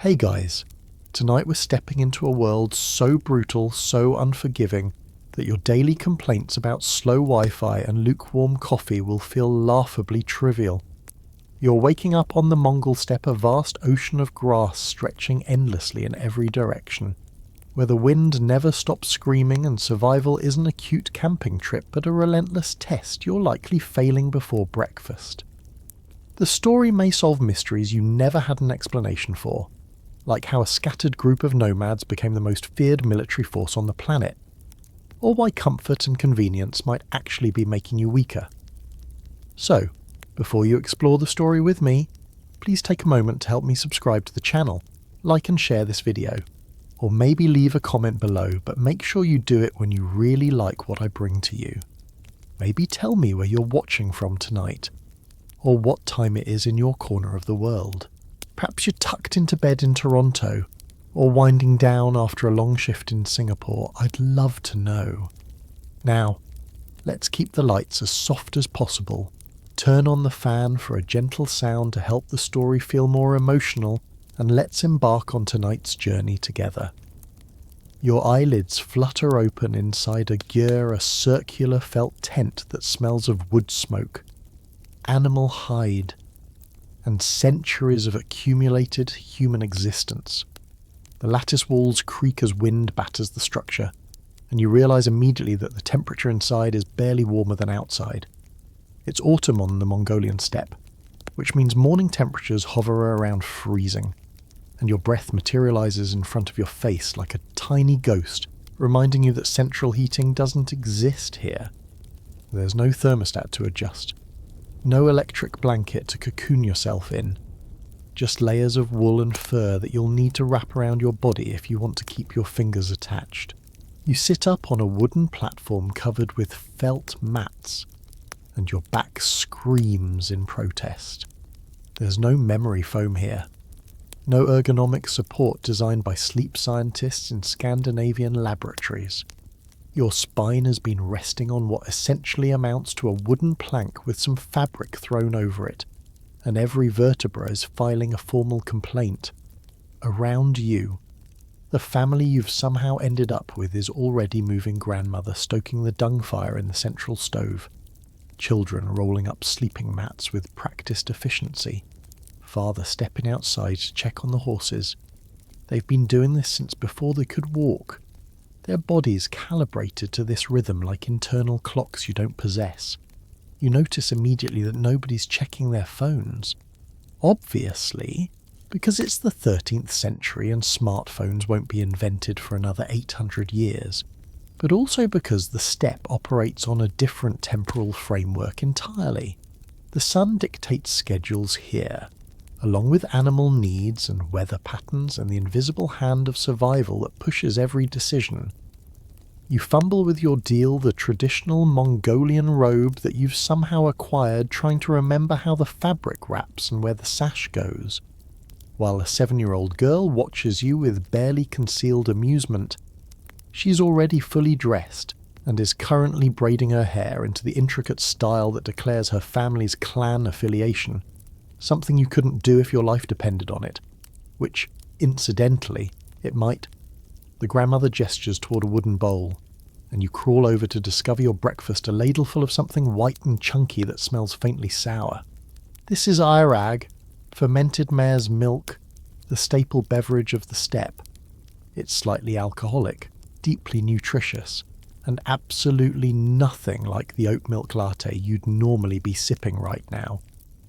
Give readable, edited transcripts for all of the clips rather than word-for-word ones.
Hey guys, tonight we're stepping into a world so brutal, so unforgiving, that your daily complaints about slow Wi-Fi and lukewarm coffee will feel laughably trivial. You're waking up on the Mongol steppe, a vast ocean of grass stretching endlessly in every direction, where the wind never stops screaming and survival isn't a cute camping trip but a relentless test you're likely failing before breakfast. The story may solve mysteries you never had an explanation for, like how a scattered group of nomads became the most feared military force on the planet, or why comfort and convenience might actually be making you weaker. So, before you explore the story with me, please take a moment to help me subscribe to the channel, like and share this video, or maybe leave a comment below, but make sure you do it when you really like what I bring to you. Maybe tell me where you're watching from tonight, or what time it is in your corner of the world. Perhaps you're tucked into bed in Toronto, or winding down after a long shift in Singapore. I'd love to know. Now, let's keep the lights as soft as possible, turn on the fan for a gentle sound to help the story feel more emotional, and let's embark on tonight's journey together. Your eyelids flutter open inside a gyre, a circular felt tent that smells of wood smoke, animal hide, and centuries of accumulated human existence. The lattice walls creak as wind batters the structure, and you realise immediately that the temperature inside is barely warmer than outside. It's autumn on the Mongolian steppe, which means morning temperatures hover around freezing, and your breath materialises in front of your face like a tiny ghost, reminding you that central heating doesn't exist here. There's no thermostat to adjust, no electric blanket to cocoon yourself in, just layers of wool and fur that you'll need to wrap around your body if you want to keep your fingers attached. You sit up on a wooden platform covered with felt mats, and your back screams in protest. There's no memory foam here, no ergonomic support designed by sleep scientists in Scandinavian laboratories. Your spine has been resting on what essentially amounts to a wooden plank with some fabric thrown over it, and every vertebra is filing a formal complaint. Around you, the family you've somehow ended up with is already moving grandmother stoking the dung fire in the central stove, children rolling up sleeping mats with practiced efficiency, father stepping outside to check on the horses. They've been doing this since before they could walk, their bodies calibrated to this rhythm like internal clocks you don't possess. You notice immediately that nobody's checking their phones. Obviously, because it's the 13th century and smartphones won't be invented for another 800 years, but also because the steppe operates on a different temporal framework entirely. The sun dictates schedules here, along with animal needs and weather patterns and the invisible hand of survival that pushes every decision. You fumble with your deal, the traditional Mongolian robe that you've somehow acquired, trying to remember how the fabric wraps and where the sash goes, while a 7-year-old girl watches you with barely concealed amusement. She's already fully dressed and is currently braiding her hair into the intricate style that declares her family's clan affiliation, something you couldn't do if your life depended on it, which, incidentally, it might. The grandmother gestures toward a wooden bowl, and you crawl over to discover your breakfast, a ladle full of something white and chunky that smells faintly sour. This is airag, fermented mare's milk, the staple beverage of the steppe. It's slightly alcoholic, deeply nutritious, and absolutely nothing like the oat milk latte you'd normally be sipping right now.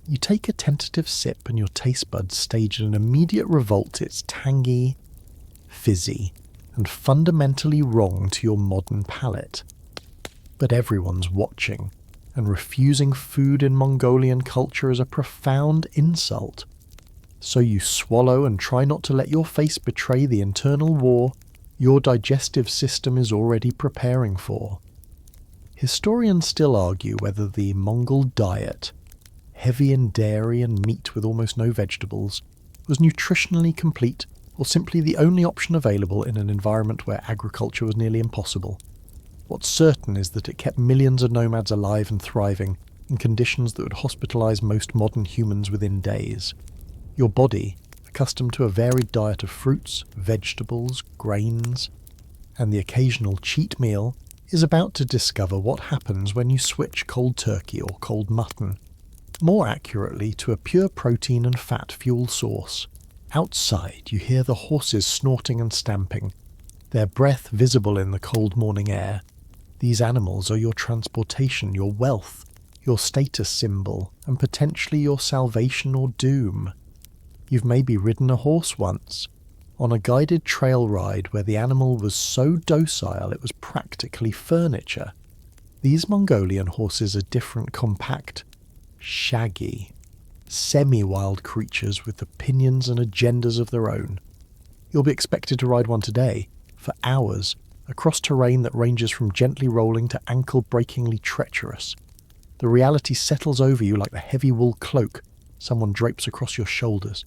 You take a tentative sip and your taste buds stage an immediate revolt. It's tangy, fizzy, and fundamentally wrong to your modern palate. But everyone's watching, and refusing food in Mongolian culture is a profound insult. So you swallow and try not to let your face betray the internal war your digestive system is already preparing for. Historians still argue whether the Mongol diet, heavy in dairy and meat with almost no vegetables, was nutritionally complete or simply the only option available in an environment where agriculture was nearly impossible. What's certain is that it kept millions of nomads alive and thriving in conditions that would hospitalise most modern humans within days. Your body, accustomed to a varied diet of fruits, vegetables, grains, and the occasional cheat meal, is about to discover what happens when you switch cold turkey or cold mutton, more accurately to a pure protein and fat fuel source. Outside you hear the horses snorting and stamping, their breath visible in the cold morning air. These animals are your transportation, your wealth, your status symbol, and potentially your salvation or doom. You've maybe ridden a horse once, on a guided trail ride where the animal was so docile it was practically furniture. These Mongolian horses are different, compact, shaggy, semi-wild creatures with opinions and agendas of their own. You'll be expected to ride one today, for hours, across terrain that ranges from gently rolling to ankle-breakingly treacherous. The reality settles over you like the heavy wool cloak someone drapes across your shoulders.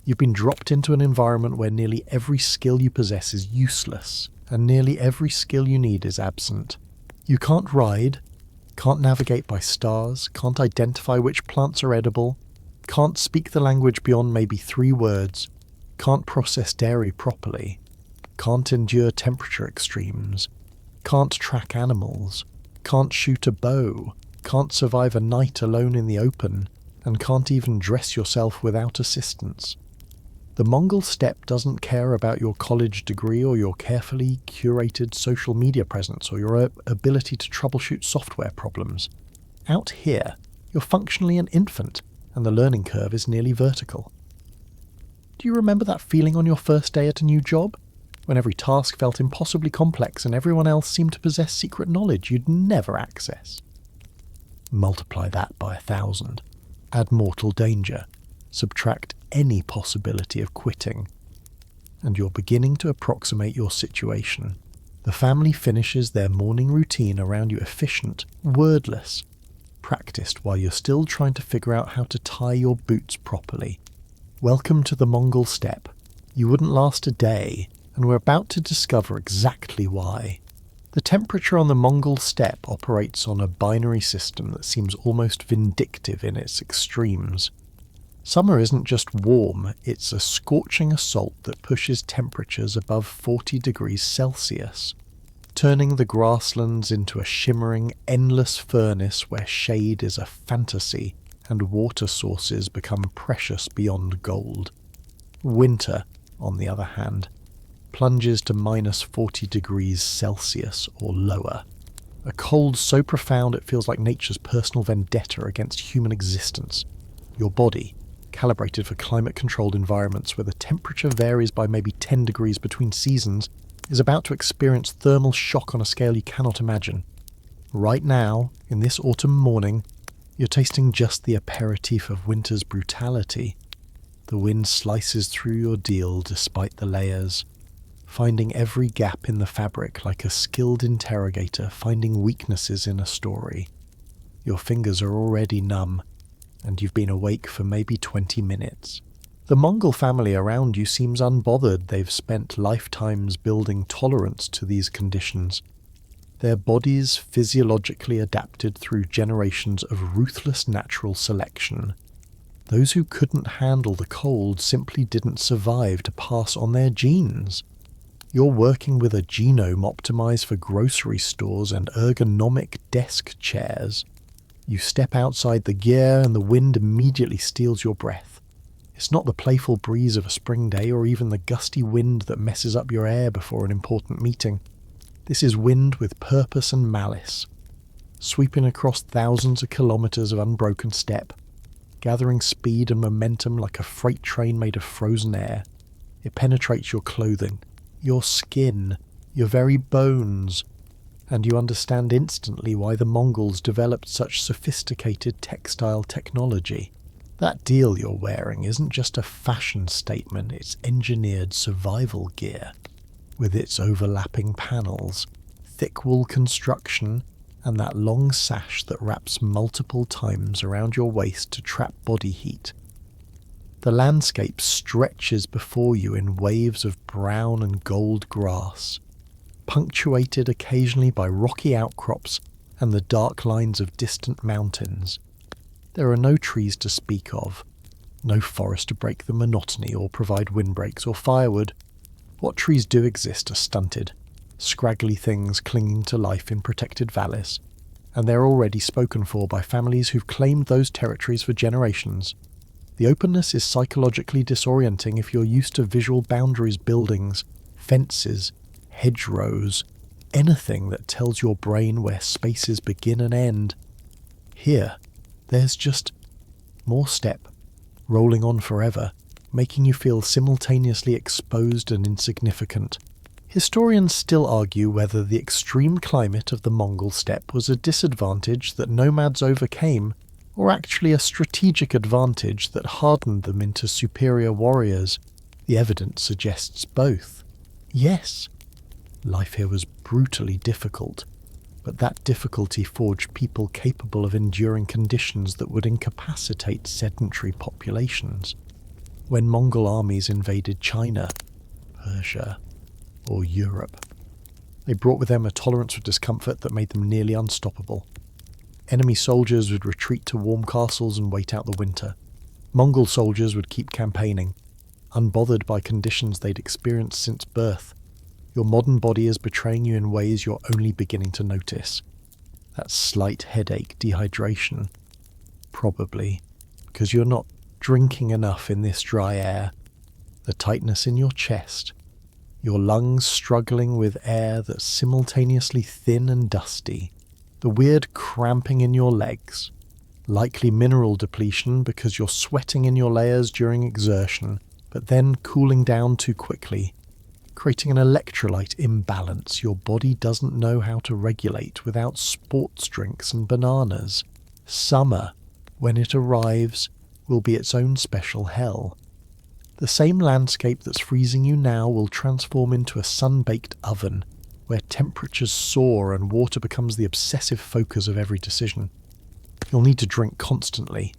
You've been dropped into an environment where nearly every skill you possess is useless, and nearly every skill you need is absent. You can't ride, can't navigate by stars, can't identify which plants are edible, can't speak the language beyond maybe 3 words, can't process dairy properly, can't endure temperature extremes, can't track animals, can't shoot a bow, can't survive a night alone in the open, and can't even dress yourself without assistance. The Mongol steppe doesn't care about your college degree or your carefully curated social media presence or your ability to troubleshoot software problems. Out here, you're functionally an infant, and the learning curve is nearly vertical. Do you remember that feeling on your first day at a new job? When every task felt impossibly complex and everyone else seemed to possess secret knowledge you'd never access? Multiply that by 1,000. Add mortal danger. Subtract any possibility of quitting, and you're beginning to approximate your situation. The family finishes their morning routine around you, efficient, wordless, practiced while you're still trying to figure out how to tie your boots properly. Welcome to the Mongol steppe. You wouldn't last a day, and we're about to discover exactly why. The temperature on the Mongol steppe operates on a binary system that seems almost vindictive in its extremes. Summer isn't just warm, it's a scorching assault that pushes temperatures above 40 degrees Celsius, turning the grasslands into a shimmering, endless furnace where shade is a fantasy and water sources become precious beyond gold. Winter, on the other hand, plunges to minus 40 degrees Celsius or lower. A cold so profound it feels like nature's personal vendetta against human existence. Your body, calibrated for climate-controlled environments where the temperature varies by maybe 10 degrees between seasons, is about to experience thermal shock on a scale you cannot imagine. Right now, in this autumn morning, you're tasting just the aperitif of winter's brutality. The wind slices through your deal despite the layers, finding every gap in the fabric like a skilled interrogator finding weaknesses in a story. Your fingers are already numb, and you've been awake for maybe 20 minutes. The Mongol family around you seems unbothered. They've spent lifetimes building tolerance to these conditions. Their bodies physiologically adapted through generations of ruthless natural selection. Those who couldn't handle the cold simply didn't survive to pass on their genes. You're working with a genome optimized for grocery stores and ergonomic desk chairs. You step outside the gear and the wind immediately steals your breath. It's not the playful breeze of a spring day or even the gusty wind that messes up your air before an important meeting. This is wind with purpose and malice, sweeping across thousands of kilometers of unbroken steppe, gathering speed and momentum like a freight train made of frozen air. It penetrates your clothing, your skin, your very bones, and you understand instantly why the Mongols developed such sophisticated textile technology. That deal you're wearing isn't just a fashion statement, it's engineered survival gear. With its overlapping panels, thick wool construction, and that long sash that wraps multiple times around your waist to trap body heat. The landscape stretches before you in waves of brown and gold grass, punctuated occasionally by rocky outcrops and the dark lines of distant mountains. There are no trees to speak of. No forest to break the monotony or provide windbreaks or firewood. What trees do exist are stunted, scraggly things clinging to life in protected valleys, and they're already spoken for by families who've claimed those territories for generations. The openness is psychologically disorienting if you're used to visual boundaries, buildings, fences, hedgerows, anything that tells your brain where spaces begin and end. Here, there's just more steppe, rolling on forever, making you feel simultaneously exposed and insignificant. Historians still argue whether the extreme climate of the Mongol steppe was a disadvantage that nomads overcame, or actually a strategic advantage that hardened them into superior warriors. The evidence suggests both. Yes, life here was brutally difficult, but that difficulty forged people capable of enduring conditions that would incapacitate sedentary populations. When Mongol armies invaded China, Persia, or Europe, they brought with them a tolerance for discomfort that made them nearly unstoppable. Enemy soldiers would retreat to warm castles and wait out the winter. Mongol soldiers would keep campaigning, unbothered by conditions they'd experienced since birth. Your modern body is betraying you in ways you're only beginning to notice. That slight headache, dehydration. Probably because you're not drinking enough in this dry air. The tightness in your chest. Your lungs struggling with air that's simultaneously thin and dusty. The weird cramping in your legs. Likely mineral depletion because you're sweating in your layers during exertion, but then cooling down too quickly, creating an electrolyte imbalance your body doesn't know how to regulate without sports drinks and bananas. Summer, when it arrives, will be its own special hell. The same landscape that's freezing you now will transform into a sun-baked oven, where temperatures soar and water becomes the obsessive focus of every decision. You'll need to drink constantly,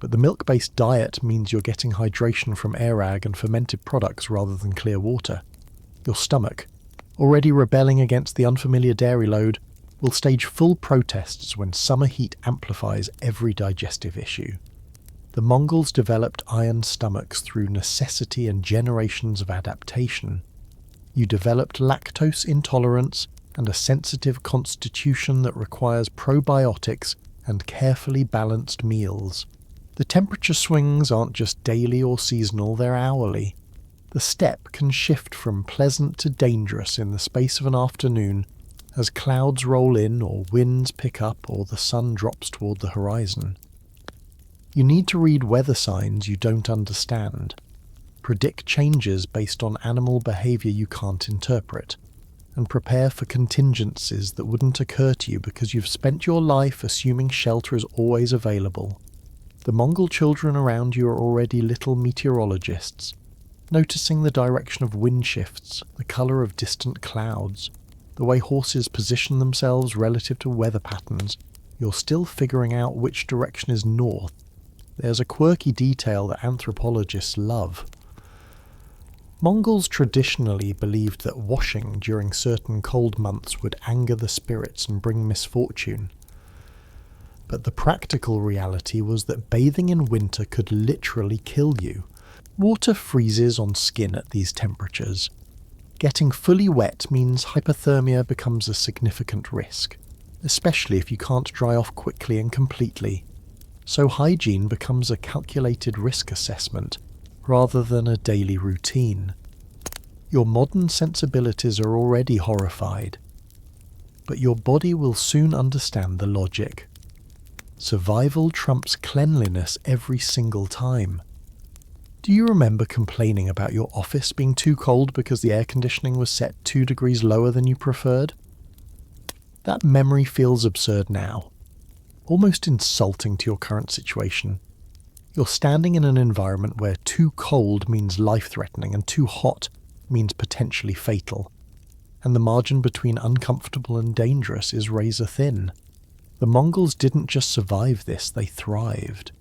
but the milk-based diet means you're getting hydration from airag and fermented products rather than clear water. Your stomach, already rebelling against the unfamiliar dairy load, will stage full protests when summer heat amplifies every digestive issue. The Mongols developed iron stomachs through necessity and generations of adaptation. You developed lactose intolerance and a sensitive constitution that requires probiotics and carefully balanced meals. The temperature swings aren't just daily or seasonal, they're hourly. The steppe can shift from pleasant to dangerous in the space of an afternoon as clouds roll in or winds pick up or the sun drops toward the horizon. You need to read weather signs you don't understand, predict changes based on animal behavior you can't interpret, and prepare for contingencies that wouldn't occur to you because you've spent your life assuming shelter is always available. The Mongol children around you are already little meteorologists, noticing the direction of wind shifts, the colour of distant clouds, the way horses position themselves relative to weather patterns. You're still figuring out which direction is north. There's a quirky detail that anthropologists love. Mongols traditionally believed that washing during certain cold months would anger the spirits and bring misfortune. But the practical reality was that bathing in winter could literally kill you. Water freezes on skin at these temperatures. Getting fully wet means hypothermia becomes a significant risk, especially if you can't dry off quickly and completely. So hygiene becomes a calculated risk assessment rather than a daily routine. Your modern sensibilities are already horrified, but your body will soon understand the logic. Survival trumps cleanliness every single time. Do you remember complaining about your office being too cold because the air conditioning was set 2 degrees lower than you preferred? That memory feels absurd now, almost insulting to your current situation. You're standing in an environment where too cold means life-threatening and too hot means potentially fatal, and the margin between uncomfortable and dangerous is razor thin. The Mongols didn't just survive this, they thrived,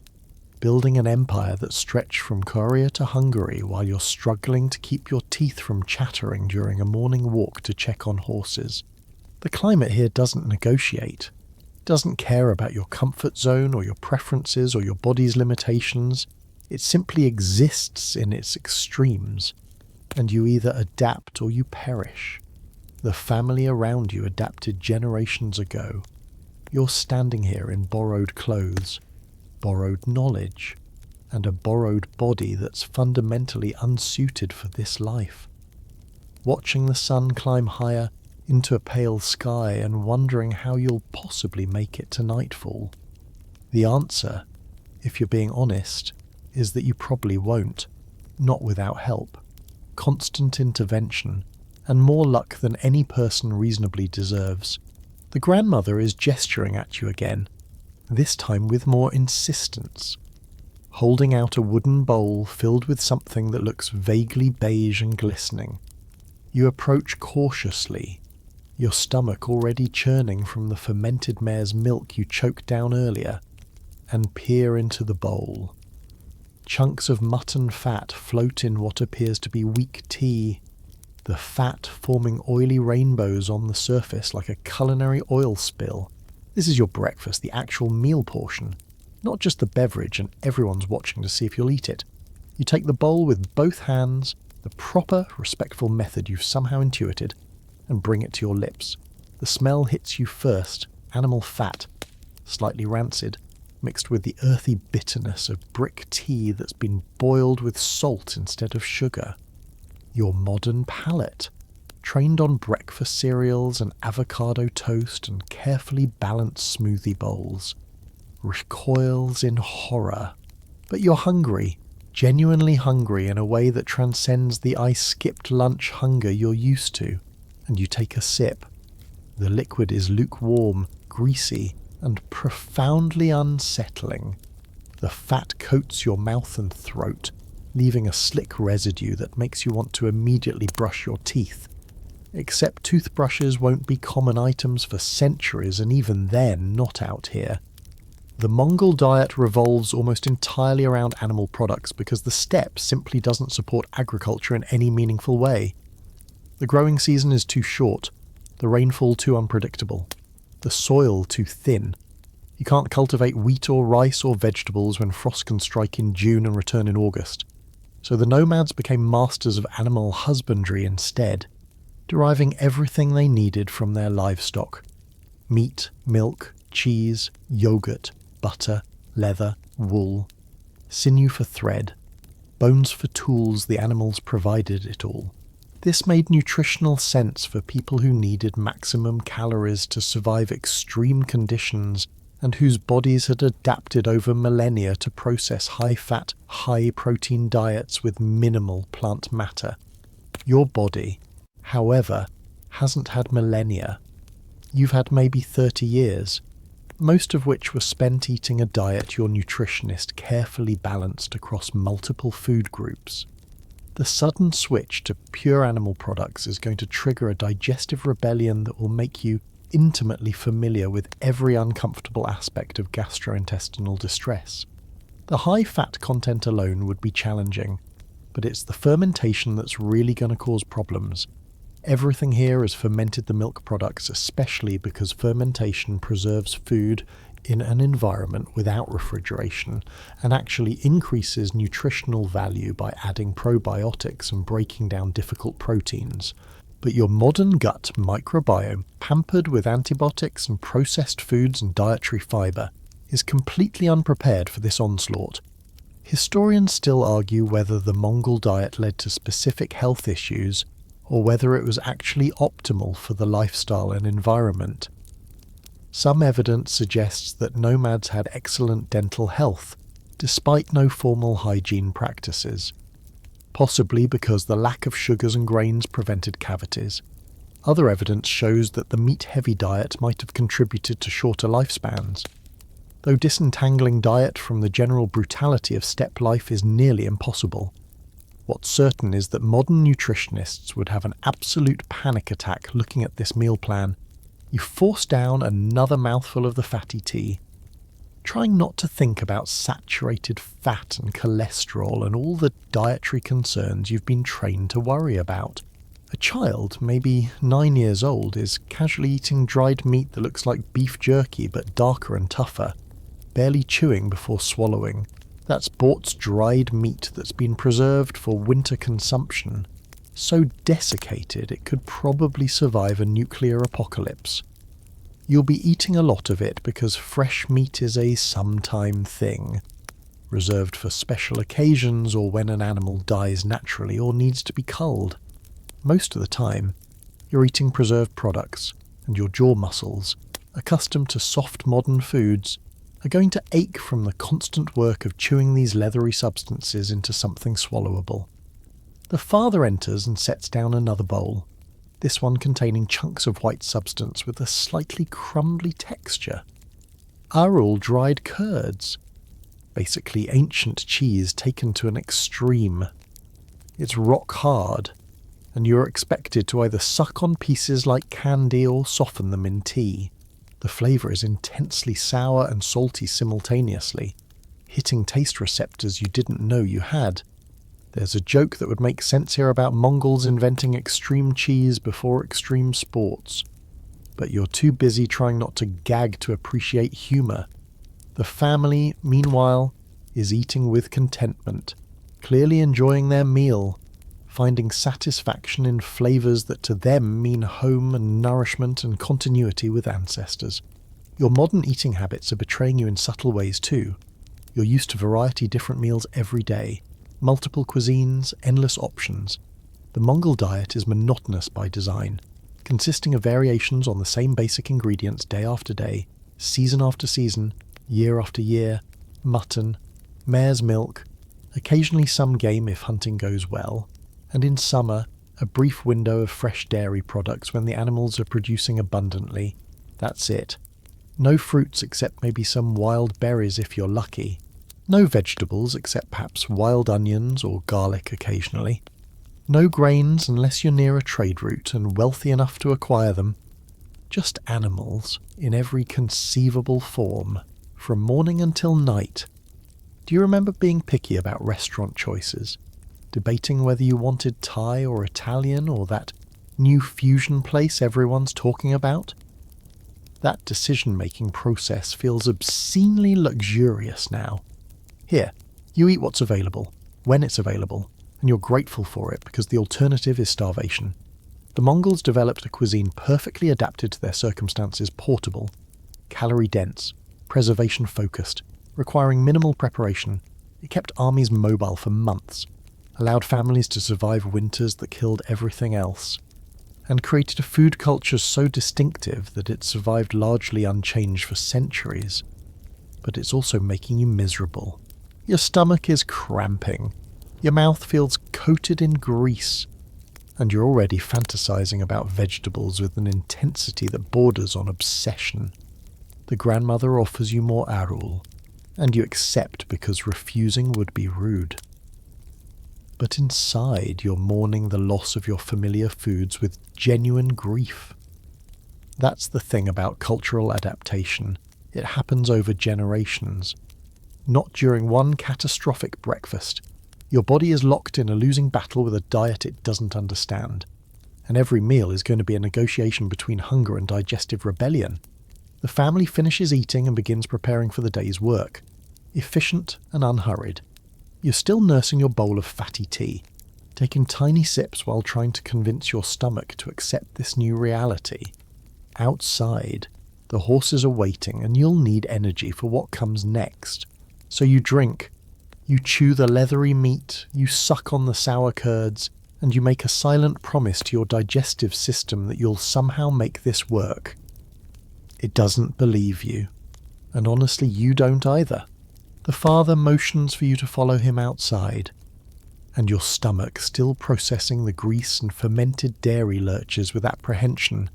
building an empire that stretched from Korea to Hungary while you're struggling to keep your teeth from chattering during a morning walk to check on horses. The climate here doesn't negotiate. Doesn't care about your comfort zone or your preferences or your body's limitations. It simply exists in its extremes, and you either adapt or you perish. The family around you adapted generations ago. You're standing here in borrowed clothes, borrowed knowledge, and a borrowed body that's fundamentally unsuited for this life. Watching the sun climb higher into a pale sky and wondering how you'll possibly make it to nightfall. The answer, if you're being honest, is that you probably won't, not without help, constant intervention, and more luck than any person reasonably deserves. The grandmother is gesturing at you again, this time with more insistence, holding out a wooden bowl filled with something that looks vaguely beige and glistening. You approach cautiously, your stomach already churning from the fermented mare's milk you choked down earlier, and peer into the bowl. Chunks of mutton fat float in what appears to be weak tea, the fat forming oily rainbows on the surface like a culinary oil spill. This is your breakfast, the actual meal portion, not just the beverage, and everyone's watching to see if you'll eat it. You take the bowl with both hands, the proper, respectful method you've somehow intuited, and bring it to your lips. The smell hits you first, animal fat, slightly rancid, mixed with the earthy bitterness of brick tea that's been boiled with salt instead of sugar. Your modern palate, trained on breakfast cereals and avocado toast and carefully balanced smoothie bowls, recoils in horror. But you're hungry, genuinely hungry in a way that transcends the "I skipped lunch" hunger you're used to, and you take a sip. The liquid is lukewarm, greasy, and profoundly unsettling. The fat coats your mouth and throat, leaving a slick residue that makes you want to immediately brush your teeth. Except toothbrushes won't be common items for centuries, and even then not out here. The Mongol diet revolves almost entirely around animal products because the steppe simply doesn't support agriculture in any meaningful way. The growing season is too short, the rainfall too unpredictable, the soil too thin. You can't cultivate wheat or rice or vegetables when frost can strike in June and return in August. So the nomads became masters of animal husbandry instead, deriving everything they needed from their livestock: meat, milk, cheese, yogurt, butter, leather, wool, sinew for thread, bones for tools. The animals provided it all. This made nutritional sense for people who needed maximum calories to survive extreme conditions and whose bodies had adapted over millennia to process high-fat, high-protein diets with minimal plant matter. Your body, however, hasn't had millennia. You've had maybe 30 years, most of which were spent eating a diet your nutritionist carefully balanced across multiple food groups. The sudden switch to pure animal products is going to trigger a digestive rebellion that will make you intimately familiar with every uncomfortable aspect of gastrointestinal distress. The high fat content alone would be challenging, but it's the fermentation that's really going to cause problems. Everything here has fermented the milk products, especially because fermentation preserves food in an environment without refrigeration and actually increases nutritional value by adding probiotics and breaking down difficult proteins. But your modern gut microbiome, pampered with antibiotics and processed foods and dietary fibre, is completely unprepared for this onslaught. Historians still argue whether the Mongol diet led to specific health issues or whether it was actually optimal for the lifestyle and environment. Some evidence suggests that nomads had excellent dental health, despite no formal hygiene practices, possibly because the lack of sugars and grains prevented cavities. Other evidence shows that the meat-heavy diet might have contributed to shorter lifespans, though disentangling diet from the general brutality of steppe life is nearly impossible. What's certain is that modern nutritionists would have an absolute panic attack looking at this meal plan. You force down another mouthful of the fatty tea, trying not to think about saturated fat and cholesterol and all the dietary concerns you've been trained to worry about. A child, maybe 9 years old, is casually eating dried meat that looks like beef jerky but darker and tougher, barely chewing before swallowing. That's bought dried meat that's been preserved for winter consumption, so desiccated it could probably survive a nuclear apocalypse. You'll be eating a lot of it because fresh meat is a sometime thing, reserved for special occasions or when an animal dies naturally or needs to be culled. Most of the time, you're eating preserved products, and your jaw muscles, accustomed to soft modern foods, are going to ache from the constant work of chewing these leathery substances into something swallowable. The father enters and sets down another bowl, this one containing chunks of white substance with a slightly crumbly texture. Are all dried curds, basically ancient cheese taken to an extreme. It's rock hard, and you're expected to either suck on pieces like candy or soften them in tea. The flavour is intensely sour and salty simultaneously, hitting taste receptors you didn't know you had. There's a joke that would make sense here about Mongols inventing extreme cheese before extreme sports, but you're too busy trying not to gag to appreciate humour. The family, meanwhile, is eating with contentment, clearly enjoying their meal, finding satisfaction in flavours that to them mean home and nourishment and continuity with ancestors. Your modern eating habits are betraying you in subtle ways too. You're used to variety, different meals every day, multiple cuisines, endless options. The Mongol diet is monotonous by design, consisting of variations on the same basic ingredients day after day, season after season, year after year: mutton, mare's milk, occasionally some game if hunting goes well, and in summer, a brief window of fresh dairy products when the animals are producing abundantly. That's it. No fruits except maybe some wild berries if you're lucky. No vegetables except perhaps wild onions or garlic occasionally. No grains unless you're near a trade route and wealthy enough to acquire them. Just animals in every conceivable form, from morning until night. Do you remember being picky about restaurant choices? Debating whether you wanted Thai or Italian or that new fusion place everyone's talking about? That decision-making process feels obscenely luxurious now. Here, you eat what's available, when it's available, and you're grateful for it because the alternative is starvation. The Mongols developed a cuisine perfectly adapted to their circumstances: portable, calorie-dense, preservation-focused, requiring minimal preparation. It kept armies mobile for months, allowed families to survive winters that killed everything else, and created a food culture so distinctive that it survived largely unchanged for centuries. But it's also making you miserable. Your stomach is cramping, your mouth feels coated in grease, and you're already fantasizing about vegetables with an intensity that borders on obsession. The grandmother offers you more arul, and you accept because refusing would be rude. But inside you're mourning the loss of your familiar foods with genuine grief. That's the thing about cultural adaptation. It happens over generations. Not during one catastrophic breakfast. Your body is locked in a losing battle with a diet it doesn't understand. And every meal is going to be a negotiation between hunger and digestive rebellion. The family finishes eating and begins preparing for the day's work. Efficient and unhurried. You're still nursing your bowl of fatty tea, taking tiny sips while trying to convince your stomach to accept this new reality. Outside, the horses are waiting and you'll need energy for what comes next. So you drink, you chew the leathery meat, you suck on the sour curds, and you make a silent promise to your digestive system that you'll somehow make this work. It doesn't believe you, and honestly you don't either. The father motions for you to follow him outside, and your stomach still processing the grease and fermented dairy lurches with apprehension.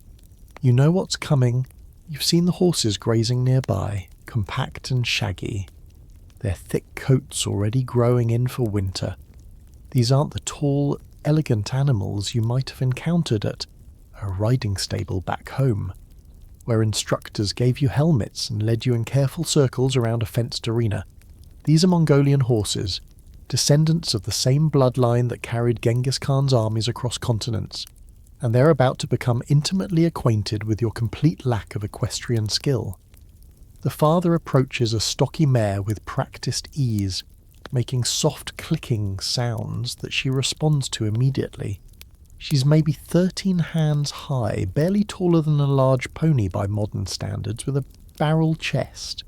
You know what's coming. You've seen the horses grazing nearby, compact and shaggy, their thick coats already growing in for winter. These aren't the tall, elegant animals you might have encountered at a riding stable back home, where instructors gave you helmets and led you in careful circles around a fenced arena. These are Mongolian horses, descendants of the same bloodline that carried Genghis Khan's armies across continents, and they're about to become intimately acquainted with your complete lack of equestrian skill. The father approaches a stocky mare with practiced ease, making soft clicking sounds that she responds to immediately. She's maybe 13 hands high, barely taller than a large pony by modern standards, with a barrel chest,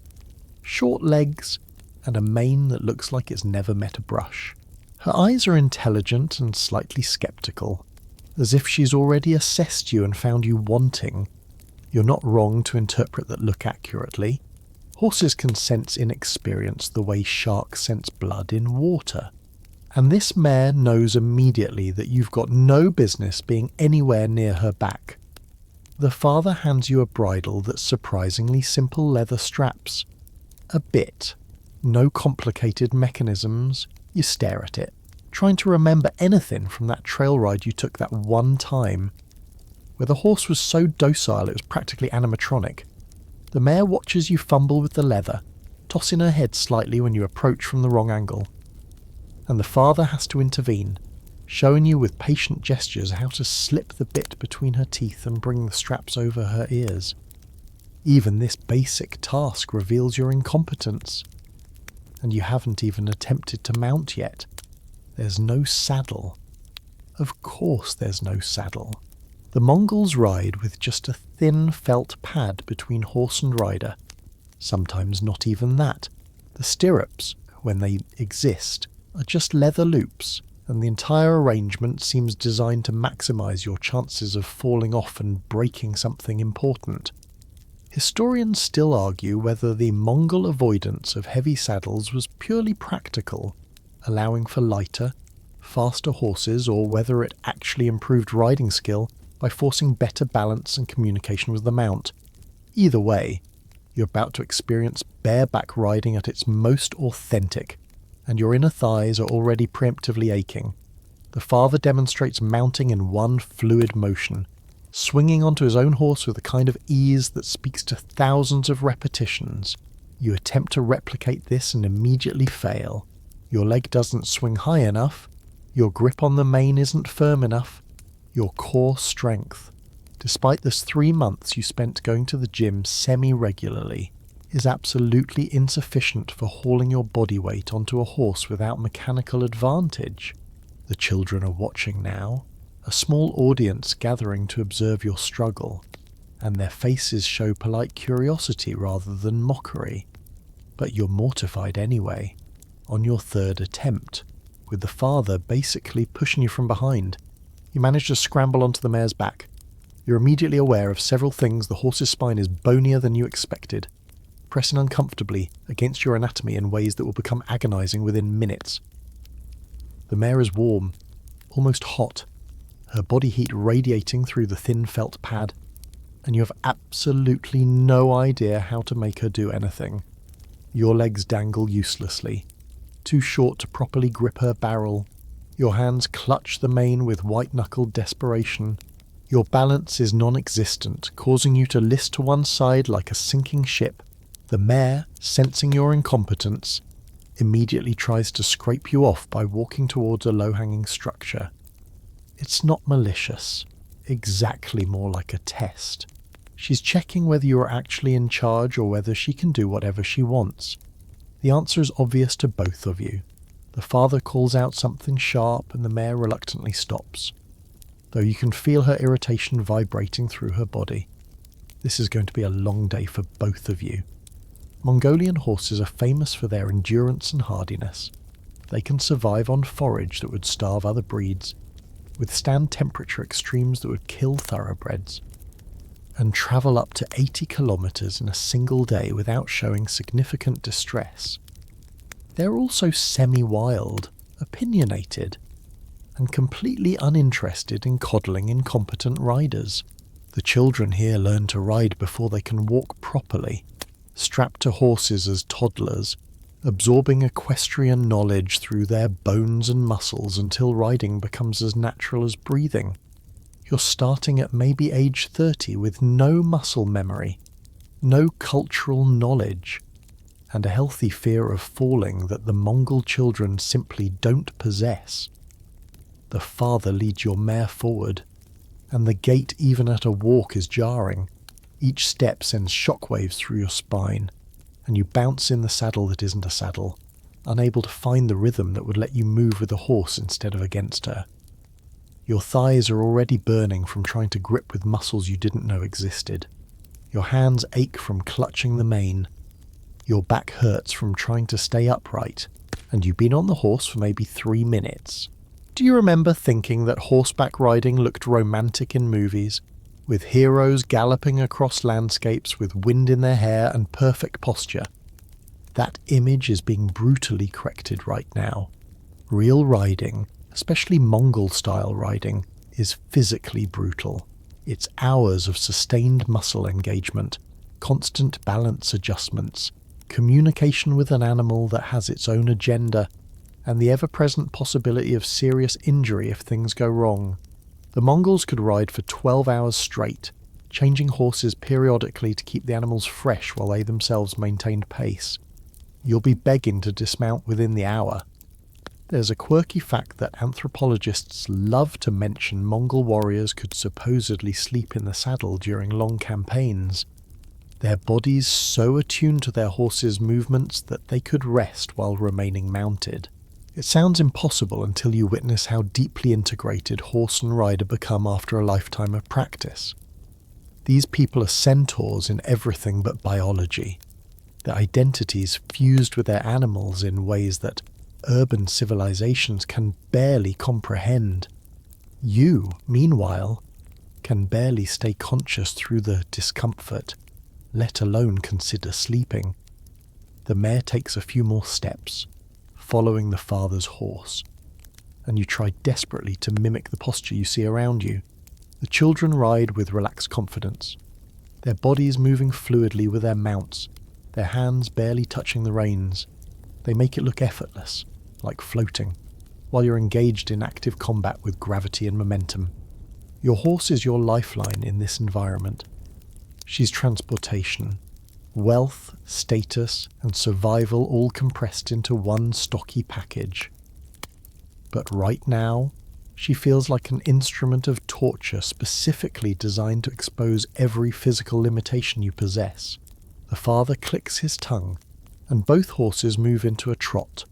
short legs, and a mane that looks like it's never met a brush. Her eyes are intelligent and slightly sceptical, as if she's already assessed you and found you wanting. You're not wrong to interpret that look accurately. Horses can sense inexperience the way sharks sense blood in water. And this mare knows immediately that you've got no business being anywhere near her back. The father hands you a bridle that's surprisingly simple leather straps. A bit. No complicated mechanisms. You stare at it, trying to remember anything from that trail ride you took that one time, where the horse was so docile it was practically animatronic. The mare watches you fumble with the leather, tossing her head slightly when you approach from the wrong angle. And the father has to intervene, showing you with patient gestures how to slip the bit between her teeth and bring the straps over her ears. Even this basic task reveals your incompetence. And you haven't even attempted to mount yet. There's no saddle. Of course there's no saddle. The Mongols ride with just a thin felt pad between horse and rider. Sometimes not even that. The stirrups, when they exist, are just leather loops, and the entire arrangement seems designed to maximize your chances of falling off and breaking something important. Historians still argue whether the Mongol avoidance of heavy saddles was purely practical, allowing for lighter, faster horses, or whether it actually improved riding skill by forcing better balance and communication with the mount. Either way, you're about to experience bareback riding at its most authentic, and your inner thighs are already preemptively aching. The father demonstrates mounting in one fluid motion, swinging onto his own horse with a kind of ease that speaks to thousands of repetitions. You attempt to replicate this and immediately fail. Your leg doesn't swing high enough, your grip on the mane isn't firm enough, your core strength, despite this 3 months you spent going to the gym semi-regularly, is absolutely insufficient for hauling your body weight onto a horse without mechanical advantage. The children are watching now, a small audience gathering to observe your struggle, and their faces show polite curiosity rather than mockery. But you're mortified anyway, on your 3rd attempt, with the father basically pushing you from behind. You manage to scramble onto the mare's back. You're immediately aware of several things. The horse's spine is bonier than you expected, pressing uncomfortably against your anatomy in ways that will become agonizing within minutes. The mare is warm, almost hot, her body heat radiating through the thin felt pad, and you have absolutely no idea how to make her do anything. Your legs dangle uselessly, too short to properly grip her barrel. Your hands clutch the mane with white-knuckled desperation. Your balance is non-existent, causing you to list to one side like a sinking ship. The mare, sensing your incompetence, immediately tries to scrape you off by walking towards a low-hanging structure. It's not malicious, exactly more like a test. She's checking whether you are actually in charge or whether she can do whatever she wants. The answer is obvious to both of you. The father calls out something sharp and the mare reluctantly stops, though you can feel her irritation vibrating through her body. This is going to be a long day for both of you. Mongolian horses are famous for their endurance and hardiness. They can survive on forage that would starve other breeds, withstand temperature extremes that would kill thoroughbreds, and travel up to 80 kilometers in a single day without showing significant distress. They're also semi-wild, opinionated, and completely uninterested in coddling incompetent riders. The children here learn to ride before they can walk properly, strapped to horses as toddlers, absorbing equestrian knowledge through their bones and muscles until riding becomes as natural as breathing. You're starting at maybe age 30 with no muscle memory, no cultural knowledge, and a healthy fear of falling that the Mongol children simply don't possess. The father leads your mare forward, and the gait even at a walk is jarring. Each step sends shockwaves through your spine, and you bounce in the saddle that isn't a saddle, unable to find the rhythm that would let you move with a horse instead of against her. Your thighs are already burning from trying to grip with muscles you didn't know existed. Your hands ache from clutching the mane. Your back hurts from trying to stay upright, and you've been on the horse for maybe 3 minutes. Do you remember thinking that horseback riding looked romantic in movies, with heroes galloping across landscapes with wind in their hair and perfect posture? That image is being brutally corrected right now. Real riding, especially Mongol-style riding, is physically brutal. It's hours of sustained muscle engagement, constant balance adjustments, communication with an animal that has its own agenda, and the ever-present possibility of serious injury if things go wrong. The Mongols could ride for 12 hours straight, changing horses periodically to keep the animals fresh while they themselves maintained pace. You'll be begging to dismount within the hour. There's a quirky fact that anthropologists love to mention Mongol warriors could supposedly sleep in the saddle during long campaigns. Their bodies so attuned to their horses' movements that they could rest while remaining mounted. It sounds impossible until you witness how deeply integrated horse and rider become after a lifetime of practice. These people are centaurs in everything but biology. Their identities fused with their animals in ways that urban civilizations can barely comprehend. You, meanwhile, can barely stay conscious through the discomfort, let alone consider sleeping. The mare takes a few more steps, following the father's horse, and you try desperately to mimic the posture you see around you. The children ride with relaxed confidence, their bodies moving fluidly with their mounts, their hands barely touching the reins. They make it look effortless, like floating, while you're engaged in active combat with gravity and momentum. Your horse is your lifeline in this environment. She's transportation, wealth, status, and survival all compressed into one stocky package. But right now, she feels like an instrument of torture specifically designed to expose every physical limitation you possess. The father clicks his tongue, and both horses move into a trot.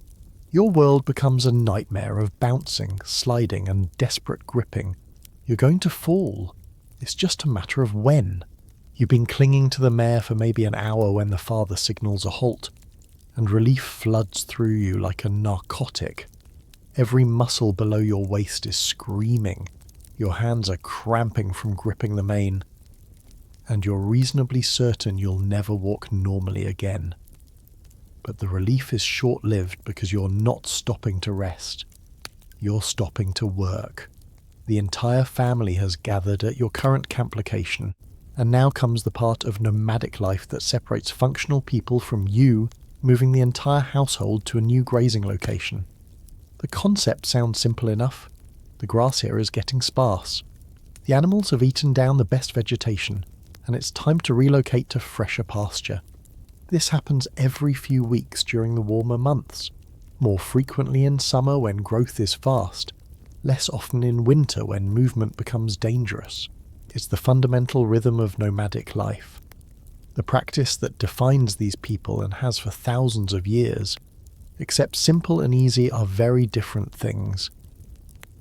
Your world becomes a nightmare of bouncing, sliding, and desperate gripping. You're going to fall. It's just a matter of when. You've been clinging to the mare for maybe an hour when the father signals a halt, and relief floods through you like a narcotic. Every muscle below your waist is screaming. Your hands are cramping from gripping the mane, and you're reasonably certain you'll never walk normally again. But the relief is short-lived because you're not stopping to rest. You're stopping to work. The entire family has gathered at your current camp location, and now comes the part of nomadic life that separates functional people from you moving the entire household to a new grazing location. The concept sounds simple enough. The grass here is getting sparse. The animals have eaten down the best vegetation, and it's time to relocate to fresher pasture. This happens every few weeks during the warmer months, more frequently in summer when growth is fast, less often in winter when movement becomes dangerous. It's the fundamental rhythm of nomadic life, the practice that defines these people and has for thousands of years. Except simple and easy are very different things,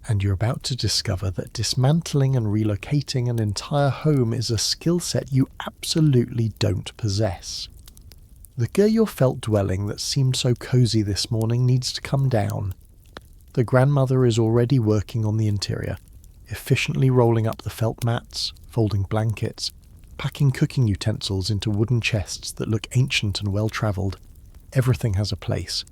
and you're about to discover that dismantling and relocating an entire home is a skill set you absolutely don't possess. The your felt dwelling that seemed so cozy this morning needs to come down. The grandmother is already working on the interior, efficiently rolling up the felt mats, folding blankets, packing cooking utensils into wooden chests that look ancient and well-travelled. Everything has a place.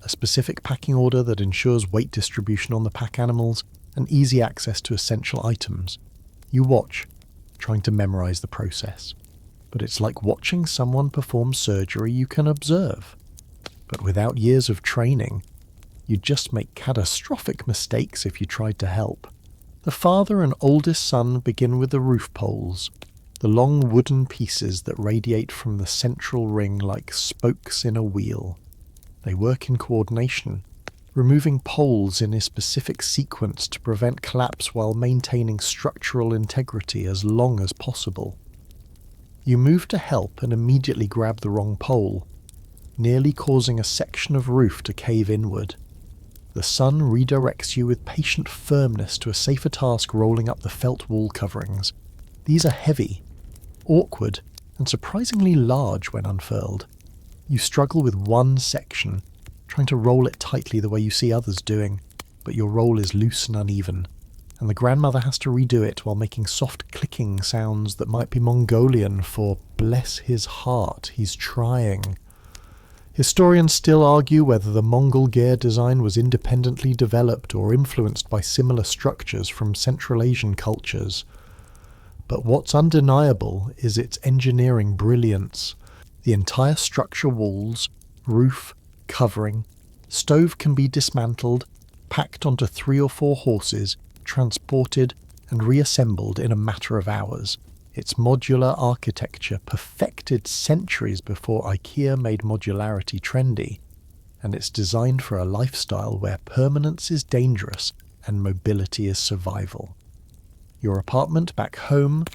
A specific packing order that ensures weight distribution on the pack animals, and easy access to essential items. You watch, trying to memorize the process. But it's like watching someone perform surgery you can observe. But without years of training, you'd just make catastrophic mistakes if you tried to help. The father and oldest son begin with the roof poles, the long wooden pieces that radiate from the central ring like spokes in a wheel. They work in coordination, removing poles in a specific sequence to prevent collapse while maintaining structural integrity as long as possible. You move to help and immediately grab the wrong pole. nearly causing a section of roof to cave inward. The sun redirects you with patient firmness to a safer task rolling up the felt wall coverings. These are heavy, awkward, and surprisingly large when unfurled. You struggle with one section, trying to roll it tightly the way you see others doing, but your roll is loose and uneven, and the grandmother has to redo it while making soft clicking sounds that might be Mongolian for "bless his heart, he's trying." Historians still argue whether the Mongol gear design was independently developed or influenced by similar structures from Central Asian cultures. But what's undeniable is its engineering brilliance. The entire structure, walls, roof, covering, stove can be dismantled, packed onto 3 or 4 horses, transported and reassembled in a matter of hours. Its modular architecture perfected centuries before IKEA made modularity trendy, and it's designed for a lifestyle where permanence is dangerous and mobility is survival. Your apartment back home,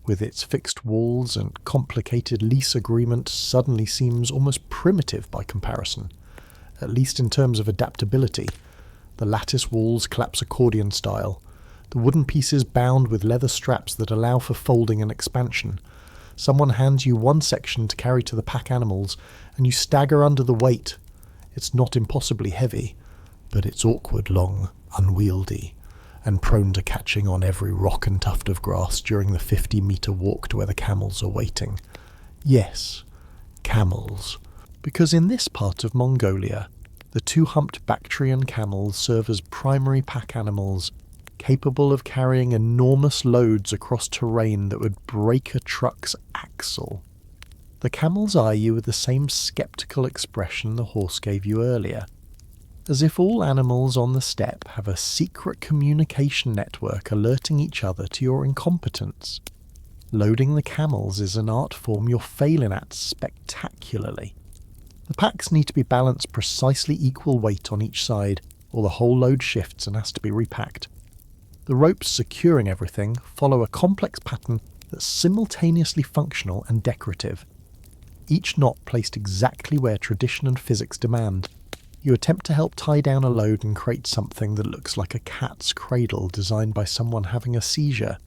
with its fixed walls and complicated lease agreement, suddenly seems almost primitive by comparison, at least in terms of adaptability. The lattice walls collapse accordion style, the wooden pieces bound with leather straps that allow for folding and expansion. Someone hands you one section to carry to the pack animals, and you stagger under the weight. It's not impossibly heavy, but it's awkward, long, unwieldy, and prone to catching on every rock and tuft of grass during the 50-metre walk to where the camels are waiting. Yes, camels. Because in this part of Mongolia, the 2-humped Bactrian camels serve as primary pack animals, capable of carrying enormous loads across terrain that would break a truck's axle. The camels eye you with the same sceptical expression the horse gave you earlier, as if all animals on the steppe have a secret communication network alerting each other to your incompetence. Loading the camels is an art form you're failing at spectacularly. The packs need to be balanced precisely equal weight on each side, or the whole load shifts and has to be repacked. The ropes securing everything follow a complex pattern that's simultaneously functional and decorative, each knot placed exactly where tradition and physics demand. You attempt to help tie down a load and create something that looks like a cat's cradle designed by someone having a seizure.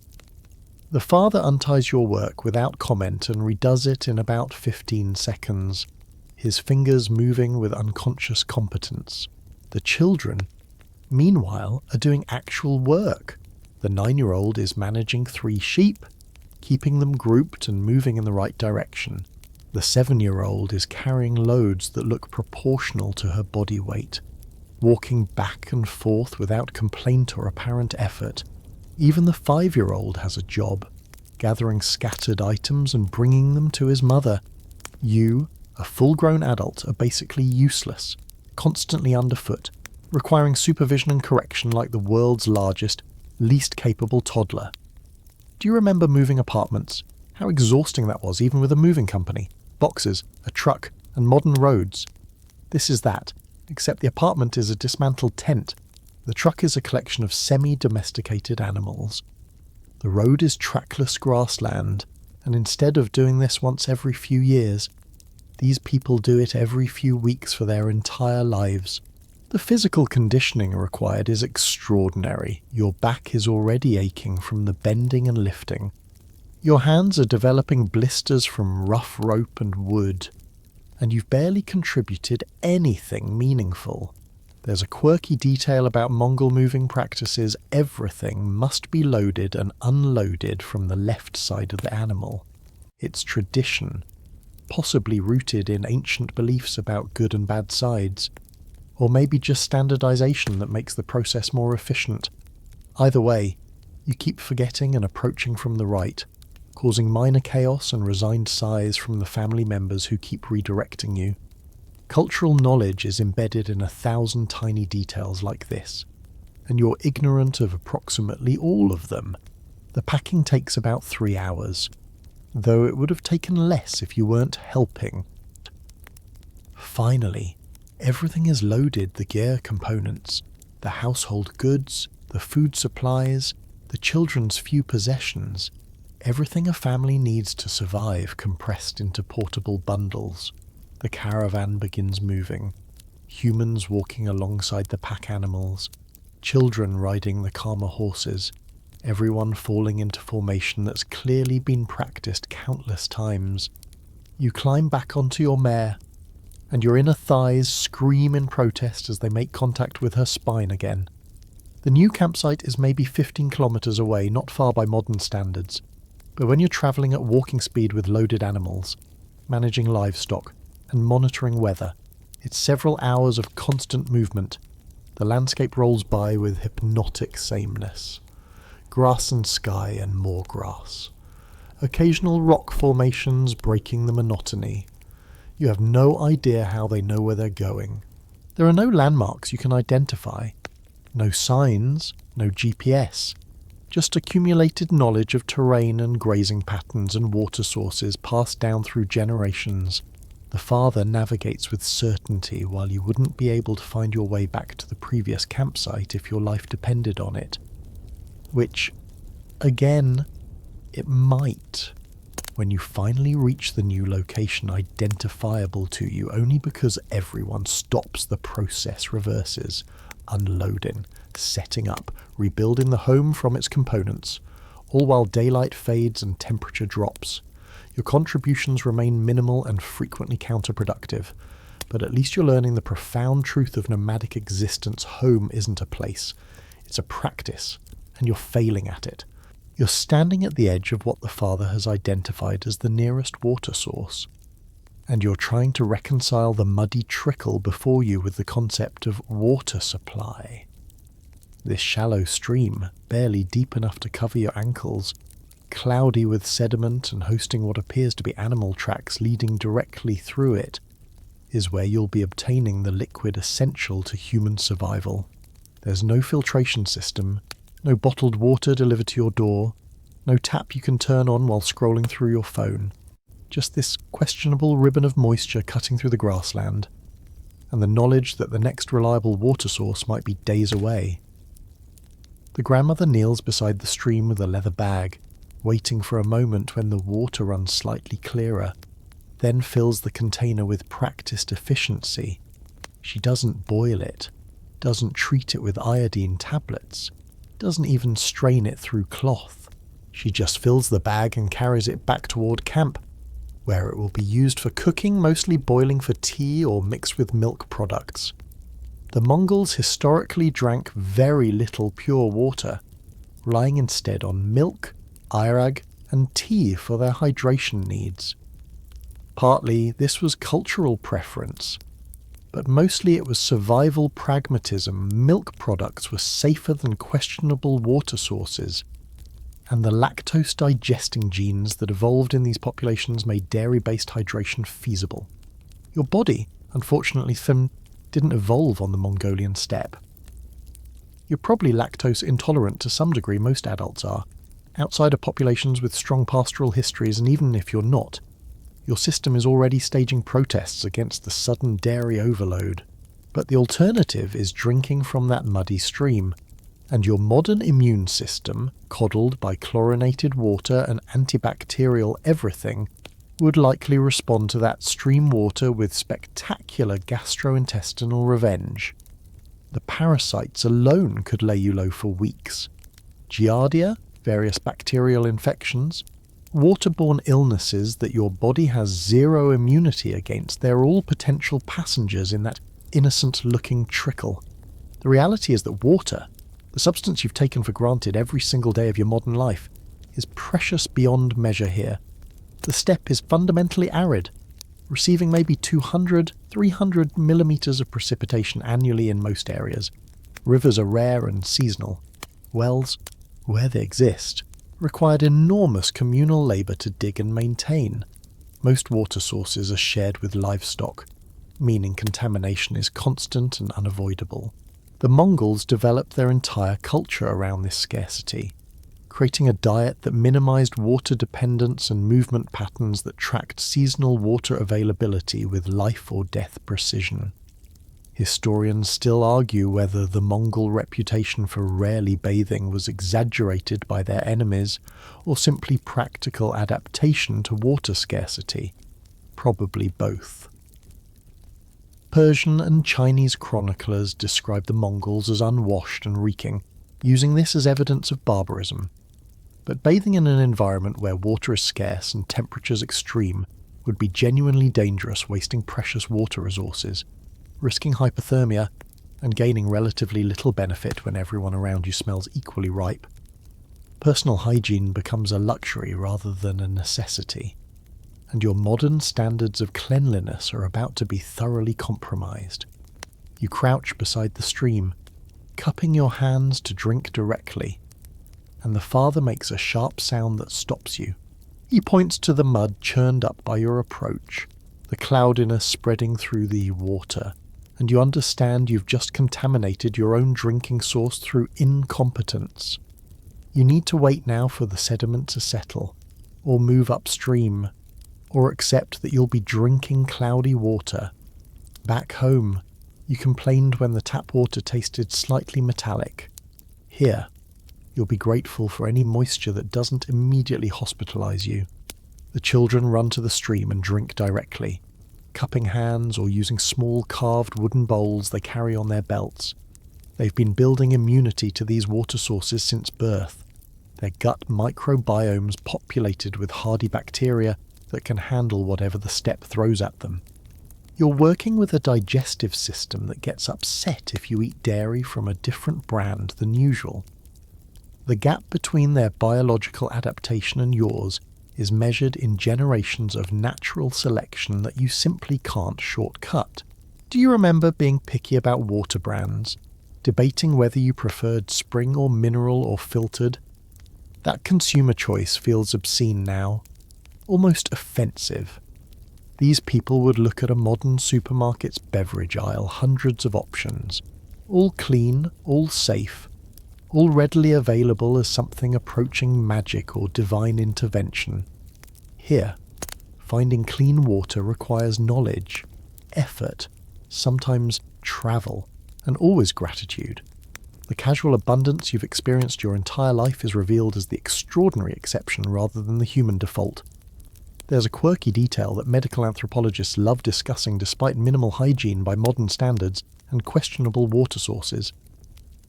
The father unties your work without comment and redoes it in about 15 seconds, his fingers moving with unconscious competence. The children, meanwhile, are doing actual work. The 9-year-old is managing 3 sheep, keeping them grouped and moving in the right direction. The 7-year-old is carrying loads that look proportional to her body weight, walking back and forth without complaint or apparent effort. Even the 5-year-old has a job, gathering scattered items and bringing them to his mother. You, a full-grown adult, are basically useless, constantly underfoot, requiring supervision and correction like the world's largest, least capable toddler. Do you remember moving apartments? How exhausting that was, even with a moving company, boxes, a truck, and modern roads. This is that, except the apartment is a dismantled tent. The truck is a collection of semi-domesticated animals. The road is trackless grassland, and instead of doing this once every few years, these people do it every few weeks for their entire lives. The physical conditioning required is extraordinary. Your back is already aching from the bending and lifting. Your hands are developing blisters from rough rope and wood, and you've barely contributed anything meaningful. There's a quirky detail about Mongol moving practices: everything must be loaded and unloaded from the left side of the animal. It's tradition, possibly rooted in ancient beliefs about good and bad sides, or maybe just standardization that makes the process more efficient. Either way, you keep forgetting and approaching from the right, causing minor chaos and resigned sighs from the family members who keep redirecting you. Cultural knowledge is embedded in 1,000 tiny details like this, and you're ignorant of approximately all of them. The packing takes about 3 hours, though it would have taken less if you weren't helping. Finally, everything is loaded: the gear components, the household goods, the food supplies, the children's few possessions, everything a family needs to survive compressed into portable bundles. The caravan begins moving. Humans walking alongside the pack animals, children riding the calmer horses, everyone falling into formation that's clearly been practiced countless times. You climb back onto your mare, and your inner thighs scream in protest as they make contact with her spine again. The new campsite is maybe 15 kilometres away, not far by modern standards, but when you're travelling at walking speed with loaded animals, managing livestock, and monitoring weather, it's several hours of constant movement. The landscape rolls by with hypnotic sameness. Grass and sky and more grass. Occasional rock formations breaking the monotony. You have no idea how they know where they're going. There are no landmarks you can identify. No signs, no GPS. Just accumulated knowledge of terrain and grazing patterns and water sources passed down through generations. The father navigates with certainty while you wouldn't be able to find your way back to the previous campsite if your life depended on it. Which, again, it might, when you finally reach the new location identifiable to you only because everyone stops, the process reverses, unloading, setting up, rebuilding the home from its components, all while daylight fades and temperature drops. Your contributions remain minimal and frequently counterproductive, but at least you're learning the profound truth of nomadic existence. Home isn't a place, it's a practice, and you're failing at it. You're standing at the edge of what the father has identified as the nearest water source, and you're trying to reconcile the muddy trickle before you with the concept of water supply. This shallow stream, barely deep enough to cover your ankles, cloudy with sediment and hosting what appears to be animal tracks leading directly through it, is where you'll be obtaining the liquid essential to human survival. There's no filtration system, no bottled water delivered to your door, no tap you can turn on while scrolling through your phone. Just this questionable ribbon of moisture cutting through the grassland, and the knowledge that the next reliable water source might be days away. The grandmother kneels beside the stream with a leather bag, waiting for a moment when the water runs slightly clearer, then fills the container with practiced efficiency. She doesn't boil it, doesn't treat it with iodine tablets, doesn't even strain it through cloth. She just fills the bag and carries it back toward camp, where it will be used for cooking, mostly boiling for tea or mixed with milk products. The Mongols historically drank very little pure water, relying instead on milk, airag, and tea for their hydration needs. Partly this was cultural preference, but mostly it was survival pragmatism. Milk products were safer than questionable water sources, and the lactose digesting genes that evolved in these populations made dairy-based hydration feasible. Your body, unfortunately, didn't evolve on the Mongolian steppe. You're probably lactose intolerant to some degree, most adults are, outside of populations with strong pastoral histories, and even if you're not, your system is already staging protests against the sudden dairy overload. But the alternative is drinking from that muddy stream, and your modern immune system, coddled by chlorinated water and antibacterial everything, would likely respond to that stream water with spectacular gastrointestinal revenge. The parasites alone could lay you low for weeks. Giardia, various bacterial infections, waterborne illnesses that your body has zero immunity against, they're all potential passengers in that innocent-looking trickle. The reality is that water, the substance you've taken for granted every single day of your modern life, is precious beyond measure here. The steppe is fundamentally arid, receiving maybe 200, 300 millimeters of precipitation annually in most areas. Rivers are rare and seasonal. Wells, where they exist, required enormous communal labour to dig and maintain. Most water sources are shared with livestock, meaning contamination is constant and unavoidable. The Mongols developed their entire culture around this scarcity, creating a diet that minimized water dependence and movement patterns that tracked seasonal water availability with life or death precision. Historians still argue whether the Mongol reputation for rarely bathing was exaggerated by their enemies or simply practical adaptation to water scarcity. Probably both. Persian and Chinese chroniclers describe the Mongols as unwashed and reeking, using this as evidence of barbarism. But bathing in an environment where water is scarce and temperatures extreme would be genuinely dangerous, wasting precious water resources, risking hypothermia, and gaining relatively little benefit when everyone around you smells equally ripe. Personal hygiene becomes a luxury rather than a necessity, and your modern standards of cleanliness are about to be thoroughly compromised. You crouch beside the stream, cupping your hands to drink directly, and the father makes a sharp sound that stops you. He points to the mud churned up by your approach, the cloudiness spreading through the water, and you understand you've just contaminated your own drinking source through incompetence. You need to wait now for the sediment to settle, or move upstream, or accept that you'll be drinking cloudy water. Back home, you complained when the tap water tasted slightly metallic. Here, you'll be grateful for any moisture that doesn't immediately hospitalize you. The children run to the stream and drink directly, cupping hands or using small carved wooden bowls they carry on their belts. They've been building immunity to these water sources since birth, their gut microbiomes populated with hardy bacteria that can handle whatever the steppe throws at them. You're working with a digestive system that gets upset if you eat dairy from a different brand than usual. The gap between their biological adaptation and yours is measured in generations of natural selection that you simply can't shortcut. Do you remember being picky about water brands, debating whether you preferred spring or mineral or filtered? That consumer choice feels obscene now, almost offensive. These people would look at a modern supermarket's beverage aisle, hundreds of options, all clean, all safe, all readily available as something approaching magic or divine intervention. Here, finding clean water requires knowledge, effort, sometimes travel, and always gratitude. The casual abundance you've experienced your entire life is revealed as the extraordinary exception rather than the human default. There's a quirky detail that medical anthropologists love discussing despite minimal hygiene by modern standards and questionable water sources.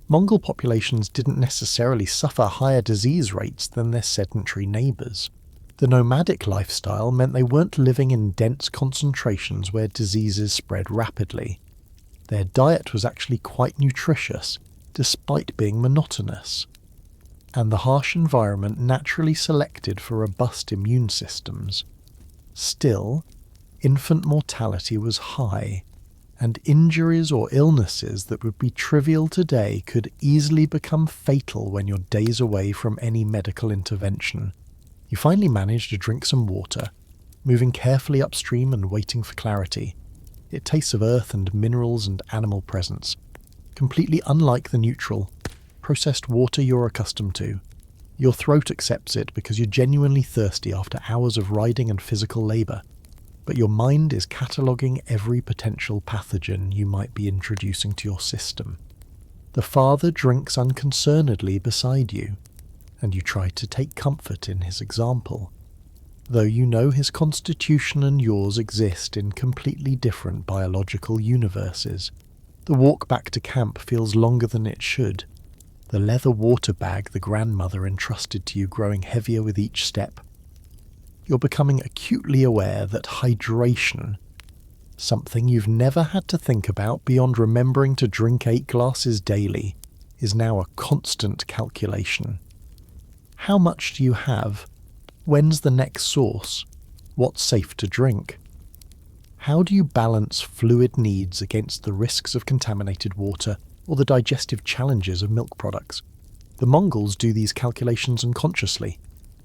Mongol populations didn't necessarily suffer higher disease rates than their sedentary neighbours. The nomadic lifestyle meant they weren't living in dense concentrations where diseases spread rapidly. Their diet was actually quite nutritious, despite being monotonous. And the harsh environment naturally selected for robust immune systems. Still, infant mortality was high, and injuries or illnesses that would be trivial today could easily become fatal when you're days away from any medical intervention. You finally manage to drink some water, moving carefully upstream and waiting for clarity. It tastes of earth and minerals and animal presence, completely unlike the neutral, processed water you're accustomed to. Your throat accepts it because you're genuinely thirsty after hours of riding and physical labour, but your mind is cataloguing every potential pathogen you might be introducing to your system. The father drinks unconcernedly beside you, and you try to take comfort in his example, though you know his constitution and yours exist in completely different biological universes. The walk back to camp feels longer than it should, the leather water bag the grandmother entrusted to you growing heavier with each step. You're becoming acutely aware that hydration, something you've never had to think about beyond remembering to drink 8 glasses daily, is now a constant calculation. How much do you have? When's the next source? What's safe to drink? How do you balance fluid needs against the risks of contaminated water or the digestive challenges of milk products? The Mongols do these calculations unconsciously,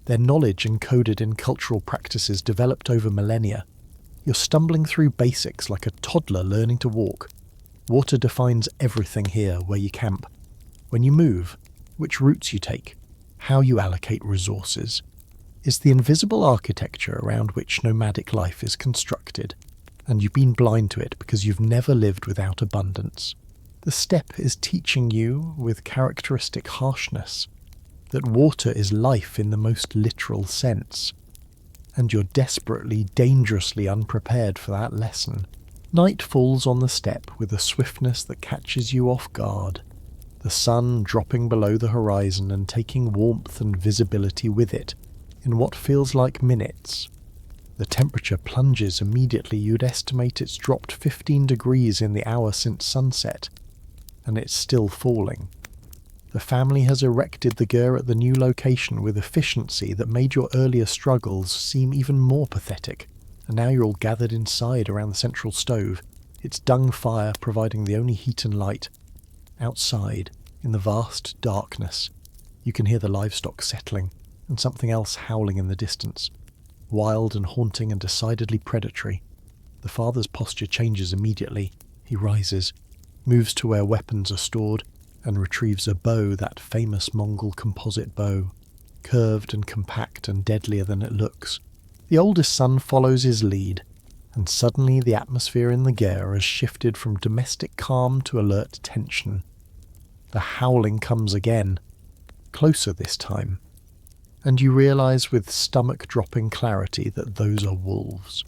their knowledge encoded in cultural practices developed over millennia. You're stumbling through basics like a toddler learning to walk. Water defines everything here where you camp, when you move, which routes you take, how you allocate resources. It's the invisible architecture around which nomadic life is constructed, and you've been blind to it because you've never lived without abundance. The steppe is teaching you, with characteristic harshness, that water is life in the most literal sense, and you're desperately, dangerously unprepared for that lesson. Night falls on the steppe with a swiftness that catches you off guard, the sun dropping below the horizon and taking warmth and visibility with it in what feels like minutes. The temperature plunges immediately. You'd estimate it's dropped 15 degrees in the hour since sunset, and it's still falling. The family has erected the ger at the new location with efficiency that made your earlier struggles seem even more pathetic, and now you're all gathered inside around the central stove, its dung fire providing the only heat and light. Outside, in the vast darkness, you can hear the livestock settling, and something else howling in the distance. Wild and haunting and decidedly predatory. The father's posture changes immediately. He rises, moves to where weapons are stored, and retrieves a bow, that famous Mongol composite bow, curved and compact and deadlier than it looks. The oldest son follows his lead, and suddenly the atmosphere in the ger has shifted from domestic calm to alert tension. The howling comes again, closer this time, and you realise with stomach-dropping clarity that those are wolves.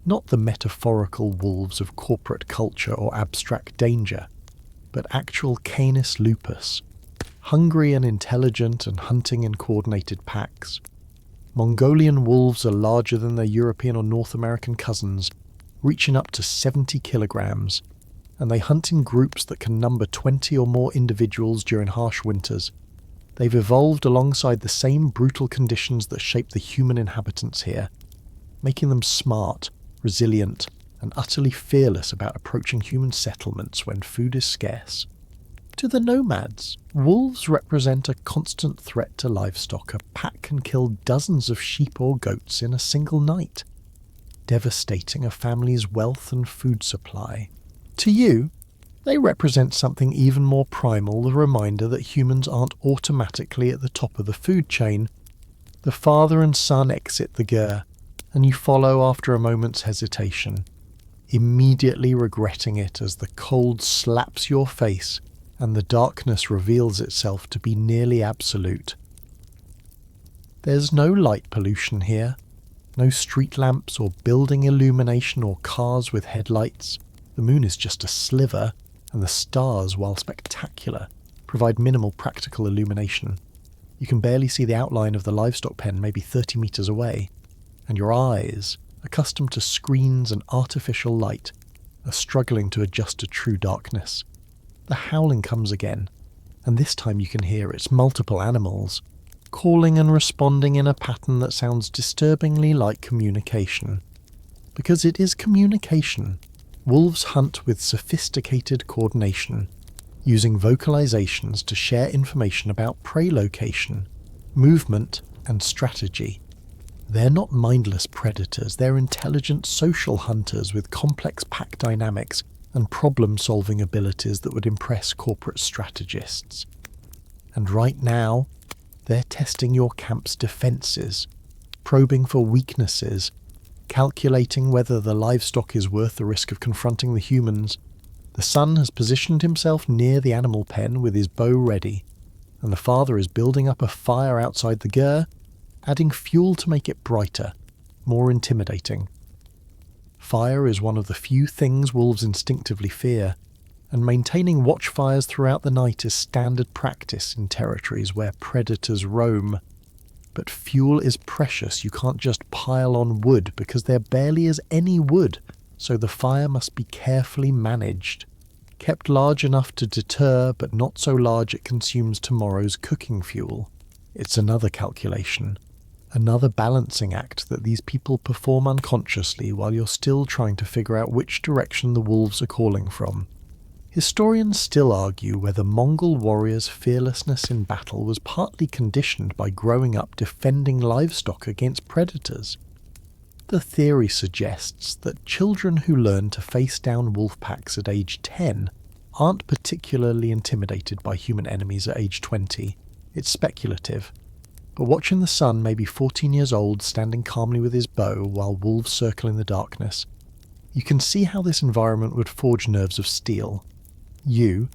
Not the metaphorical wolves of corporate culture or abstract danger, but actual Canis lupus, hungry and intelligent and hunting in coordinated packs. Mongolian wolves are larger than their European or North American cousins, reaching up to 70 kilograms, and they hunt in groups that can number 20 or more individuals during harsh winters. They've evolved alongside the same brutal conditions that shape the human inhabitants here, making them smart, resilient, and utterly fearless about approaching human settlements when food is scarce. To the nomads, wolves represent a constant threat to livestock. A pack can kill dozens of sheep or goats in a single night, devastating a family's wealth and food supply. To you, they represent something even more primal, the reminder that humans aren't automatically at the top of the food chain. The father and son exit the ger, and you follow after a moment's hesitation, immediately regretting it as the cold slaps your face and the darkness reveals itself to be nearly absolute. There's no light pollution here, no street lamps or building illumination or cars with headlights. The moon is just a sliver, and the stars, while spectacular, provide minimal practical illumination. You can barely see the outline of the livestock pen maybe 30 meters away, and your eyes, accustomed to screens and artificial light, are struggling to adjust to true darkness. The howling comes again, and this time you can hear its multiple animals, calling and responding in a pattern that sounds disturbingly like communication. Because it is communication. Wolves hunt with sophisticated coordination, using vocalizations to share information about prey location, movement, and strategy. They're not mindless predators, they're intelligent social hunters with complex pack dynamics and problem-solving abilities that would impress corporate strategists. And right now, they're testing your camp's defences, probing for weaknesses, calculating whether the livestock is worth the risk of confronting the humans. The son has positioned himself near the animal pen with his bow ready, and the father is building up a fire outside the ger, adding fuel to make it brighter, more intimidating. Fire is one of the few things wolves instinctively fear, and maintaining watchfires throughout the night is standard practice in territories where predators roam. But fuel is precious. You can't just pile on wood because there barely is any wood, so the fire must be carefully managed, kept large enough to deter but not so large it consumes tomorrow's cooking fuel. It's another calculation, another balancing act that these people perform unconsciously while you're still trying to figure out which direction the wolves are calling from. Historians still argue whether Mongol warriors' fearlessness in battle was partly conditioned by growing up defending livestock against predators. The theory suggests that children who learn to face down wolf packs at age 10 aren't particularly intimidated by human enemies at age 20. It's speculative, but watching the son, maybe 14 years old, standing calmly with his bow while wolves circle in the darkness, you can see how this environment would forge nerves of steel. You,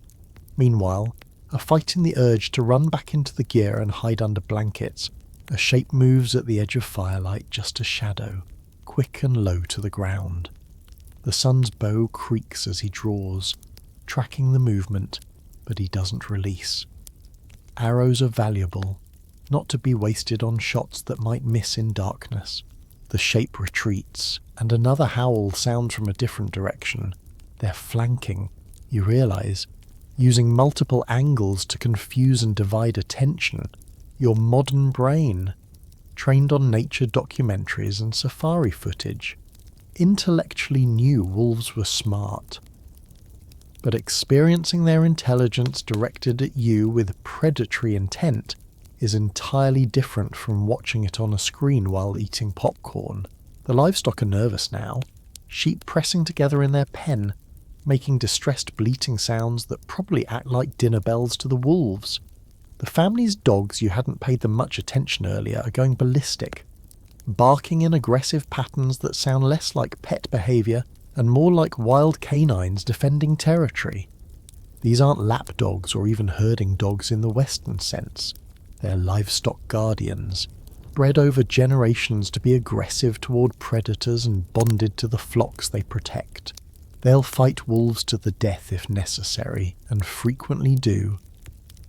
meanwhile, are fighting the urge to run back into the ger and hide under blankets. A shape moves at the edge of firelight, just a shadow, quick and low to the ground. The son's bow creaks as he draws, tracking the movement, but he doesn't release. Arrows are valuable, not to be wasted on shots that might miss in darkness. The shape retreats, and another howl sounds from a different direction. They're flanking, you realise, using multiple angles to confuse and divide attention. Your modern brain, trained on nature documentaries and safari footage, intellectually knew wolves were smart. But experiencing their intelligence directed at you with predatory intent is entirely different from watching it on a screen while eating popcorn. The livestock are nervous now, sheep pressing together in their pen, making distressed bleating sounds that probably act like dinner bells to the wolves. The family's dogs you hadn't paid them much attention earlier are going ballistic, barking in aggressive patterns that sound less like pet behaviour and more like wild canines defending territory. These aren't lap dogs or even herding dogs in the Western sense. They're livestock guardians, bred over generations to be aggressive toward predators and bonded to the flocks they protect. They'll fight wolves to the death if necessary, and frequently do.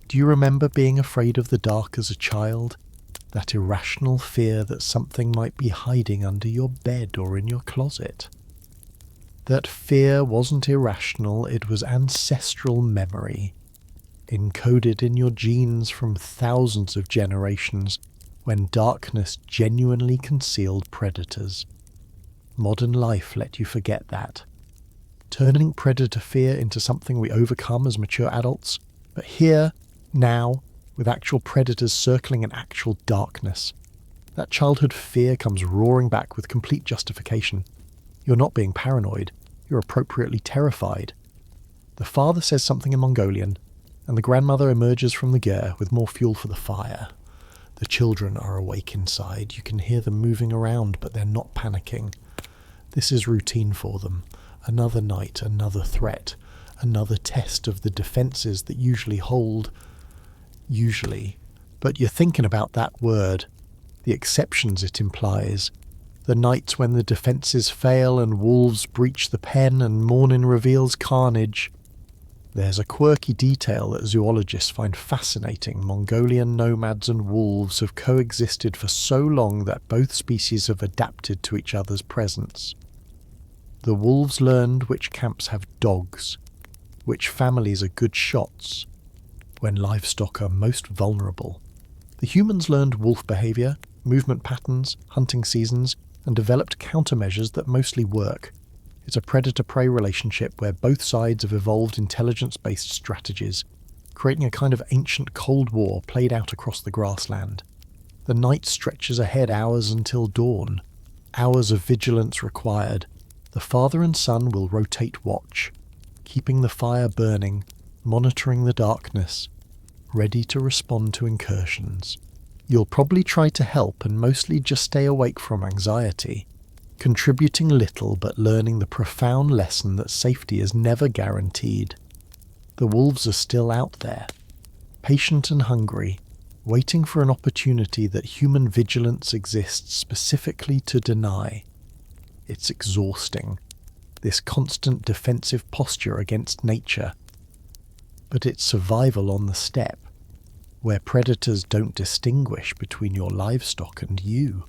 Do you remember being afraid of the dark as a child? That irrational fear that something might be hiding under your bed or in your closet? That fear wasn't irrational, it was ancestral memory, encoded in your genes from thousands of generations when darkness genuinely concealed predators. Modern life let you forget that, turning predator fear into something we overcome as mature adults, but here, now, with actual predators circling in actual darkness, that childhood fear comes roaring back with complete justification. You're not being paranoid, you're appropriately terrified. The father says something in Mongolian, and the grandmother emerges from the gyre with more fuel for the fire. The children are awake inside. You can hear them moving around, but they're not panicking. This is routine for them. Another night, another threat, another test of the defences that usually hold. Usually. But you're thinking about that word, the exceptions it implies. The nights when the defences fail and wolves breach the pen and morning reveals carnage. There's a quirky detail that zoologists find fascinating. Mongolian nomads and wolves have coexisted for so long that both species have adapted to each other's presence. The wolves learned which camps have dogs, which families are good shots, when livestock are most vulnerable. The humans learned wolf behaviour, movement patterns, hunting seasons, and developed countermeasures that mostly work. It's a predator-prey relationship where both sides have evolved intelligence-based strategies, creating a kind of ancient Cold War played out across the grassland. The night stretches ahead hours until dawn, hours of vigilance required. The father and son will rotate watch, keeping the fire burning, monitoring the darkness, ready to respond to incursions. You'll probably try to help and mostly just stay awake from anxiety, contributing little but learning the profound lesson that safety is never guaranteed. The wolves are still out there, patient and hungry, waiting for an opportunity that human vigilance exists specifically to deny. It's exhausting, this constant defensive posture against nature. But it's survival on the steppe, where predators don't distinguish between your livestock and you,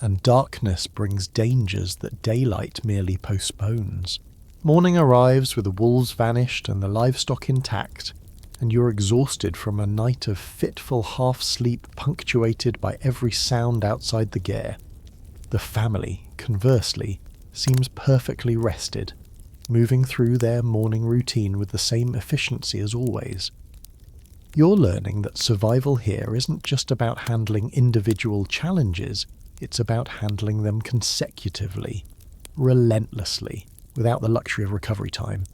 and darkness brings dangers that daylight merely postpones. Morning arrives with the wolves vanished and the livestock intact, and you're exhausted from a night of fitful half-sleep punctuated by every sound outside the gyre. The family, conversely, seems perfectly rested, moving through their morning routine with the same efficiency as always. You're learning that survival here isn't just about handling individual challenges, it's about handling them consecutively, relentlessly, without the luxury of recovery time.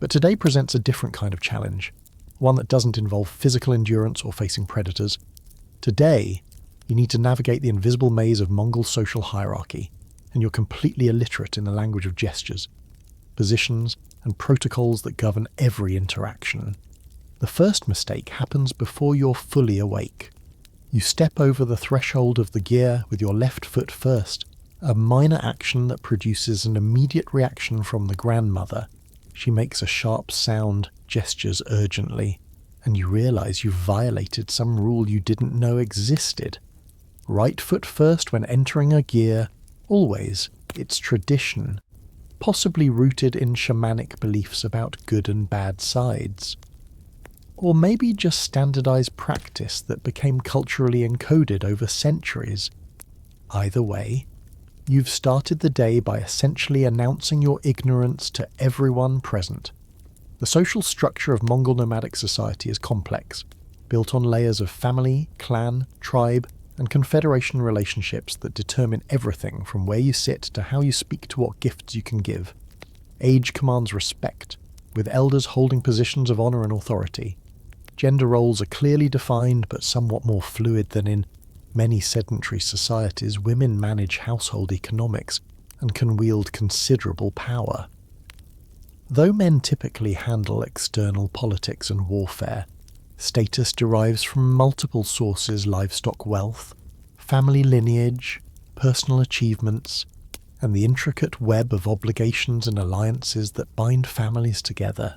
But today presents a different kind of challenge, one that doesn't involve physical endurance or facing predators. Today, you need to navigate the invisible maze of Mongol social hierarchy, and you're completely illiterate in the language of gestures, positions, and protocols that govern every interaction. The first mistake happens before you're fully awake. You step over the threshold of the gyre with your left foot first, A minor action that produces an immediate reaction from the grandmother. She makes a sharp sound, gestures urgently, and you realise you've violated some rule you didn't know existed. Right foot first when entering a gear, always. It's tradition, possibly rooted in shamanic beliefs about good and bad sides. Or maybe just standardised practice that became culturally encoded over centuries. Either way, you've started the day by essentially announcing your ignorance to everyone present. The social structure of Mongol nomadic society is complex, built on layers of family, clan, tribe, and confederation relationships that determine everything from where you sit to how you speak to what gifts you can give. Age commands respect, with elders holding positions of honour and authority. Gender roles are clearly defined but somewhat more fluid than in many sedentary societies. Women manage household economics and can wield considerable power. Though men typically handle external politics and warfare, status derives from multiple sources: livestock wealth, family lineage, personal achievements, and the intricate web of obligations and alliances that bind families together.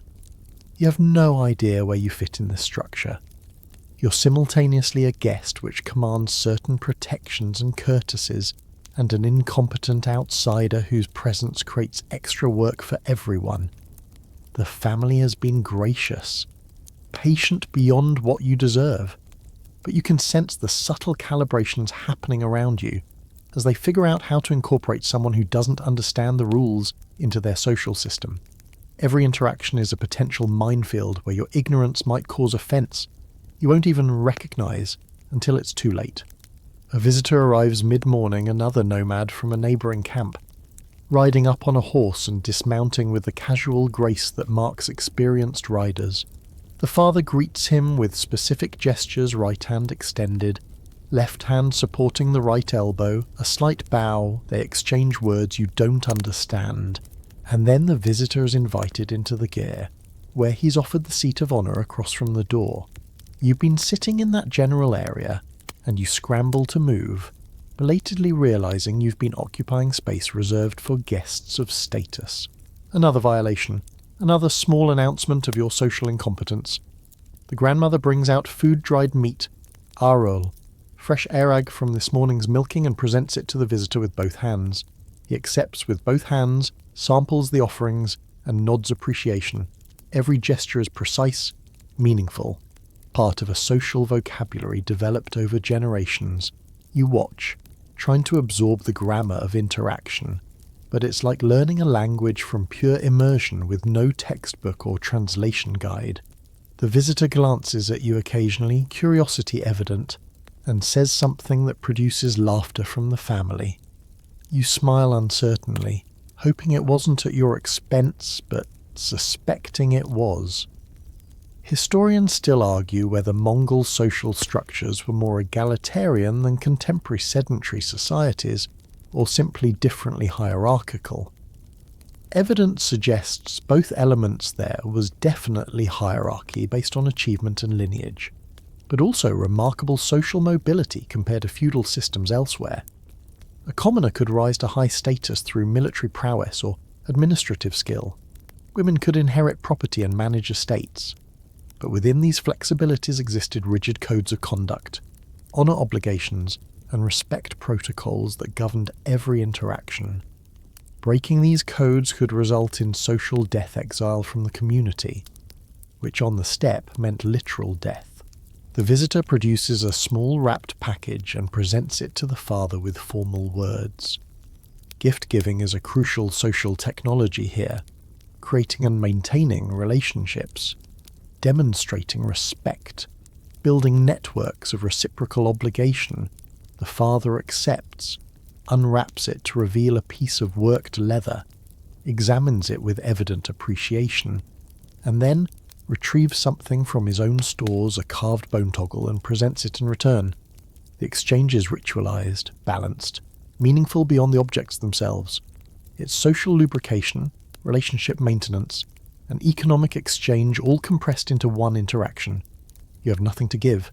You have no idea where you fit in this structure. You're simultaneously a guest which commands certain protections and courtesies, and an incompetent outsider whose presence creates extra work for everyone. The family has been gracious, patient beyond what you deserve, but you can sense the subtle calibrations happening around you as they figure out how to incorporate someone who doesn't understand the rules into their social system. Every interaction is a potential minefield where your ignorance might cause offence you won't even recognise until it's too late. A visitor arrives mid-morning, another nomad from a neighbouring camp, riding up on a horse and dismounting with the casual grace that marks experienced riders. The father greets him with specific gestures, right hand extended, left hand supporting the right elbow, a slight bow. They exchange words you don't understand, and then the visitor is invited into the gear, where he's offered the seat of honour across from the door. You've been sitting in that general area, and you scramble to move, belatedly realising you've been occupying space reserved for guests of status. Another violation, another small announcement of your social incompetence. The grandmother brings out food-dried meat, arol, fresh arag from this morning's milking, and presents it to the visitor with both hands. He accepts with both hands, samples the offerings, and nods appreciation. Every gesture is precise, meaningful, part of a social vocabulary developed over generations. You watch, trying to absorb the grammar of interaction, but it's like learning a language from pure immersion with no textbook or translation guide. The visitor glances at you occasionally, curiosity evident, and says something that produces laughter from the family. You smile uncertainly, hoping it wasn't at your expense, but suspecting it was. Historians still argue whether Mongol social structures were more egalitarian than contemporary sedentary societies, or simply differently hierarchical. Evidence suggests both elements. There was definitely hierarchy based on achievement and lineage, but also remarkable social mobility compared to feudal systems elsewhere. A commoner could rise to high status through military prowess or administrative skill. Women could inherit property and manage estates. But within these flexibilities existed rigid codes of conduct, honour obligations, and respect protocols that governed every interaction. Breaking these codes could result in social death, exile from the community, which on the steppe meant literal death. The visitor produces a small wrapped package and presents it to the father with formal words. Gift-giving is a crucial social technology here, creating and maintaining relationships, demonstrating respect, building networks of reciprocal obligation. The father accepts, unwraps it to reveal a piece of worked leather, examines it with evident appreciation, and then retrieves something from his own stores, a carved bone toggle, and presents it in return. The exchange is ritualized, balanced, meaningful beyond the objects themselves. It's social lubrication, relationship maintenance, and economic exchange all compressed into one interaction. You have nothing to give.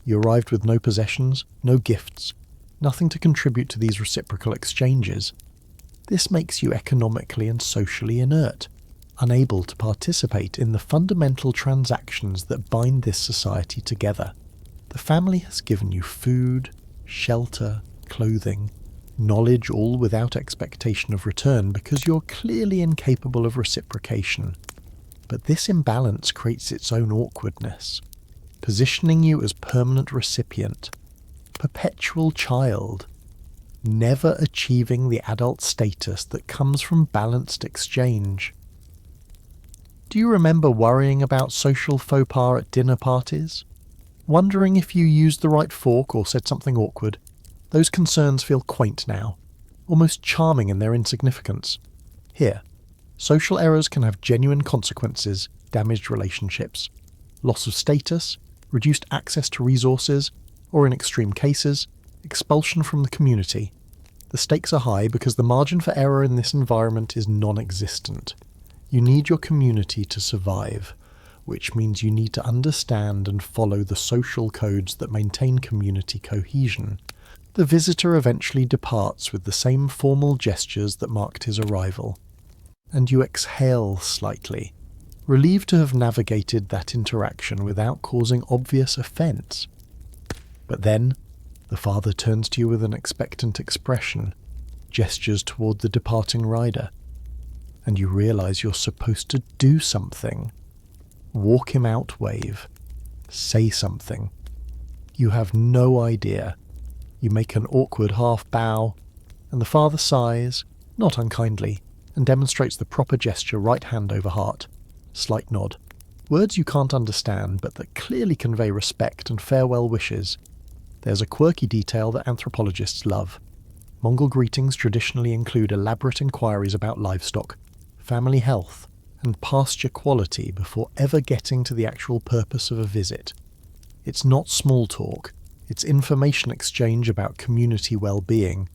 You arrived with no possessions, no gifts, nothing to contribute to these reciprocal exchanges. This makes you economically and socially inert, unable to participate in the fundamental transactions that bind this society together. The family has given you food, shelter, clothing, knowledge, all without expectation of return because you're clearly incapable of reciprocation. But this imbalance creates its own awkwardness, positioning you as permanent recipient, perpetual child, never achieving the adult status that comes from balanced exchange. Do you remember worrying about social faux pas at dinner parties? Wondering if you used the right fork or said something awkward? Those concerns feel quaint now, almost charming in their insignificance. Here, social errors can have genuine consequences: damaged relationships, loss of status, reduced access to resources, or in extreme cases, expulsion from the community. The stakes are high because the margin for error in this environment is non-existent. You need your community to survive, which means you need to understand and follow the social codes that maintain community cohesion. The visitor eventually departs with the same formal gestures that marked his arrival, and you exhale slightly, relieved to have navigated that interaction without causing obvious offence. But then, the father turns to you with an expectant expression, gestures toward the departing rider, and you realise you're supposed to do something. Walk him out wave. Say something. You have no idea. You make an awkward half bow, and the father sighs, not unkindly, and demonstrates the proper gesture, right hand over heart. Slight nod. Words you can't understand, but that clearly convey respect and farewell wishes. There's a quirky detail that anthropologists love. Mongol greetings traditionally include elaborate inquiries about livestock, family health, and pasture quality before ever getting to the actual purpose of a visit. It's not small talk, it's information exchange about community well-being,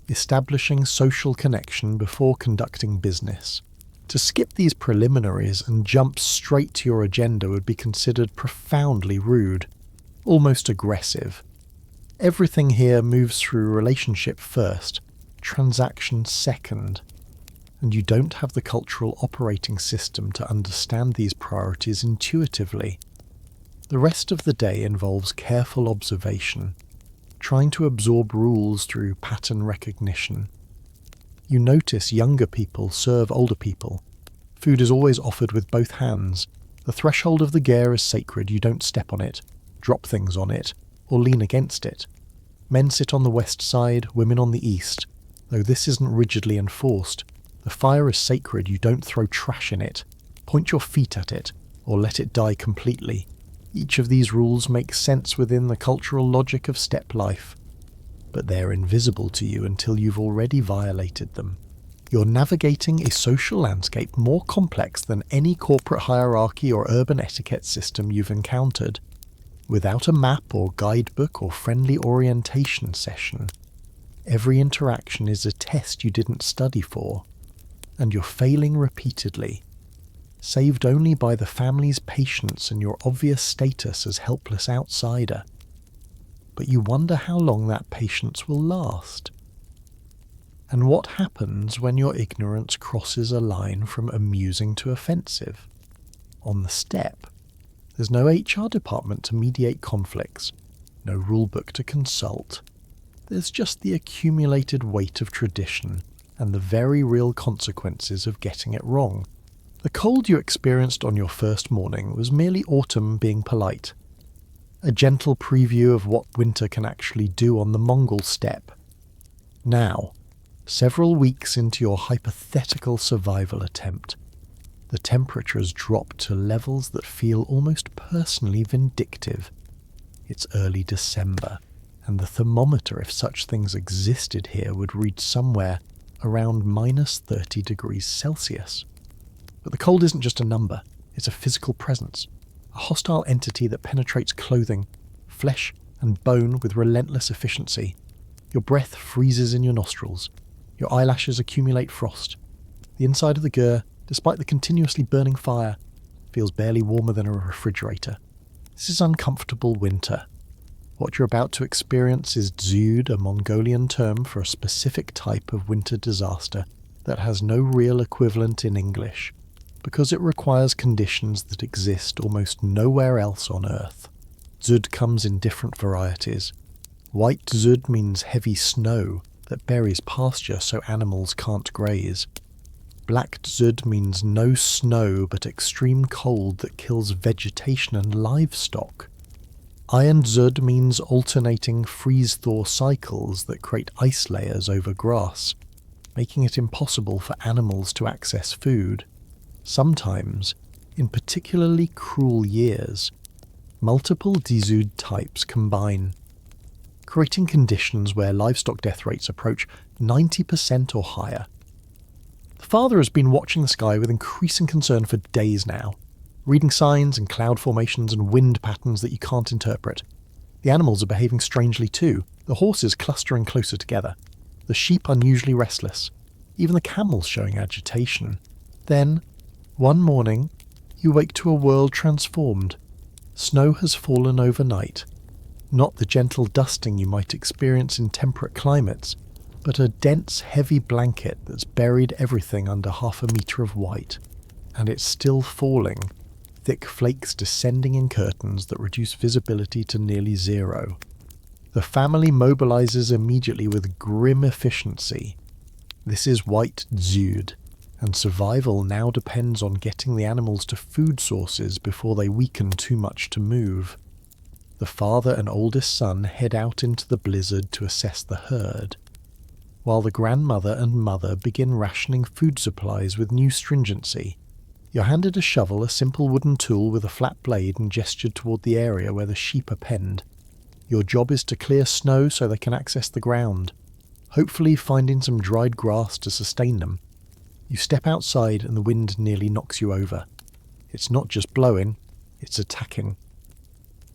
establishing social connection before conducting business. To skip these preliminaries and jump straight to your agenda would be considered profoundly rude, almost aggressive. Everything here moves through relationship first, transaction second, and you don't have the cultural operating system to understand these priorities intuitively. The rest of the day involves careful observation, trying to absorb rules through pattern recognition. You notice younger people serve older people. Food is always offered with both hands. The threshold of the ger is sacred, you don't step on it, drop things on it, or lean against it. Men sit on the west side, women on the east, though this isn't rigidly enforced. The fire is sacred, you don't throw trash in it, point your feet at it, or let it die completely. Each of these rules makes sense within the cultural logic of steppe life, but they're invisible to you until you've already violated them. You're navigating a social landscape more complex than any corporate hierarchy or urban etiquette system you've encountered. Without a map or guidebook or friendly orientation session, every interaction is a test you didn't study for, and you're failing repeatedly, saved only by the family's patience and your obvious status as helpless outsider. But you wonder how long that patience will last. And what happens when your ignorance crosses a line from amusing to offensive? On the steppe, there's no HR department to mediate conflicts, no rulebook to consult. There's just the accumulated weight of tradition and the very real consequences of getting it wrong. The cold you experienced on your first morning was merely autumn being polite. A gentle preview of what winter can actually do on the Mongol steppe. Now, several weeks into your hypothetical survival attempt, the temperature has dropped to levels that feel almost personally vindictive. It's early December, and the thermometer, if such things existed here, would read somewhere around minus 30 degrees Celsius. But the cold isn't just a number, it's a physical presence, a hostile entity that penetrates clothing, flesh and bone with relentless efficiency. Your breath freezes in your nostrils, your eyelashes accumulate frost. The inside of the ger, despite the continuously burning fire, feels barely warmer than a refrigerator. This is uncomfortable winter. What you're about to experience is Dzud, a Mongolian term for a specific type of winter disaster that has no real equivalent in English, because it requires conditions that exist almost nowhere else on Earth. Dzud comes in different varieties. White Dzud means heavy snow that buries pasture so animals can't graze. Black Dzud means no snow but extreme cold that kills vegetation and livestock. Iron Dzud means alternating freeze-thaw cycles that create ice layers over grass, making it impossible for animals to access food. Sometimes, in particularly cruel years, multiple Dzud types combine, creating conditions where livestock death rates approach 90% or higher. The father has been watching the sky with increasing concern for days now, reading signs and cloud formations and wind patterns that you can't interpret. The animals are behaving strangely too, the horses clustering closer together, the sheep unusually restless, even the camels showing agitation. Then, one morning, you wake to a world transformed. Snow has fallen overnight. Not the gentle dusting you might experience in temperate climates, but a dense, heavy blanket that's buried everything under 1/2 metre of white. And it's still falling, thick flakes descending in curtains that reduce visibility to nearly zero. The family mobilizes immediately with grim efficiency. This is White Dzud, and survival now depends on getting the animals to food sources before they weaken too much to move. The father and oldest son head out into the blizzard to assess the herd, while the grandmother and mother begin rationing food supplies with new stringency. You're handed a shovel, a simple wooden tool with a flat blade, and gestured toward the area where the sheep are penned. Your job is to clear snow so they can access the ground, hopefully finding some dried grass to sustain them. You step outside and the wind nearly knocks you over. It's not just blowing, it's attacking,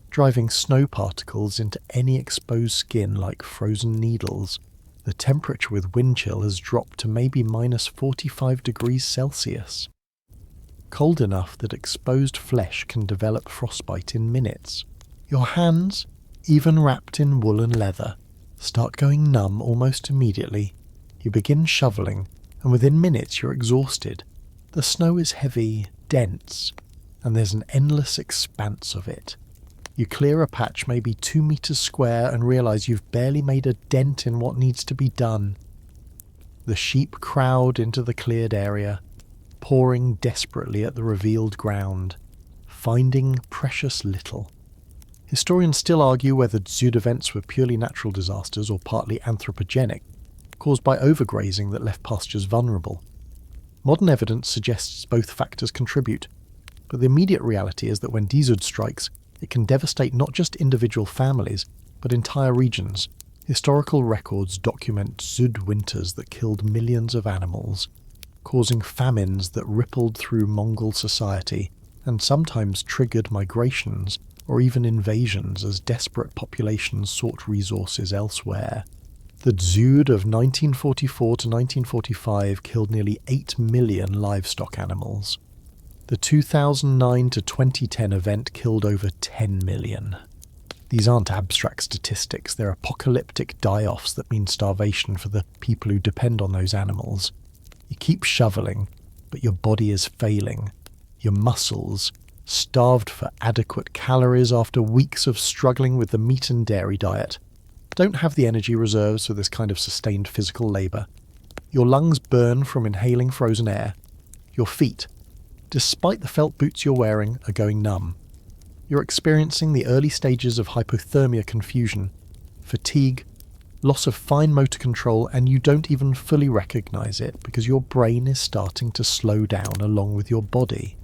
driving snow particles into any exposed skin like frozen needles. The temperature with wind chill has dropped to maybe minus 45 degrees Celsius. Cold enough that exposed flesh can develop frostbite in minutes. Your hands, even wrapped in wool and leather, start going numb almost immediately. You begin shoveling, and within minutes you're exhausted. The snow is heavy, dense, and there's an endless expanse of it. You clear a patch maybe 2 meters square and realise you've barely made a dent in what needs to be done. The sheep crowd into the cleared area, pawing desperately at the revealed ground, finding precious little. Historians still argue whether Dzud events were purely natural disasters or partly anthropogenic, caused by overgrazing that left pastures vulnerable. Modern evidence suggests both factors contribute, but the immediate reality is that when Dzud strikes, it can devastate not just individual families, but entire regions. Historical records document Dzud winters that killed millions of animals, causing famines that rippled through Mongol society and sometimes triggered migrations or even invasions as desperate populations sought resources elsewhere. The Dzud of 1944 to 1945 killed nearly 8 million livestock animals. The 2009 to 2010 event killed over 10 million. These aren't abstract statistics, they're apocalyptic die-offs that mean starvation for the people who depend on those animals. You keep shoveling, but your body is failing. Your muscles, starved for adequate calories after weeks of struggling with the meat and dairy diet, don't have the energy reserves for this kind of sustained physical labour. Your lungs burn from inhaling frozen air. Your feet, despite the felt boots you're wearing, are going numb. You're experiencing the early stages of hypothermia confusion, fatigue, loss of fine motor control, and you don't even fully recognise it because your brain is starting to slow down along with your body.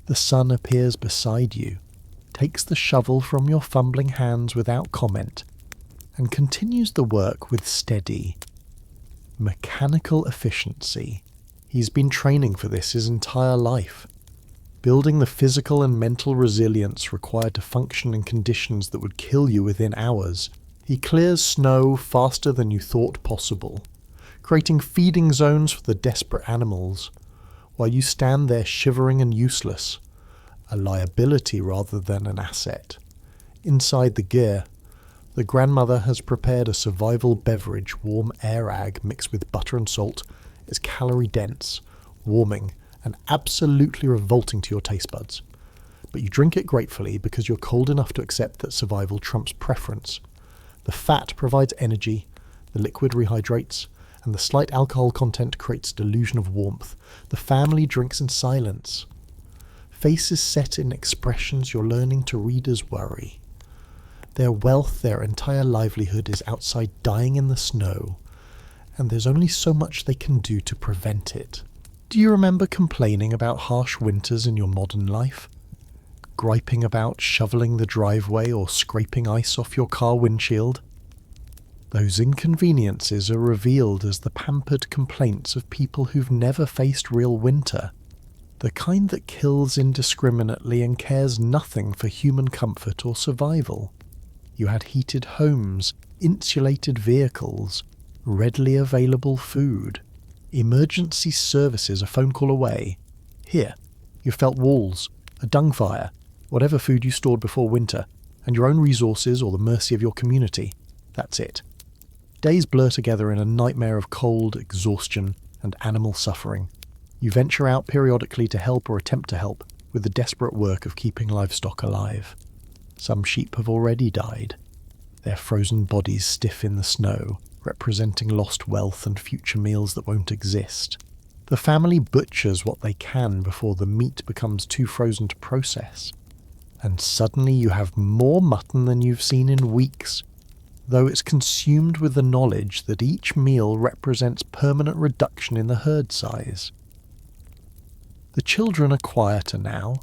The sun appears beside you, takes the shovel from your fumbling hands without comment, and continues the work with steady, mechanical efficiency. He's been training for this his entire life, building the physical and mental resilience required to function in conditions that would kill you within hours. He clears snow faster than you thought possible, creating feeding zones for the desperate animals, while you stand there shivering and useless, a liability rather than an asset. Inside the gear, The grandmother has prepared a survival beverage, warm airag mixed with butter and salt. It's calorie-dense, warming, and absolutely revolting to your taste buds. But you drink it gratefully because you're cold enough to accept that survival trumps preference. The fat provides energy, the liquid rehydrates, and the slight alcohol content creates a delusion of warmth. The family drinks in silence. Faces set in expressions you're learning to read as worry. Their wealth, their entire livelihood is outside dying in the snow, and there's only so much they can do to prevent it. Do you remember complaining about harsh winters in your modern life? Griping about shoveling the driveway or scraping ice off your car windshield? Those inconveniences are revealed as the pampered complaints of people who've never faced real winter, the kind that kills indiscriminately and cares nothing for human comfort or survival. You had heated homes, insulated vehicles, readily available food, emergency services a phone call away. Here, you felt walls, a dung fire, whatever food you stored before winter, and your own resources or the mercy of your community. That's it. Days blur together in a nightmare of cold, exhaustion, and animal suffering. You venture out periodically to help or attempt to help with the desperate work of keeping livestock alive. Some sheep have already died, their frozen bodies stiff in the snow, representing lost wealth and future meals that won't exist. The family butchers what they can before the meat becomes too frozen to process. And suddenly you have more mutton than you've seen in weeks, though it's consumed with the knowledge that each meal represents permanent reduction in the herd size. The children are quieter now,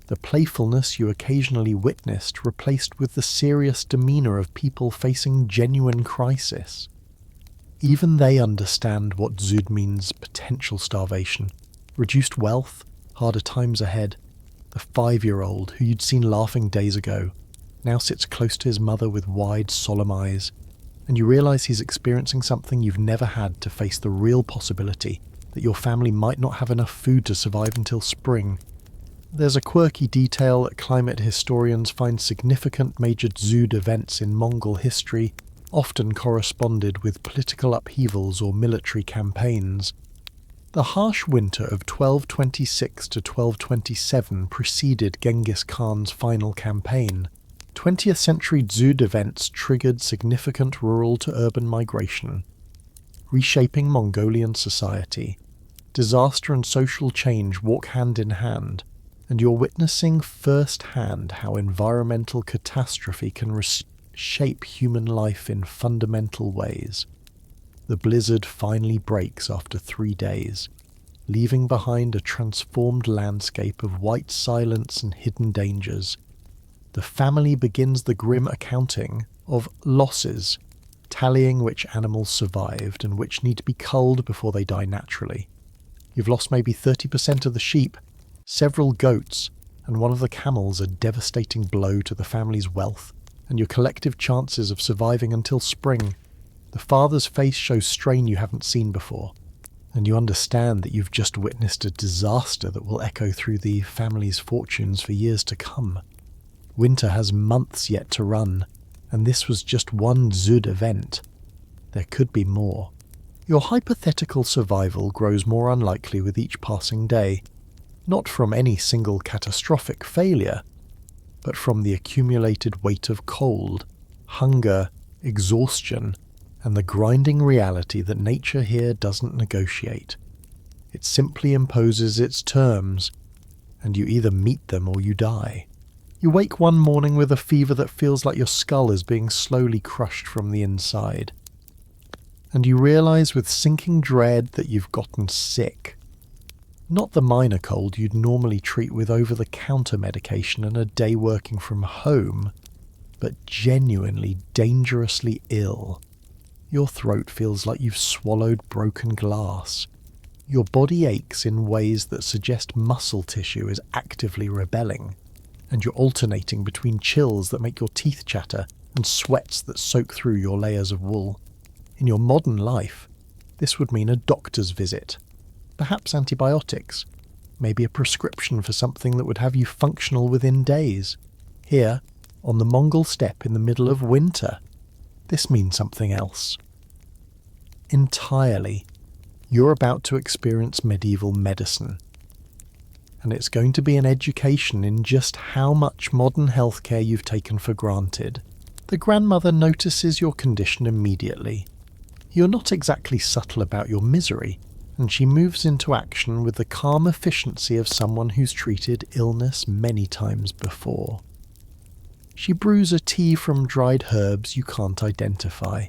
the playfulness you occasionally witnessed replaced with the serious demeanour of people facing genuine crisis. Even they understand what Zud means: potential starvation, reduced wealth, harder times ahead. The 5-year-old who you'd seen laughing days ago now sits close to his mother with wide, solemn eyes, and you realise he's experiencing something you've never had to face the real possibility that your family might not have enough food to survive until spring. There's a quirky detail that climate historians find significant major Zud events in Mongol history often corresponded with political upheavals or military campaigns. The harsh winter of 1226 to 1227 preceded Genghis Khan's final campaign. 20th century Zud events triggered significant rural to urban migration, reshaping Mongolian society. Disaster and social change walk hand in hand, and you're witnessing firsthand how environmental catastrophe can reshape human life in fundamental ways. The blizzard finally breaks after 3 days, leaving behind a transformed landscape of white silence and hidden dangers. The family begins the grim accounting of losses, tallying which animals survived and which need to be culled before they die naturally. You've lost maybe 30% of the sheep, several goats, and one of the camels, a devastating blow to the family's wealth and your collective chances of surviving until spring. The father's face shows strain you haven't seen before, and you understand that you've just witnessed a disaster that will echo through the family's fortunes for years to come. Winter has months yet to run, and this was just one Zud event. There could be more. Your hypothetical survival grows more unlikely with each passing day, not from any single catastrophic failure, but from the accumulated weight of cold, hunger, exhaustion, and the grinding reality that nature here doesn't negotiate. It simply imposes its terms, and you either meet them or you die. You wake one morning with a fever that feels like your skull is being slowly crushed from the inside, and you realise with sinking dread that you've gotten sick. Not the minor cold you'd normally treat with over-the-counter medication and a day working from home, but genuinely dangerously ill. Your throat feels like you've swallowed broken glass. Your body aches in ways that suggest muscle tissue is actively rebelling, and you're alternating between chills that make your teeth chatter and sweats that soak through your layers of wool. In your modern life, this would mean a doctor's visit, perhaps antibiotics, maybe a prescription for something that would have you functional within days. Here, on the Mongol steppe in the middle of winter, This means something else. Entirely, you're about to experience medieval medicine. And it's going to be an education in just how much modern healthcare you've taken for granted. The grandmother notices your condition immediately. You're not exactly subtle about your misery, and she moves into action with the calm efficiency of someone who's treated illness many times before. She brews a tea from dried herbs you can't identify,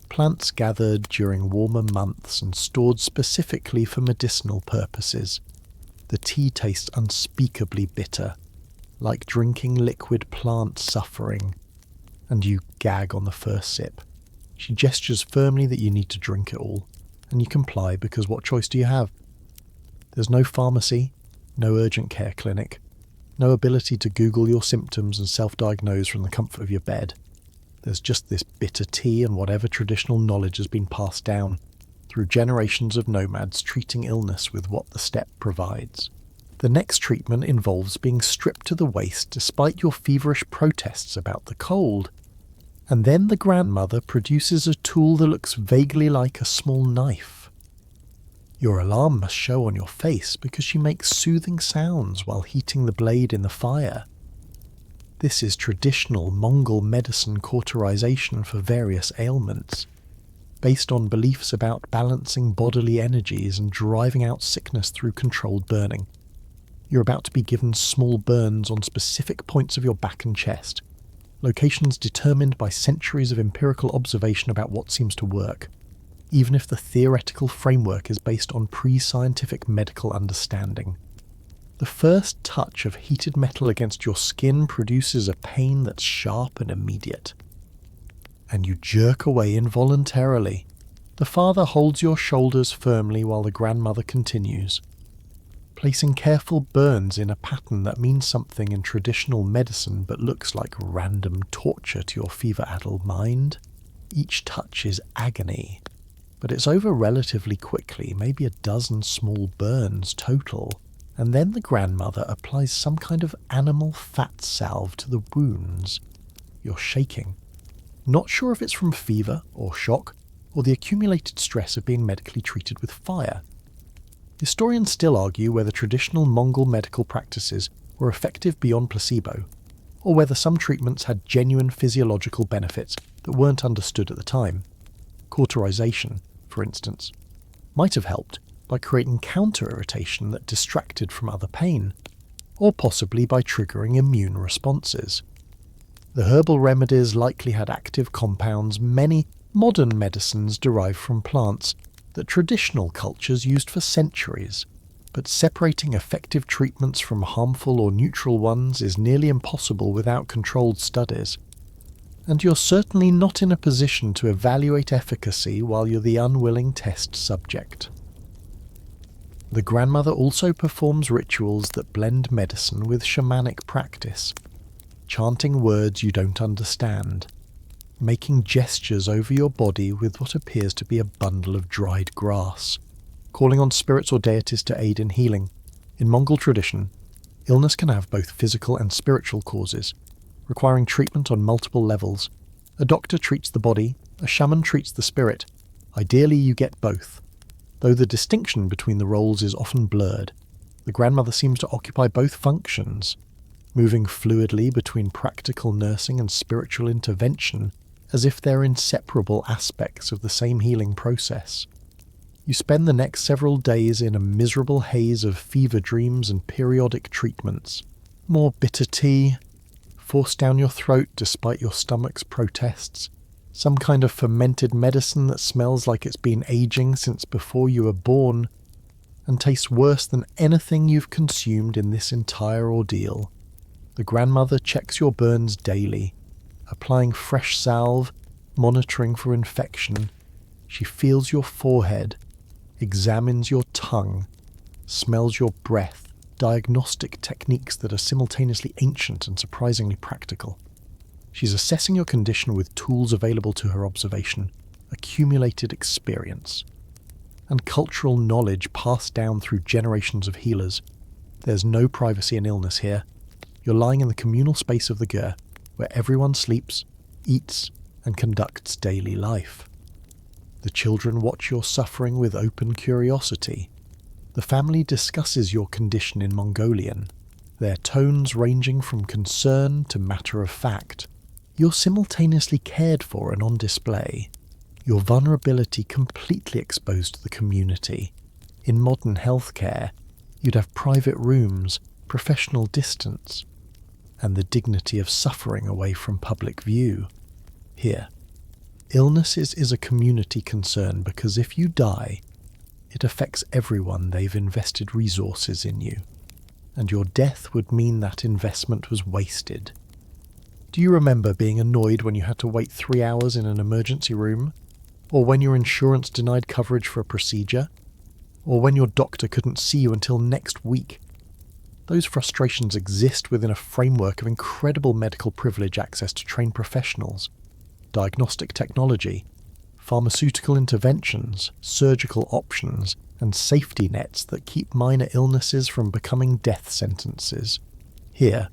plants gathered during warmer months and stored specifically for medicinal purposes. The tea tastes unspeakably bitter, like drinking liquid plant suffering, and you gag on the first sip. She gestures firmly that you need to drink it all, and you comply because what choice do you have? There's no pharmacy, no urgent care clinic, no ability to Google your symptoms and self-diagnose from the comfort of your bed. There's just this bitter tea and whatever traditional knowledge has been passed down through generations of nomads treating illness with what the steppe provides. The next treatment involves being stripped to the waist despite your feverish protests about the cold. And then the grandmother produces a tool that looks vaguely like a small knife. Your alarm must show on your face because she makes soothing sounds while heating the blade in the fire. This is traditional Mongol medicine cauterization for various ailments, based on beliefs about balancing bodily energies and driving out sickness through controlled burning. You're about to be given small burns on specific points of your back and chest, locations determined by centuries of empirical observation about what seems to work, even if the theoretical framework is based on pre-scientific medical understanding. The first touch of heated metal against your skin produces a pain that's sharp and immediate, and you jerk away involuntarily. The father holds your shoulders firmly while the grandmother continues, placing careful burns in a pattern that means something in traditional medicine but looks like random torture to your fever-addled mind. Each touch is agony, but it's over relatively quickly, maybe a dozen small burns total, and then the grandmother applies some kind of animal fat salve to the wounds. You're shaking, not sure if it's from fever or shock or the accumulated stress of being medically treated with fire. Historians still argue whether traditional Mongol medical practices were effective beyond placebo, or whether some treatments had genuine physiological benefits that weren't understood at the time. Cauterization, for instance, might have helped by creating counter-irritation that distracted from other pain, or possibly by triggering immune responses. The herbal remedies likely had active compounds many modern medicines derive from plants that traditional cultures used for centuries, but separating effective treatments from harmful or neutral ones is nearly impossible without controlled studies. And you're certainly not in a position to evaluate efficacy while you're the unwilling test subject. The grandmother also performs rituals that blend medicine with shamanic practice, chanting words you don't understand, making gestures over your body with what appears to be a bundle of dried grass, calling on spirits or deities to aid in healing. In Mongol tradition, illness can have both physical and spiritual causes, requiring treatment on multiple levels. A doctor treats the body, a shaman treats the spirit. Ideally, you get both. Though the distinction between the roles is often blurred, the grandmother seems to occupy both functions, moving fluidly between practical nursing and spiritual intervention as if they're inseparable aspects of the same healing process. You spend the next several days in a miserable haze of fever dreams and periodic treatments. More bitter tea, forced down your throat despite your stomach's protests, some kind of fermented medicine that smells like it's been aging since before you were born, and tastes worse than anything you've consumed in this entire ordeal. The grandmother checks your burns daily, applying fresh salve, monitoring for infection. She feels your forehead, examines your tongue, smells your breath, diagnostic techniques that are simultaneously ancient and surprisingly practical. She's assessing your condition with tools available to her observation, accumulated experience, and cultural knowledge passed down through generations of healers. There's no privacy in illness here. You're lying in the communal space of the ger, where everyone sleeps, eats, and conducts daily life. The children watch your suffering with open curiosity. The family discusses your condition in Mongolian, their tones ranging from concern to matter of fact. You're simultaneously cared for and on display, your vulnerability completely exposed to the community. In modern healthcare, you'd have private rooms, professional distance, and the dignity of suffering away from public view. Here, illnesses is a community concern because if you die, it affects everyone. They've invested resources in you, and your death would mean that investment was wasted. Do you remember being annoyed when you had to wait 3 hours in an emergency room? Or when your insurance denied coverage for a procedure? Or when your doctor couldn't see you until next week? Those frustrations exist within a framework of incredible medical privilege, access to trained professionals, diagnostic technology, pharmaceutical interventions, surgical options, and safety nets that keep minor illnesses from becoming death sentences. Here,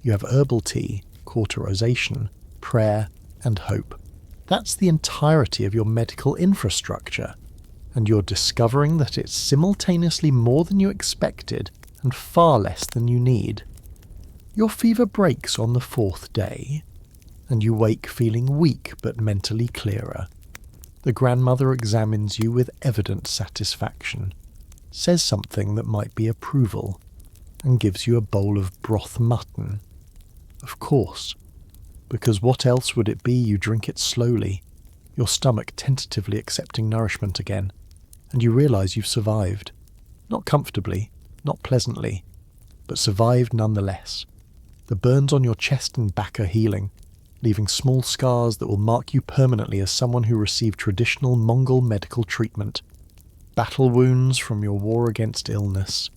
you have herbal tea, cauterization, prayer, and hope. That's the entirety of your medical infrastructure, and you're discovering that it's simultaneously more than you expected and far less than you need. Your fever breaks on the 4th day, and you wake feeling weak but mentally clearer. The grandmother examines you with evident satisfaction, says something that might be approval, and gives you a bowl of broth mutton. Of course, because what else would it be? You drink it slowly, your stomach tentatively accepting nourishment again, and you realise you've survived. Not comfortably, not pleasantly, but survived nonetheless. The burns on your chest and back are healing, leaving small scars that will mark you permanently as someone who received traditional Mongol medical treatment. Battle wounds from your war against illness,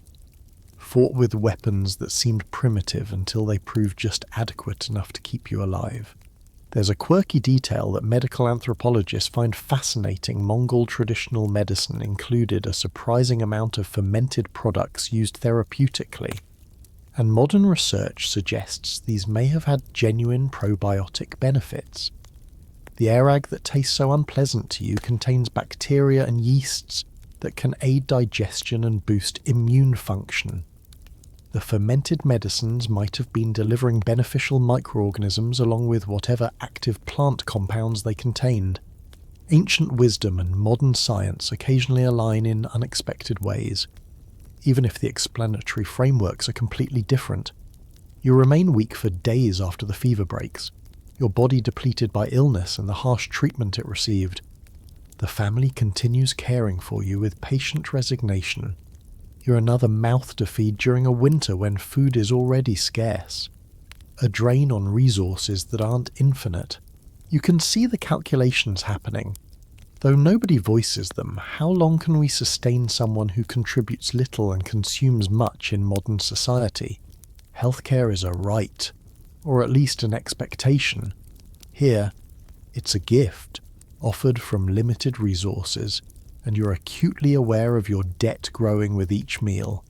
fought with weapons that seemed primitive until they proved just adequate enough to keep you alive. There's a quirky detail that medical anthropologists find fascinating. Mongol traditional medicine included a surprising amount of fermented products used therapeutically, and modern research suggests these may have had genuine probiotic benefits. The airag that tastes so unpleasant to you contains bacteria and yeasts that can aid digestion and boost immune function. The fermented medicines might have been delivering beneficial microorganisms along with whatever active plant compounds they contained. Ancient wisdom and modern science occasionally align in unexpected ways, even if the explanatory frameworks are completely different. You remain weak for days after the fever breaks, your body depleted by illness and the harsh treatment it received. The family continues caring for you with patient resignation. You're another mouth to feed during a winter when food is already scarce. A drain on resources that aren't infinite. You can see the calculations happening, though nobody voices them. How long can we sustain someone who contributes little and consumes much in modern society? Healthcare is a right, or at least an expectation. Here, it's a gift, offered from limited resources, and you're acutely aware of your debt growing with each meal,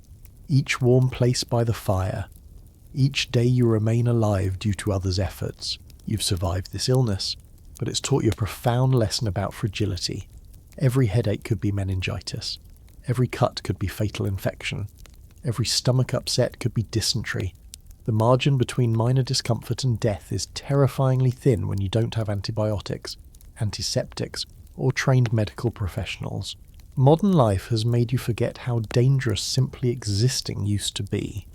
each warm place by the fire, each day you remain alive due to others' efforts. You've survived this illness, but it's taught you a profound lesson about fragility. Every headache could be meningitis. Every cut could be fatal infection. Every stomach upset could be dysentery. The margin between minor discomfort and death is terrifyingly thin when you don't have antibiotics, antiseptics, or trained medical professionals. Modern life has made you forget how dangerous simply existing used to be.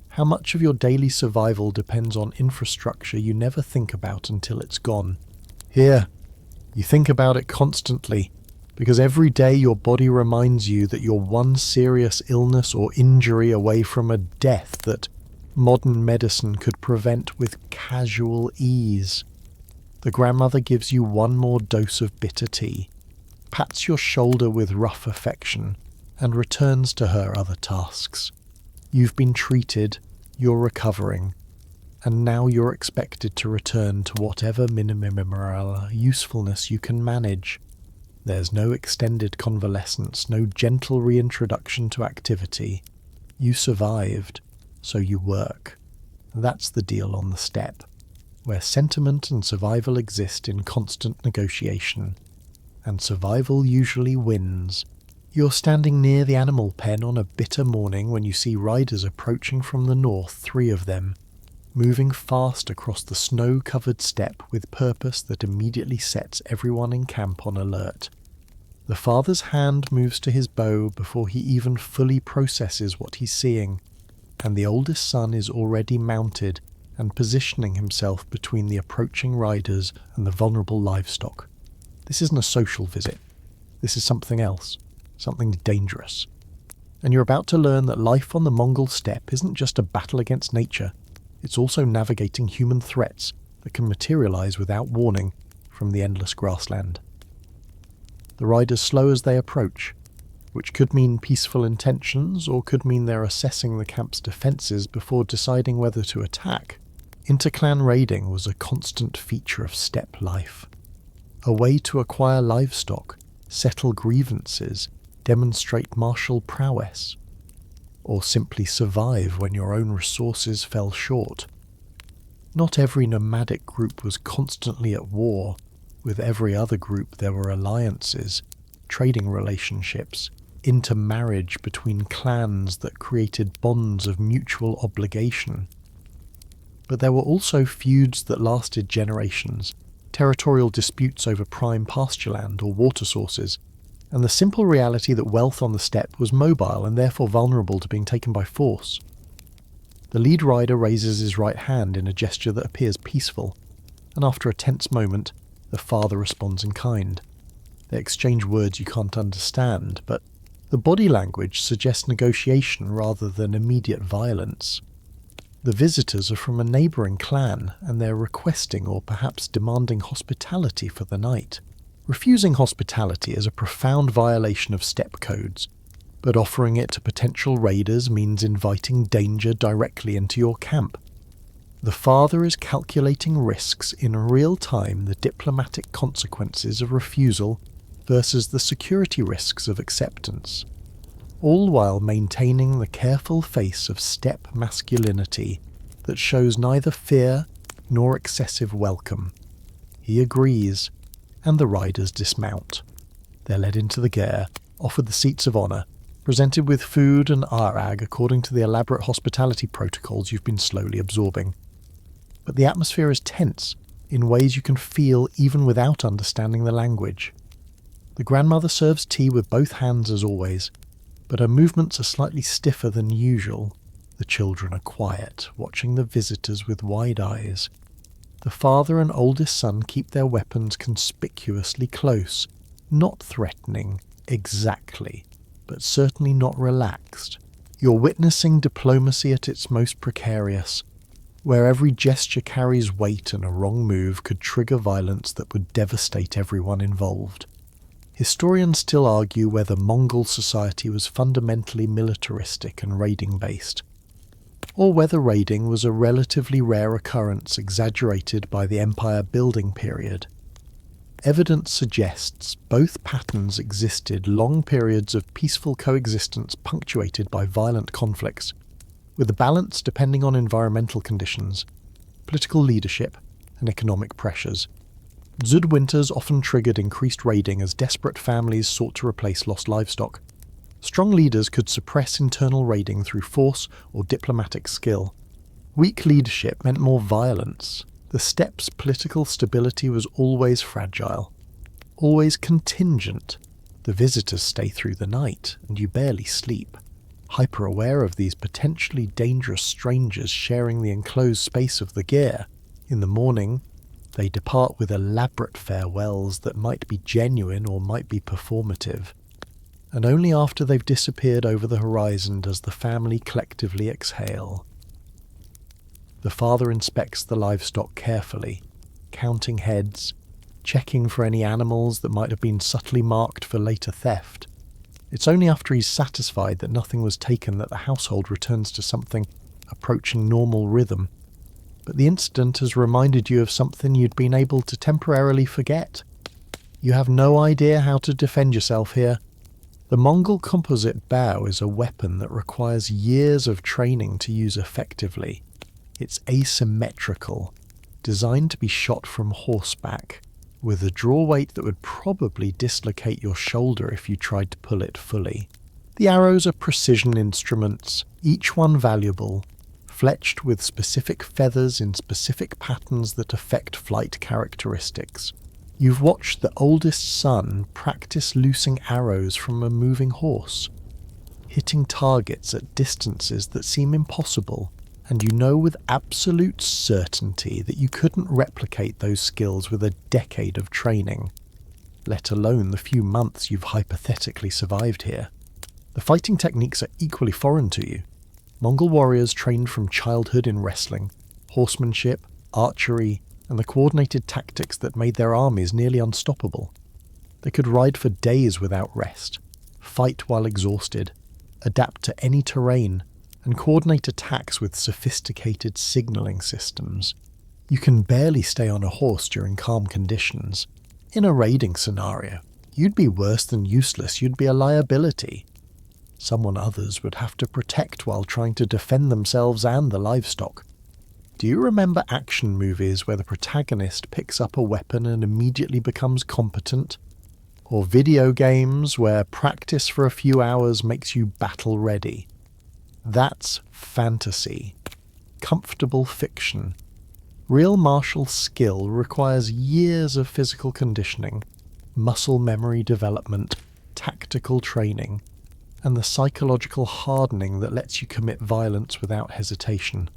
How much of your daily survival depends on infrastructure you never think about until it's gone. Here, you think about it constantly, because every day your body reminds you that you're one serious illness or injury away from a death that modern medicine could prevent with casual ease. The grandmother gives you one more dose of bitter tea, pats your shoulder with rough affection, and returns to her other tasks. You've been treated, you're recovering, and now you're expected to return to whatever minimal usefulness you can manage. There's no extended convalescence, no gentle reintroduction to activity. You survived, so you work. That's the deal on the steppe. where sentiment and survival exist in constant negotiation, and survival usually wins. You're standing near the animal pen on a bitter morning when you see riders approaching from the north, 3 of them, moving fast across the snow-covered steppe with purpose that immediately sets everyone in camp on alert. The father's hand moves to his bow before he even fully processes what he's seeing, and the oldest son is already mounted and positioning himself between the approaching riders and the vulnerable livestock. This isn't a social visit. This is something else, something dangerous. And you're about to learn that life on the Mongol steppe isn't just a battle against nature, it's also navigating human threats that can materialize without warning from the endless grassland. The riders slow as they approach, which could mean peaceful intentions or could mean they're assessing the camp's defences before deciding whether to attack. Interclan raiding was a constant feature of steppe life, a way to acquire livestock, settle grievances, demonstrate martial prowess, or simply survive when your own resources fell short. Not every nomadic group was constantly at war. With every other group there were alliances, trading relationships, intermarriage between clans that created bonds of mutual obligation. But there were also feuds that lasted generations, territorial disputes over prime pastureland or water sources, and the simple reality that wealth on the steppe was mobile and therefore vulnerable to being taken by force. The lead rider raises his right hand in a gesture that appears peaceful, and after a tense moment, the father responds in kind. They exchange words you can't understand, but the body language suggests negotiation rather than immediate violence. The visitors are from a neighbouring clan, and they're requesting or perhaps demanding hospitality for the night. Refusing hospitality is a profound violation of steppe codes, but offering it to potential raiders means inviting danger directly into your camp. The father is calculating risks in real time, the diplomatic consequences of refusal versus the security risks of acceptance, all while maintaining the careful face of steppe masculinity that shows neither fear nor excessive welcome. He agrees, and the riders dismount. They're led into the ger, offered the seats of honour, presented with food and arag according to the elaborate hospitality protocols you've been slowly absorbing. But the atmosphere is tense, in ways you can feel even without understanding the language. The grandmother serves tea with both hands as always, but her movements are slightly stiffer than usual. The children are quiet, watching the visitors with wide eyes. The father and oldest son keep their weapons conspicuously close, not threatening exactly, but certainly not relaxed. You're witnessing diplomacy at its most precarious, where every gesture carries weight and a wrong move could trigger violence that would devastate everyone involved. Historians still argue whether Mongol society was fundamentally militaristic and raiding-based, or whether raiding was a relatively rare occurrence exaggerated by the empire-building period. Evidence suggests both patterns existed long periods of peaceful coexistence punctuated by violent conflicts, with a balance depending on environmental conditions, political leadership, and economic pressures. Dzud winters often triggered increased raiding as desperate families sought to replace lost livestock. Strong leaders could suppress internal raiding through force or diplomatic skill. Weak leadership meant more violence. The steppe's political stability was always fragile, always contingent. The visitors stay through the night, and you barely sleep, hyper-aware of these potentially dangerous strangers sharing the enclosed space of the ger. In the morning, they depart with elaborate farewells that might be genuine or might be performative, and only after they've disappeared over the horizon does the family collectively exhale. The father inspects the livestock carefully, counting heads, checking for any animals that might have been subtly marked for later theft. It's only after he's satisfied that nothing was taken that the household returns to something approaching normal rhythm. But the incident has reminded you of something you'd been able to temporarily forget. You have no idea how to defend yourself here. The Mongol composite bow is a weapon that requires years of training to use effectively. It's asymmetrical, designed to be shot from horseback, with a draw weight that would probably dislocate your shoulder if you tried to pull it fully. The arrows are precision instruments, each one valuable, fletched with specific feathers in specific patterns that affect flight characteristics. You've watched the oldest son practice loosing arrows from a moving horse, hitting targets at distances that seem impossible, and you know with absolute certainty that you couldn't replicate those skills with a decade of training, let alone the few months you've hypothetically survived here. The fighting techniques are equally foreign to you. Mongol warriors trained from childhood in wrestling, horsemanship, archery, and the coordinated tactics that made their armies nearly unstoppable. They could ride for days without rest, fight while exhausted, adapt to any terrain, and coordinate attacks with sophisticated signaling systems. You can barely stay on a horse during calm conditions. In a raiding scenario, you'd be worse than useless, you'd be a liability. Someone others would have to protect while trying to defend themselves and the livestock. Do you remember action movies where the protagonist picks up a weapon and immediately becomes competent? Or video games where practice for a few hours makes you battle ready? That's fantasy. Comfortable fiction. Real martial skill requires years of physical conditioning, muscle memory development, tactical training, and the psychological hardening that lets you commit violence without hesitation.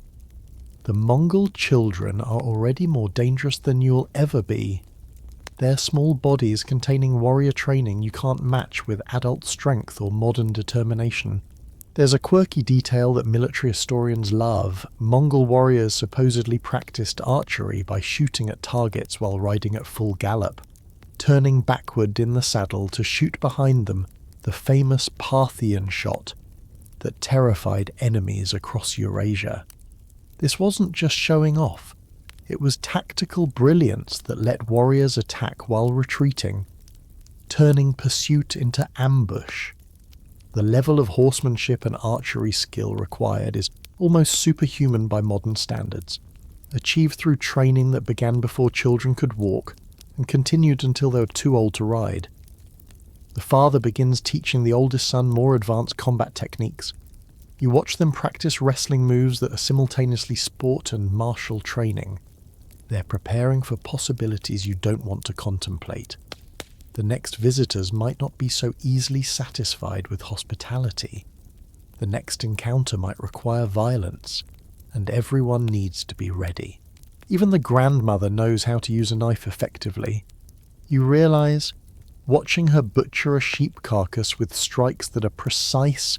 The Mongol children are already more dangerous than you'll ever be. Their small bodies containing warrior training you can't match with adult strength or modern determination. There's a quirky detail that military historians love. Mongol warriors supposedly practiced archery by shooting at targets while riding at full gallop, turning backward in the saddle to shoot behind them, the famous Parthian shot that terrified enemies across Eurasia. This wasn't just showing off, it was tactical brilliance that let warriors attack while retreating, turning pursuit into ambush. The level of horsemanship and archery skill required is almost superhuman by modern standards, achieved through training that began before children could walk and continued until they were too old to ride. The father begins teaching the oldest son more advanced combat techniques. You watch them practice wrestling moves that are simultaneously sport and martial training. They're preparing for possibilities you don't want to contemplate. The next visitors might not be so easily satisfied with hospitality. The next encounter might require violence, and everyone needs to be ready. Even the grandmother knows how to use a knife effectively. You realize, watching her butcher a sheep carcass with strikes that are precise,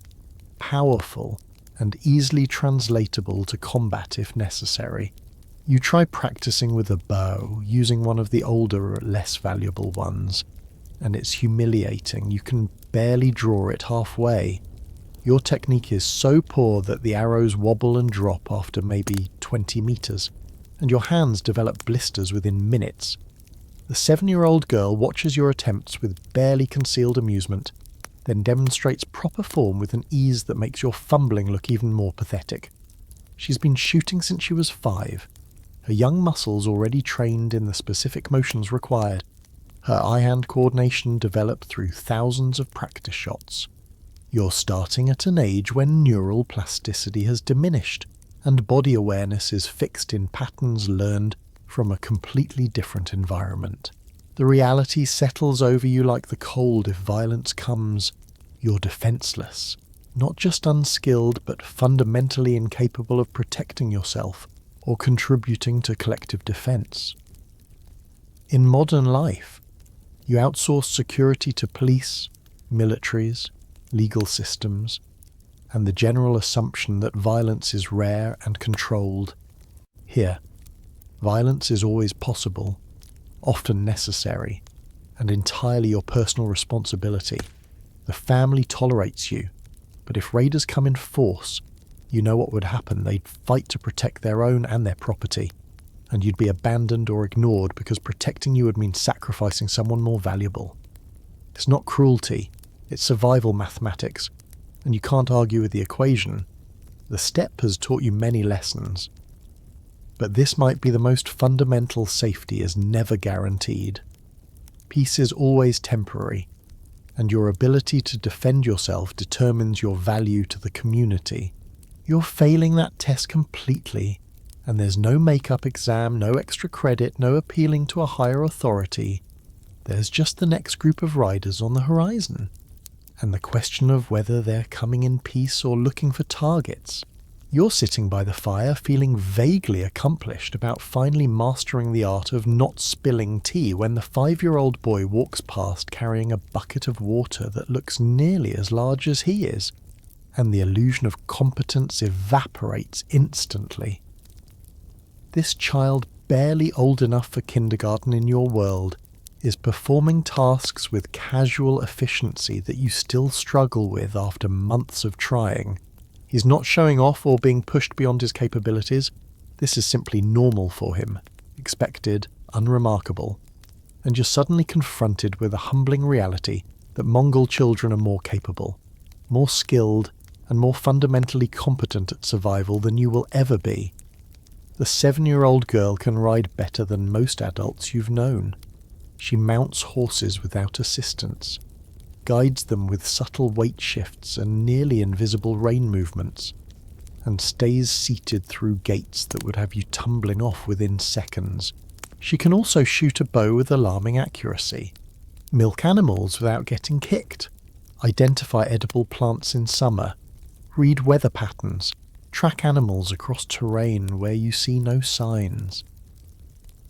powerful, and easily translatable to combat if necessary. You try practicing with a bow, using one of the older, less valuable ones, and it's humiliating. You can barely draw it halfway. Your technique is so poor that the arrows wobble and drop after maybe 20 meters, and your hands develop blisters within minutes. The 7-year-old girl watches your attempts with barely concealed amusement, then demonstrates proper form with an ease that makes your fumbling look even more pathetic. She's been shooting since she was 5. Her young muscles already trained in the specific motions required. Her eye-hand coordination developed through thousands of practice shots. You're starting at an age when neural plasticity has diminished, and body awareness is fixed in patterns learned from a completely different environment. The reality settles over you like the cold if violence comes. You're defenseless, not just unskilled, but fundamentally incapable of protecting yourself or contributing to collective defense. In modern life, you outsource security to police, militaries, legal systems, and the general assumption that violence is rare and controlled. Here, violence is always possible, often necessary, and entirely your personal responsibility. The family tolerates you, but if raiders come in force, you know what would happen. They'd fight to protect their own and their property, and you'd be abandoned or ignored because protecting you would mean sacrificing someone more valuable. It's not cruelty, it's survival mathematics, and you can't argue with the equation. The steppe has taught you many lessons. but this might be the most fundamental. Safety is never guaranteed. Peace is always temporary, and your ability to defend yourself determines your value to the community. You're failing that test completely, and there's no make-up exam, no extra credit, no appealing to a higher authority. There's just the next group of riders on the horizon, and the question of whether they're coming in peace or looking for targets. You're sitting by the fire feeling vaguely accomplished about finally mastering the art of not spilling tea when the 5-year-old boy walks past carrying a bucket of water that looks nearly as large as he is, and the illusion of competence evaporates instantly. This child, barely old enough for kindergarten in your world, is performing tasks with casual efficiency that you still struggle with after months of trying. He's not showing off or being pushed beyond his capabilities. This is simply normal for him, expected, unremarkable. And you're suddenly confronted with a humbling reality that Mongol children are more capable, more skilled, and more fundamentally competent at survival than you will ever be. The 7-year-old girl can ride better than most adults you've known. She mounts horses without assistance, guides them with subtle weight shifts and nearly invisible rein movements, and stays seated through gates that would have you tumbling off within seconds. She can also shoot a bow with alarming accuracy, milk animals without getting kicked, identify edible plants in summer, read weather patterns, track animals across terrain where you see no signs,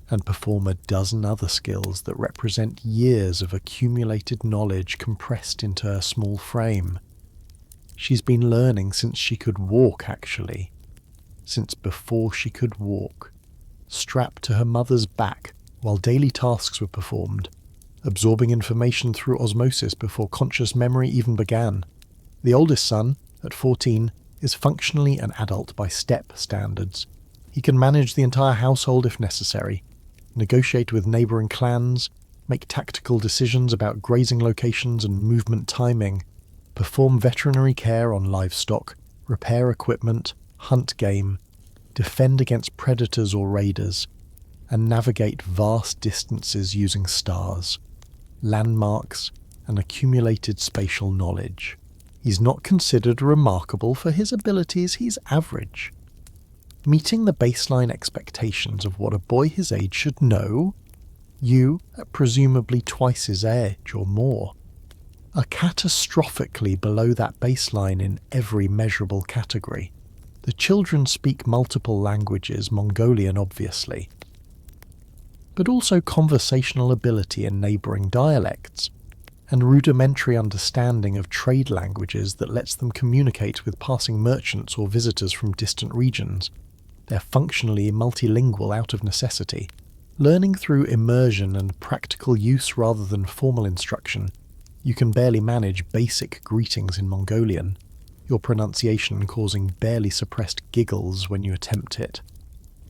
and perform a dozen other skills that represent years of accumulated knowledge compressed into her small frame. She's been learning since she could walk, actually. Since before she could walk. Strapped to her mother's back while daily tasks were performed, absorbing information through osmosis before conscious memory even began. The oldest son, at 14, is functionally an adult by Steppe standards. He can manage the entire household if necessary, negotiate with neighbouring clans, make tactical decisions about grazing locations and movement timing, perform veterinary care on livestock, repair equipment, hunt game, defend against predators or raiders, and navigate vast distances using stars, landmarks, and accumulated spatial knowledge. He's not considered remarkable for his abilities, he's average. Meeting the baseline expectations of what a boy his age should know, you at presumably twice his age or more, are catastrophically below that baseline in every measurable category. The children speak multiple languages, Mongolian obviously, but also conversational ability in neighbouring dialects, and rudimentary understanding of trade languages that lets them communicate with passing merchants or visitors from distant regions. They're functionally multilingual out of necessity, learning through immersion and practical use rather than formal instruction. You can barely manage basic greetings in Mongolian, your pronunciation causing barely suppressed giggles when you attempt it.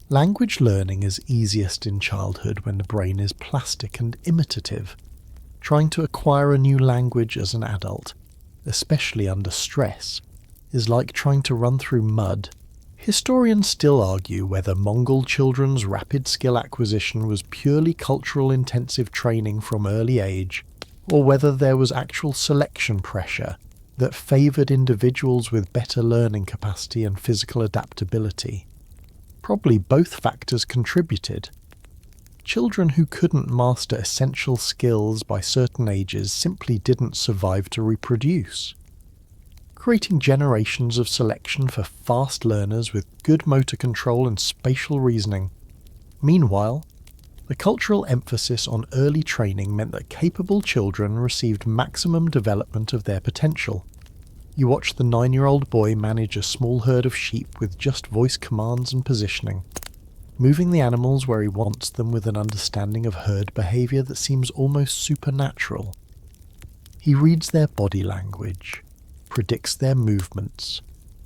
Language learning is easiest in childhood when the brain is plastic and imitative. Trying to acquire a new language as an adult, especially under stress, is like trying to run through mud. Historians still argue whether Mongol children's rapid skill acquisition was purely cultural intensive training from early age, or whether there was actual selection pressure that favoured individuals with better learning capacity and physical adaptability. Probably both factors contributed. Children who couldn't master essential skills by certain ages simply didn't survive to reproduce, creating generations of selection for fast learners with good motor control and spatial reasoning. Meanwhile, the cultural emphasis on early training meant that capable children received maximum development of their potential. You watch the 9-year-old boy manage a small herd of sheep with just voice commands and positioning, moving the animals where he wants them with an understanding of herd behaviour that seems almost supernatural. He reads their body language, predicts their movements,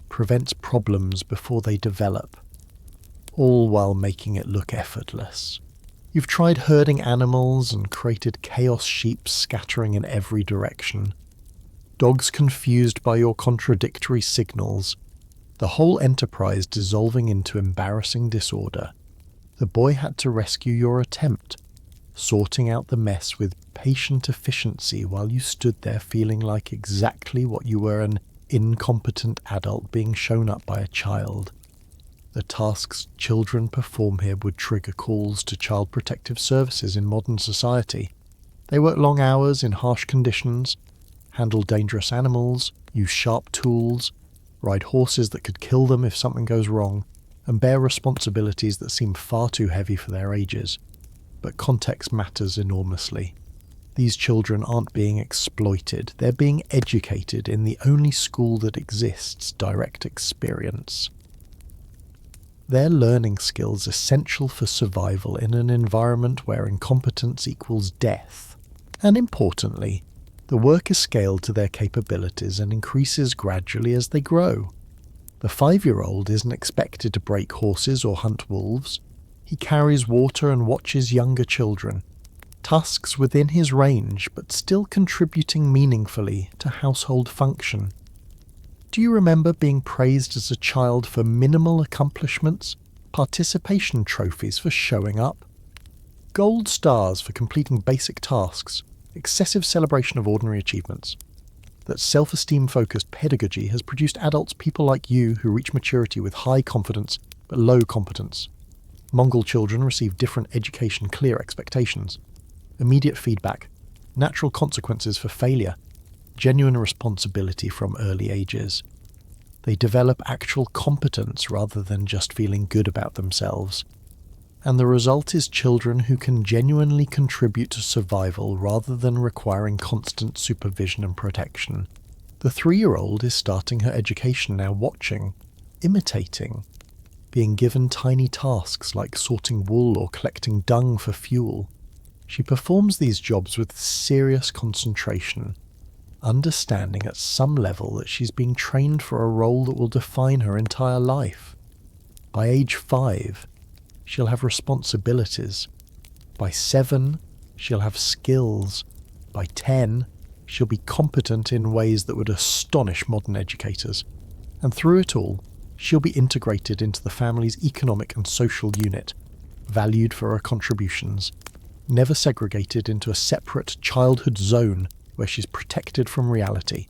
prevents problems before they develop, all while making it look effortless. You've tried herding animals and created chaos sheep scattering in every direction, dogs confused by your contradictory signals, the whole enterprise dissolving into embarrassing disorder. The boy had to rescue your attempt, sorting out the mess with patient efficiency while you stood there feeling like exactly what you were, an incompetent adult being shown up by a child. The tasks children perform here would trigger calls to child protective services in modern society. They work long hours in harsh conditions, handle dangerous animals, use sharp tools, ride horses that could kill them if something goes wrong, and bear responsibilities that seem far too heavy for their ages. But context matters enormously. These children aren't being exploited, they're being educated in the only school that exists, direct experience. They're learning skills essential for survival in an environment where incompetence equals death. And importantly, the work is scaled to their capabilities and increases gradually as they grow. The 5-year-old isn't expected to break horses or hunt wolves. He carries water and watches younger children, tasks within his range but still contributing meaningfully to household function. Do you remember being praised as a child for minimal accomplishments, participation trophies for showing up, gold stars for completing basic tasks, excessive celebration of ordinary achievements? That self-esteem-focused pedagogy has produced adults people like you who reach maturity with high confidence but low competence. Mongol children receive different education, clear expectations, immediate feedback, natural consequences for failure, genuine responsibility from early ages. They develop actual competence rather than just feeling good about themselves. And the result is children who can genuinely contribute to survival rather than requiring constant supervision and protection. The 3-year-old is starting her education now watching, imitating, being given tiny tasks like sorting wool or collecting dung for fuel. She performs these jobs with serious concentration, understanding at some level that she's being trained for a role that will define her entire life. By age 5, she'll have responsibilities. By 7, she'll have skills. By 10, she'll be competent in ways that would astonish modern educators. And through it all, she'll be integrated into the family's economic and social unit, valued for her contributions, never segregated into a separate childhood zone where she's protected from reality.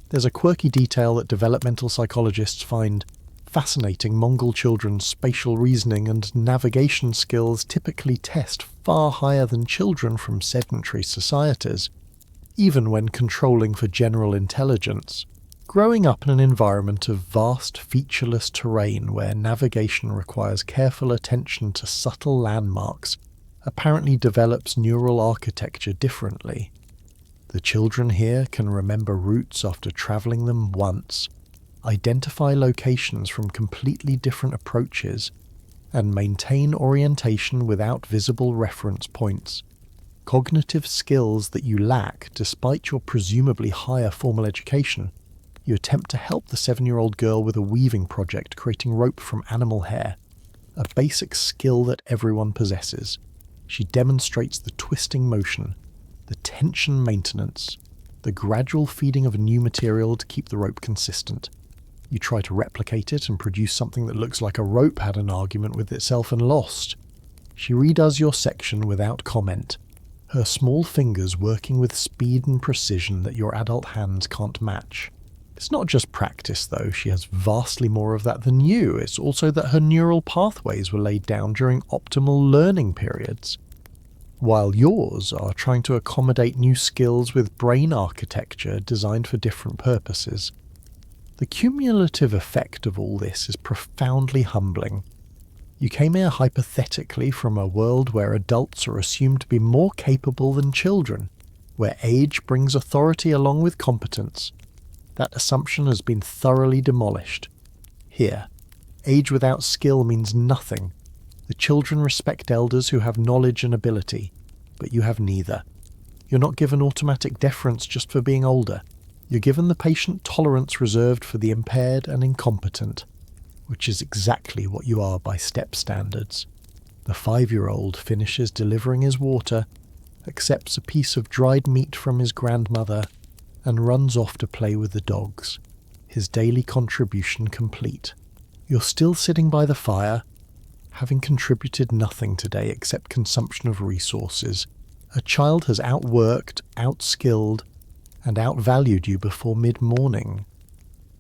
There's a quirky detail that developmental psychologists find fascinating. Mongol children's spatial reasoning and navigation skills typically test far higher than children from sedentary societies, even when controlling for general intelligence. Growing up in an environment of vast, featureless terrain where navigation requires careful attention to subtle landmarks apparently develops neural architecture differently. The children here can remember routes after travelling them once, identify locations from completely different approaches, and maintain orientation without visible reference points. Cognitive skills that you lack despite your presumably higher formal education. You attempt to help the 7-year-old girl with a weaving project creating rope from animal hair, a basic skill that everyone possesses. She demonstrates the twisting motion, the tension maintenance, the gradual feeding of a new material to keep the rope consistent. You try to replicate it and produce something that looks like a rope had an argument with itself and lost. She redoes your section without comment, her small fingers working with speed and precision that your adult hands can't match. It's not just practice, though. She has vastly more of that than you. It's also that her neural pathways were laid down during optimal learning periods, while yours are trying to accommodate new skills with brain architecture designed for different purposes. The cumulative effect of all this is profoundly humbling. You came here hypothetically from a world where adults are assumed to be more capable than children, where age brings authority along with competence. That assumption has been thoroughly demolished. Here, age without skill means nothing. The children respect elders who have knowledge and ability, but you have neither. You're not given automatic deference just for being older. You're given the patient tolerance reserved for the impaired and incompetent, which is exactly what you are by Steppe standards. The 5-year-old finishes delivering his water, accepts a piece of dried meat from his grandmother, and runs off to play with the dogs, his daily contribution complete. You're still sitting by the fire, having contributed nothing today except consumption of resources, a child has outworked, outskilled, and outvalued you before mid-morning.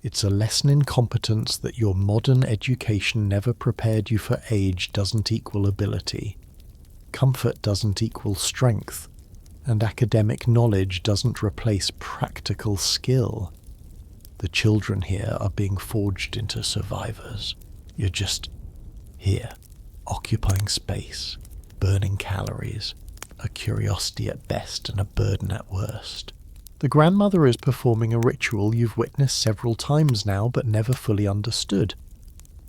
It's a lesson in competence that your modern education never prepared you for. Age doesn't equal ability. Comfort doesn't equal strength. And academic knowledge doesn't replace practical skill. The children here are being forged into survivors. You're just here, occupying space, burning calories, a curiosity at best and a burden at worst. The grandmother is performing a ritual you've witnessed several times now but never fully understood,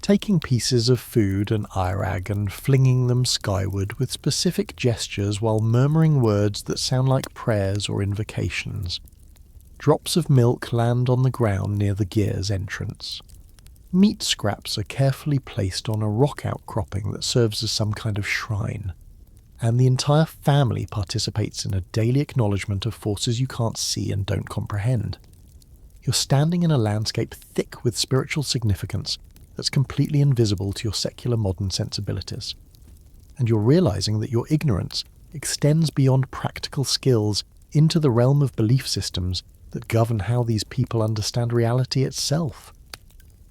taking pieces of food and airag and flinging them skyward with specific gestures while murmuring words that sound like prayers or invocations. Drops of milk land on the ground near the gear's entrance. Meat scraps are carefully placed on a rock outcropping that serves as some kind of shrine, and the entire family participates in a daily acknowledgement of forces you can't see and don't comprehend. You're standing in a landscape thick with spiritual significance that's completely invisible to your secular modern sensibilities, and you're realizing that your ignorance extends beyond practical skills into the realm of belief systems that govern how these people understand reality itself.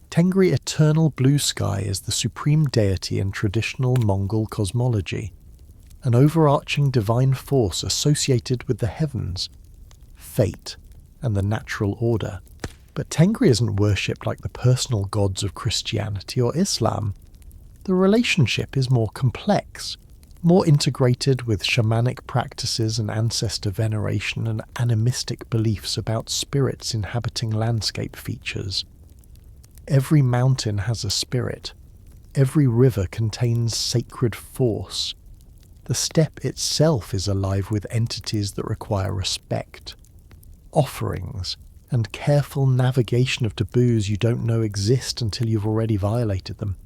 Tengri eternal blue sky is the supreme deity in traditional Mongol cosmology, an overarching divine force associated with the heavens, fate, and the natural order. But Tengri isn't worshipped like the personal gods of Christianity or Islam. The relationship is more complex, more integrated with shamanic practices and ancestor veneration and animistic beliefs about spirits inhabiting landscape features. Every mountain has a spirit. Every river contains sacred force. The steppe itself is alive with entities that require respect, offerings, and careful navigation of taboos you don't know exist until you've already violated them.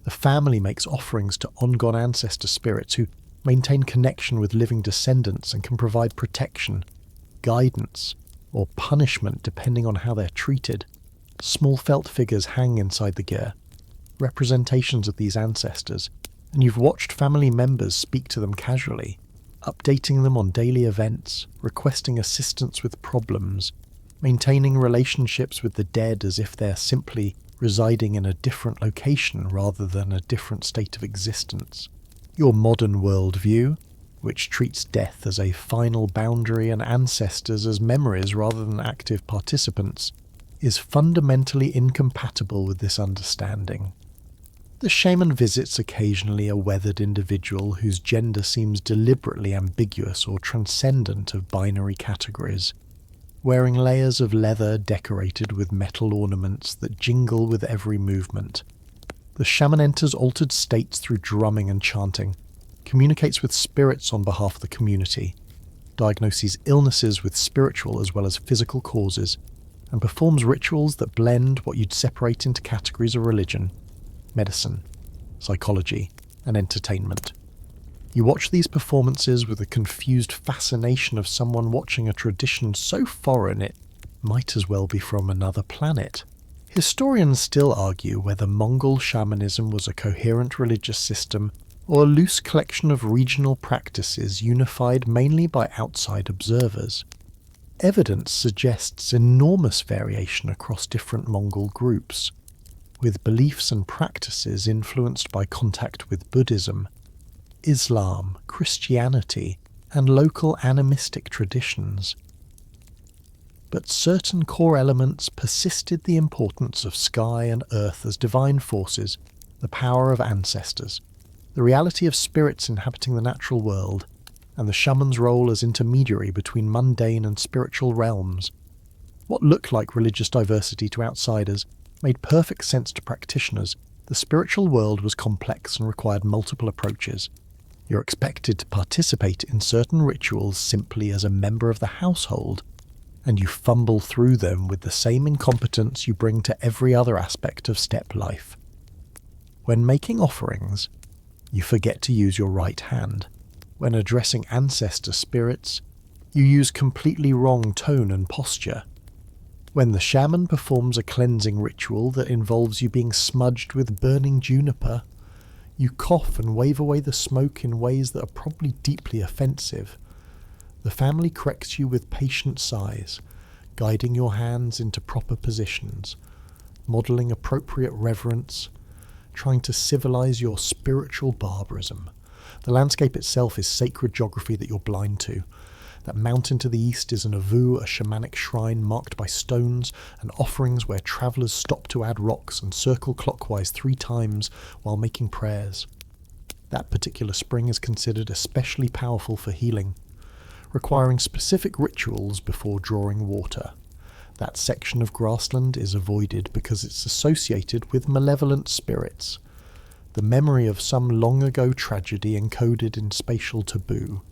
The family makes offerings to on-gone ancestor spirits who maintain connection with living descendants and can provide protection, guidance, or punishment depending on how they're treated. Small felt figures hang inside the gear, representations of these ancestors, and you've watched family members speak to them casually, updating them on daily events, requesting assistance with problems, maintaining relationships with the dead as if they're simply residing in a different location rather than a different state of existence. Your modern worldview, which treats death as a final boundary and ancestors as memories rather than active participants, is fundamentally incompatible with this understanding. The shaman visits occasionally a weathered individual whose gender seems deliberately ambiguous or transcendent of binary categories, wearing layers of leather decorated with metal ornaments that jingle with every movement. The shaman enters altered states through drumming and chanting, communicates with spirits on behalf of the community, diagnoses illnesses with spiritual as well as physical causes, and performs rituals that blend what you'd separate into categories of religion, medicine, psychology, and entertainment. You watch these performances with a confused fascination of someone watching a tradition so foreign it might as well be from another planet. Historians still argue whether Mongol shamanism was a coherent religious system or a loose collection of regional practices unified mainly by outside observers. Evidence suggests enormous variation across different Mongol groups, with beliefs and practices influenced by contact with Buddhism, Islam, Christianity, and local animistic traditions. But certain core elements persisted: the importance of sky and earth as divine forces, the power of ancestors, the reality of spirits inhabiting the natural world, and the shaman's role as intermediary between mundane and spiritual realms. What looked like religious diversity to outsiders made perfect sense to practitioners. The spiritual world was complex and required multiple approaches. You're expected to participate in certain rituals simply as a member of the household, and you fumble through them with the same incompetence you bring to every other aspect of steppe life. When making offerings, you forget to use your right hand. When addressing ancestor spirits, you use completely wrong tone and posture. When the shaman performs a cleansing ritual that involves you being smudged with burning juniper, You cough and wave away the smoke in ways that are probably deeply offensive. The family corrects you with patient sighs, guiding your hands into proper positions, modelling appropriate reverence, trying to civilize your spiritual barbarism. The landscape itself is sacred geography that you're blind to. That mountain to the east is an avu, a shamanic shrine marked by stones and offerings where travellers stop to add rocks and circle clockwise 3 times while making prayers. That particular spring is considered especially powerful for healing, requiring specific rituals before drawing water. That section of grassland is avoided because it's associated with malevolent spirits, the memory of some long ago tragedy encoded in spatial taboo.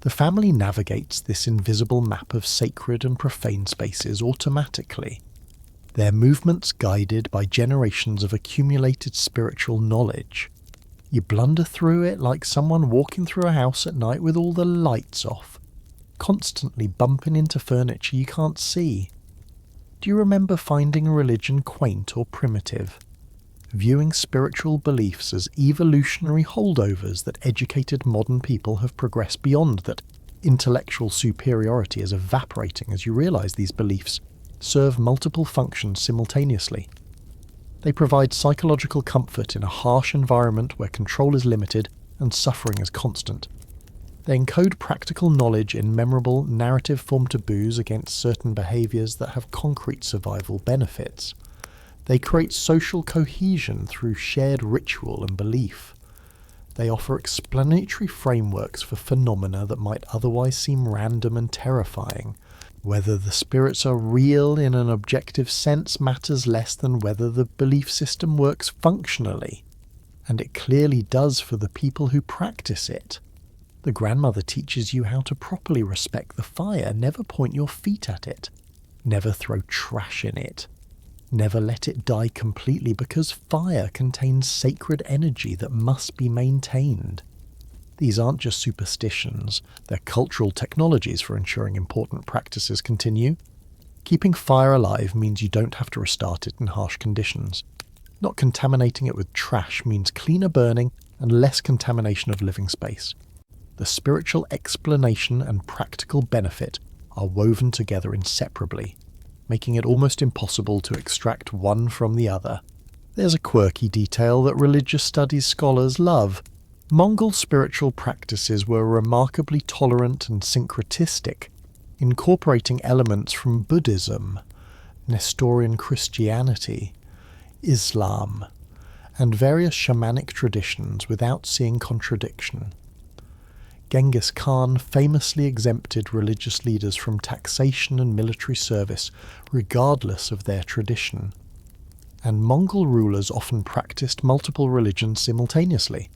The family navigates this invisible map of sacred and profane spaces automatically, their movements guided by generations of accumulated spiritual knowledge. You blunder through it like someone walking through a house at night with all the lights off, constantly bumping into furniture you can't see. Do you remember finding a religion quaint or primitive? Viewing spiritual beliefs as evolutionary holdovers that educated modern people have progressed beyond, that intellectual superiority is evaporating as you realise these beliefs serve multiple functions simultaneously. They provide psychological comfort in a harsh environment where control is limited and suffering is constant. They encode practical knowledge in memorable, narrative-form taboos against certain behaviours that have concrete survival benefits. They create social cohesion through shared ritual and belief. They offer explanatory frameworks for phenomena that might otherwise seem random and terrifying. Whether the spirits are real in an objective sense matters less than whether the belief system works functionally. And it clearly does for the people who practice it. The grandmother teaches you how to properly respect the fire, never point your feet at it, never throw trash in it. Never let it die completely because fire contains sacred energy that must be maintained. These aren't just superstitions, they're cultural technologies for ensuring important practices continue. Keeping fire alive means you don't have to restart it in harsh conditions. Not contaminating it with trash means cleaner burning and less contamination of living space. The spiritual explanation and practical benefit are woven together inseparably, making it almost impossible to extract one from the other. There's a quirky detail that religious studies scholars love. Mongol spiritual practices were remarkably tolerant and syncretistic, incorporating elements from Buddhism, Nestorian Christianity, Islam, and various shamanic traditions without seeing contradiction. Genghis Khan famously exempted religious leaders from taxation and military service, regardless of their tradition. And Mongol rulers often practiced multiple religions simultaneously.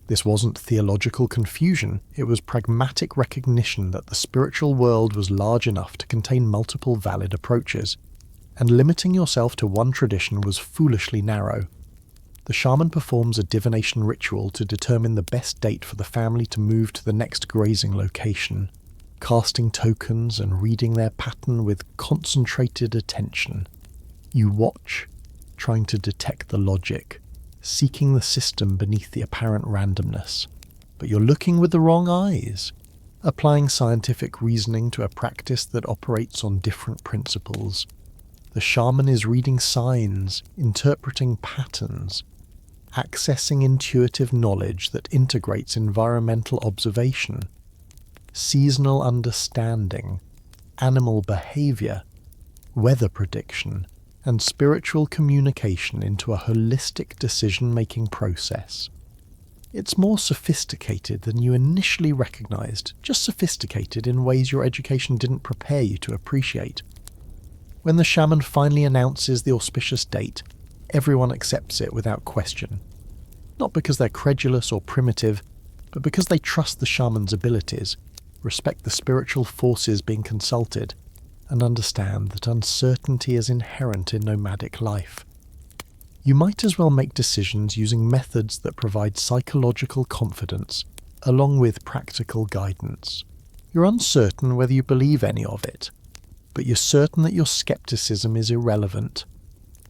This wasn't theological confusion, it was pragmatic recognition that the spiritual world was large enough to contain multiple valid approaches, and limiting yourself to one tradition was foolishly narrow. The shaman performs a divination ritual to determine the best date for the family to move to the next grazing location, casting tokens and reading their pattern with concentrated attention. You watch, trying to detect the logic, seeking the system beneath the apparent randomness. But you're looking with the wrong eyes, applying scientific reasoning to a practice that operates on different principles. The shaman is reading signs, interpreting patterns, accessing intuitive knowledge that integrates environmental observation, seasonal understanding, animal behavior, weather prediction, and spiritual communication into a holistic decision-making process. It's more sophisticated than you initially recognized, just sophisticated in ways your education didn't prepare you to appreciate. When the shaman finally announces the auspicious date, everyone accepts it without question. Not because they're credulous or primitive, but because they trust the shaman's abilities, respect the spiritual forces being consulted, and understand that uncertainty is inherent in nomadic life. You might as well make decisions using methods that provide psychological confidence, along with practical guidance. You're uncertain whether you believe any of it, but you're certain that your skepticism is irrelevant.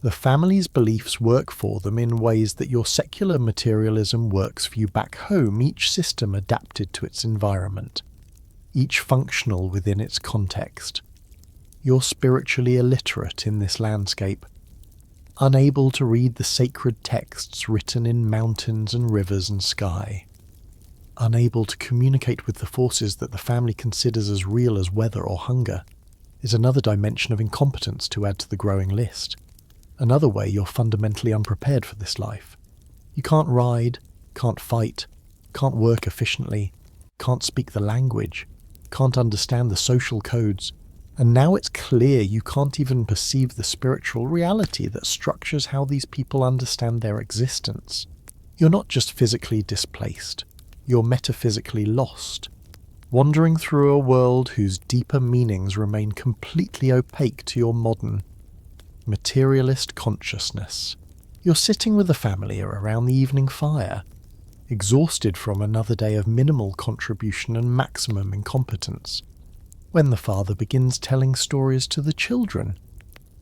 The family's beliefs work for them in ways that your secular materialism works for you back home, each system adapted to its environment, each functional within its context. You're spiritually illiterate in this landscape, unable to read the sacred texts written in mountains and rivers and sky, unable to communicate with the forces that the family considers as real as weather or hunger, is another dimension of incompetence to add to the growing list. Another way you're fundamentally unprepared for this life. You can't ride, can't fight, can't work efficiently, can't speak the language, can't understand the social codes, and now it's clear you can't even perceive the spiritual reality that structures how these people understand their existence. You're not just physically displaced, you're metaphysically lost, wandering through a world whose deeper meanings remain completely opaque to your modern, materialist consciousness. You're sitting with the family around the evening fire, exhausted from another day of minimal contribution and maximum incompetence. When the father begins telling stories to the children,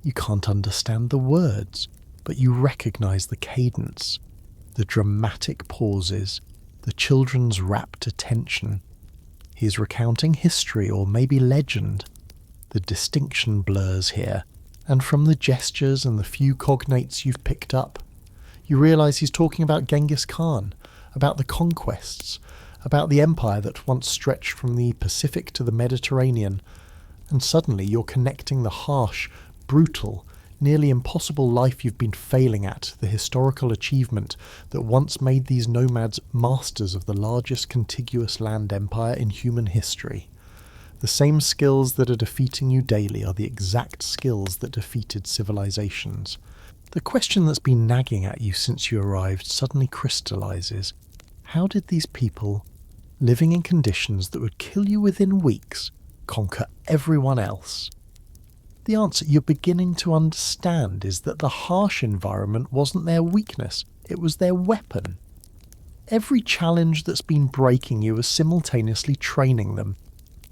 you can't understand the words, but you recognize the cadence, the dramatic pauses, the children's rapt attention. He's recounting history or maybe legend. The distinction blurs here, and from the gestures and the few cognates you've picked up, you realize he's talking about Genghis Khan, about the conquests, about the empire that once stretched from the Pacific to the Mediterranean, and suddenly you're connecting the harsh, brutal, nearly impossible life you've been failing at, the historical achievement that once made these nomads masters of the largest contiguous land empire in human history. The same skills that are defeating you daily are the exact skills that defeated civilizations. The question that's been nagging at you since you arrived suddenly crystallizes. How did these people, living in conditions that would kill you within weeks, conquer everyone else? The answer you're beginning to understand is that the harsh environment wasn't their weakness, it was their weapon. Every challenge that's been breaking you is simultaneously training them.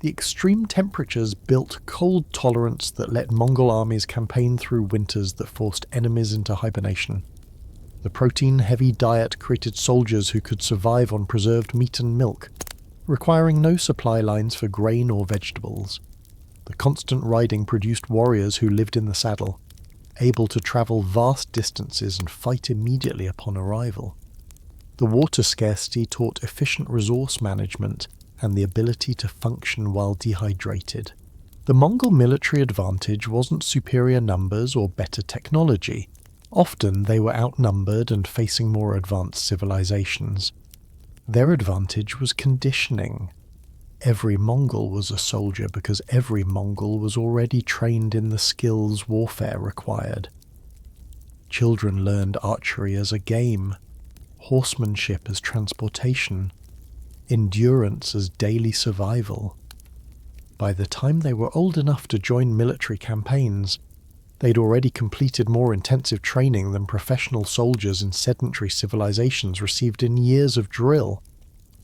The extreme temperatures built cold tolerance that let Mongol armies campaign through winters that forced enemies into hibernation. The protein-heavy diet created soldiers who could survive on preserved meat and milk, requiring no supply lines for grain or vegetables. The constant riding produced warriors who lived in the saddle, able to travel vast distances and fight immediately upon arrival. The water scarcity taught efficient resource management and the ability to function while dehydrated. The Mongol military advantage wasn't superior numbers or better technology. Often they were outnumbered and facing more advanced civilizations. Their advantage was conditioning. Every Mongol was a soldier because every Mongol was already trained in the skills warfare required. Children learned archery as a game, horsemanship as transportation, endurance as daily survival. By the time they were old enough to join military campaigns, they'd already completed more intensive training than professional soldiers in sedentary civilizations received in years of drill.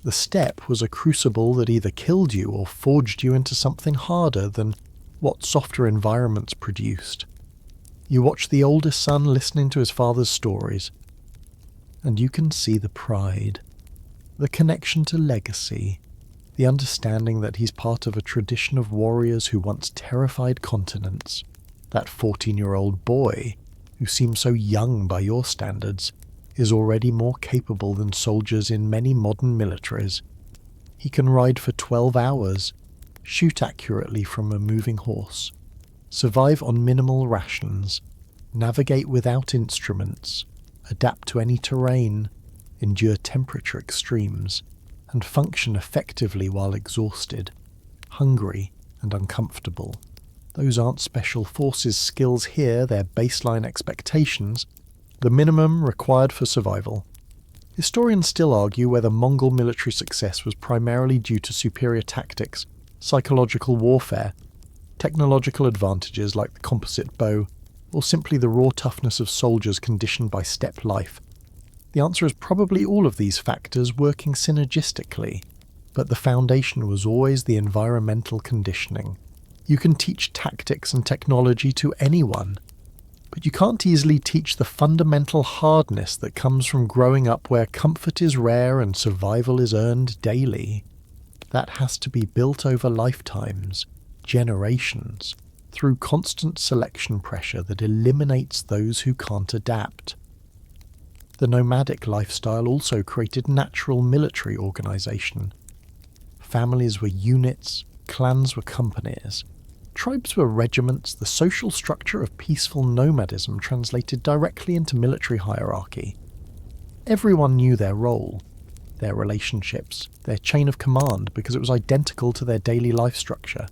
The steppe was a crucible that either killed you or forged you into something harder than what softer environments produced. You watch the oldest son listening to his father's stories, and you can see the pride, the connection to legacy, the understanding that he's part of a tradition of warriors who once terrified continents. That 14-year-old boy, who seems so young by your standards, is already more capable than soldiers in many modern militaries. He can ride for 12 hours, shoot accurately from a moving horse, survive on minimal rations, navigate without instruments, adapt to any terrain, endure temperature extremes, and function effectively while exhausted, hungry, and uncomfortable. Those aren't special forces skills here, they're baseline expectations, the minimum required for survival. Historians still argue whether Mongol military success was primarily due to superior tactics, psychological warfare, technological advantages like the composite bow, or simply the raw toughness of soldiers conditioned by steppe life. The answer is probably all of these factors working synergistically, but the foundation was always the environmental conditioning. You can teach tactics and technology to anyone, But you can't easily teach the fundamental hardness that comes from growing up where comfort is rare and survival is earned daily. That has to be built over lifetimes, generations, through constant selection pressure that eliminates those who can't adapt. The nomadic lifestyle also created natural military organisation. Families were units, clans were companies, tribes were regiments. The social structure of peaceful nomadism translated directly into military hierarchy. Everyone knew their role, their relationships, their chain of command, because it was identical to their daily life structure.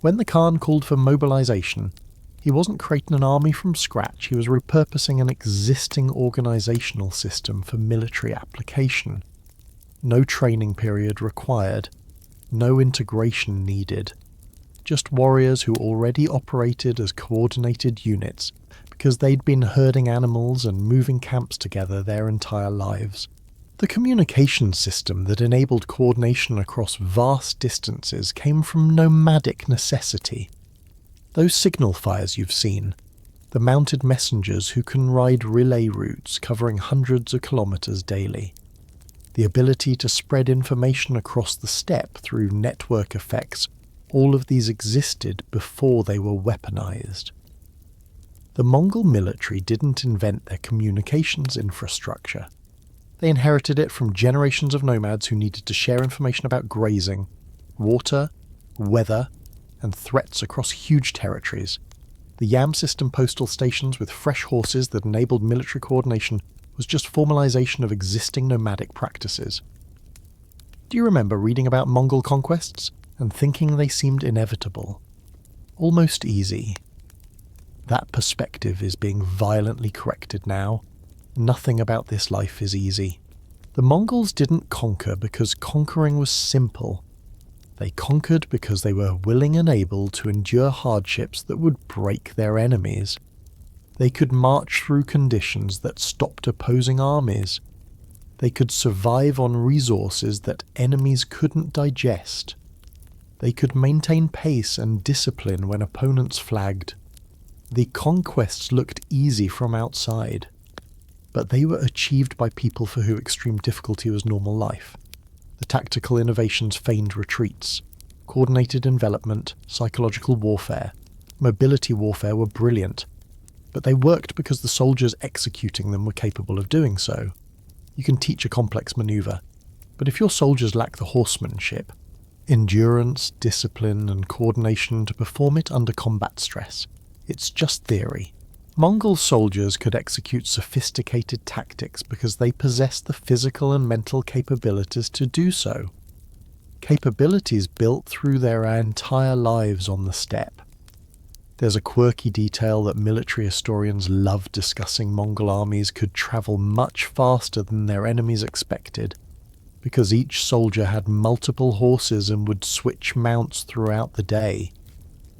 When the Khan called for mobilization, he wasn't creating an army from scratch, he was repurposing an existing organizational system for military application. No training period required, no integration needed. Just warriors who already operated as coordinated units because they'd been herding animals and moving camps together their entire lives. The communication system that enabled coordination across vast distances came from nomadic necessity. Those signal fires you've seen, the mounted messengers who can ride relay routes covering hundreds of kilometers daily, the ability to spread information across the steppe through network effects, all of these existed before they were weaponized. The Mongol military didn't invent their communications infrastructure. They inherited it from generations of nomads who needed to share information about grazing, water, weather, and threats across huge territories. The Yam system postal stations with fresh horses that enabled military coordination was just formalization of existing nomadic practices. Do you remember reading about Mongol conquests and thinking they seemed inevitable? Almost easy. That perspective is being violently corrected now. Nothing about this life is easy. The Mongols didn't conquer because conquering was simple. They conquered because they were willing and able to endure hardships that would break their enemies. They could march through conditions that stopped opposing armies. They could survive on resources that enemies couldn't digest. They could maintain pace and discipline when opponents flagged. The conquests looked easy from outside, but they were achieved by people for whom extreme difficulty was normal life. The tactical innovations feigned retreats, coordinated envelopment, psychological warfare, mobility warfare were brilliant, but they worked because the soldiers executing them were capable of doing so. You can teach a complex maneuver, but if your soldiers lack the horsemanship, endurance, discipline, and coordination to perform it under combat stress, it's just theory. Mongol soldiers could execute sophisticated tactics because they possessed the physical and mental capabilities to do so. Capabilities built through their entire lives on the steppe. There's a quirky detail that military historians love discussing. Mongol armies could travel much faster than their enemies expected, because each soldier had multiple horses and would switch mounts throughout the day,